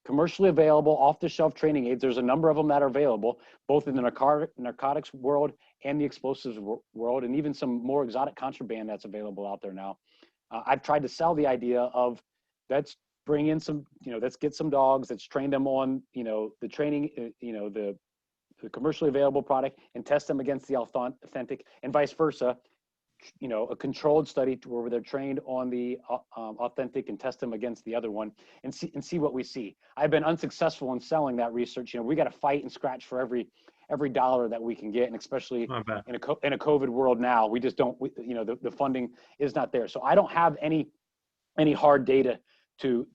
commercially available off-the-shelf training aids. There's a number of them that are available, both in the narcotics world and the explosives world, and even some more exotic contraband that's available out there now. I've tried to sell the idea of let's bring in some, let's get some dogs, let's train them on, the training, the commercially available product and test them against the authentic, and vice versa. A controlled study where they're trained on the authentic and test them against the other one and see what we see. I've been unsuccessful in selling that research. We got to fight and scratch for every dollar that we can get, and especially in a COVID world now, we just don't. The funding is not there, so I don't have any hard data to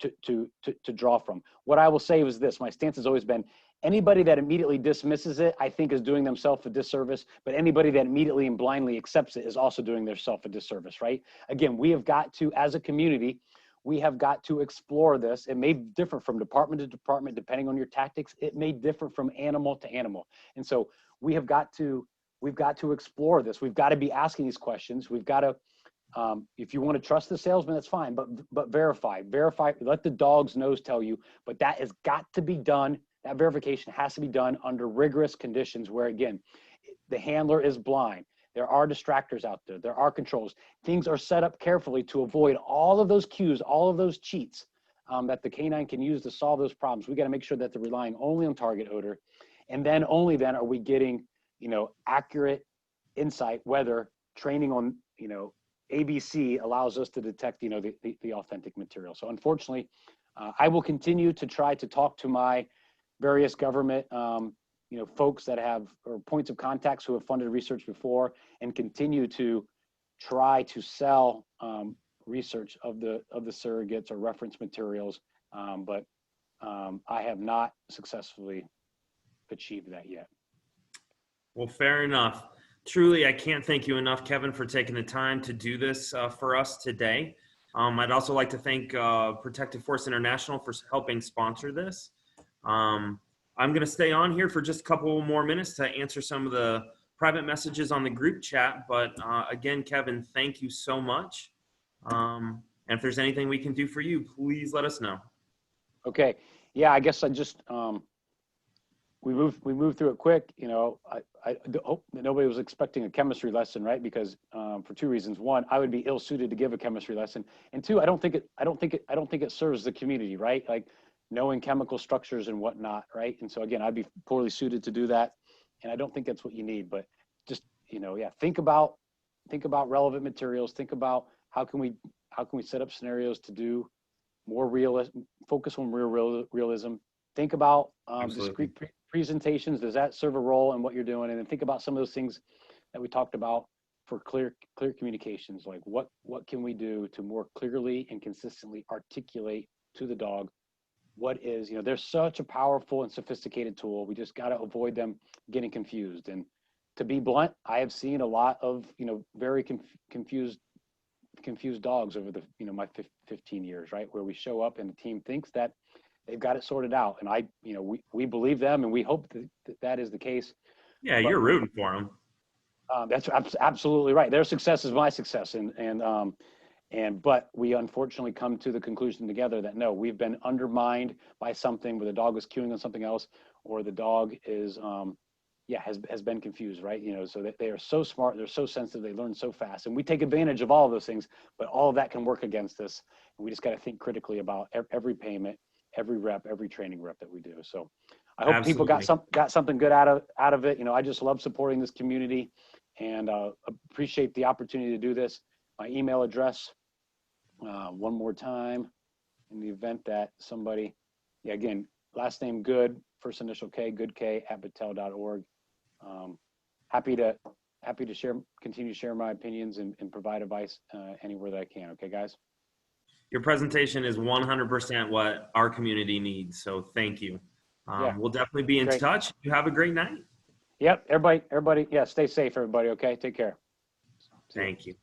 draw from. What I will say is this: my stance has always been, anybody that immediately dismisses it, I think, is doing themselves a disservice, but anybody that immediately and blindly accepts it is also doing themselves a disservice, right? Again, we have got to, as a community, we have got to explore this. It may differ from department to department, depending on your tactics. It may differ from animal to animal. And so we've got to explore this. We've got to be asking these questions. We've got to, if you want to trust the salesman, that's fine, but verify, let the dog's nose tell you, but that has got to be done. That verification has to be done under rigorous conditions where, again, the handler is blind. There are distractors out there. There are controls. Things are set up carefully to avoid all of those cues, all of those cheats that the canine can use to solve those problems. We got to make sure that they're relying only on target odor. And then only then are we getting, accurate insight, whether training on, ABC allows us to detect, the authentic material. So unfortunately, I will continue to try to talk to my various government, folks that have, or points of contacts who have funded research before, and continue to try to sell research of the surrogates or reference materials, but I have not successfully achieved that yet.
Well, fair enough. Truly, I can't thank you enough, Kevin, for taking the time to do this for us today. I'd also like to thank Protective Force International for helping sponsor this. I'm going to stay on here for just a couple more minutes to answer some of the private messages on the group chat. But again, Kevin, thank you so much. And if there's anything we can do for you, please let us know. Okay.
Yeah, I guess I just, we moved through it quick. I hope that nobody was expecting a chemistry lesson, right? Because for two reasons: one, I would be ill-suited to give a chemistry lesson, and two, I don't think it serves the community, right? Like, knowing chemical structures and whatnot, right? And so again, I'd be poorly suited to do that, and I don't think that's what you need. But just, yeah, think about relevant materials. Think about how can we set up scenarios to do more realism, focus on realism. Think about
Absolutely.
discrete presentations. Does that serve a role in what you're doing? And then think about some of those things that we talked about for clear communications. Like what can we do to more clearly and consistently articulate to the dog what is, they're such a powerful and sophisticated tool. We just got to avoid them getting confused. And to be blunt, I have seen a lot of, very confused dogs over the, my 15 years, right? Where we show up and the team thinks that they've got it sorted out. And we believe them, and we hope that is the case.
Yeah,
But
you're rooting for them.
That's absolutely right. Their success is my success. But we unfortunately come to the conclusion together that no, we've been undermined by something where the dog was queuing on something else, or the dog is, has been confused, right? So that they are so smart, they're so sensitive, they learn so fast, and we take advantage of all of those things. But all of that can work against us, and we just got to think critically about every payment, every rep, every training rep that we do. So I hope people got something good out of it. I just love supporting this community, and appreciate the opportunity to do this. My email address, one more time, in the event that somebody, again, last name Good, first initial K, goodk @battelle.org. Happy to continue to share my opinions and provide advice anywhere that I can. Okay, guys?
Your presentation is 100% what our community needs. So thank you. We'll definitely be in touch. You have a great night.
Yep. Everybody. Yeah. Stay safe, everybody. Okay. Take care.
Thank you.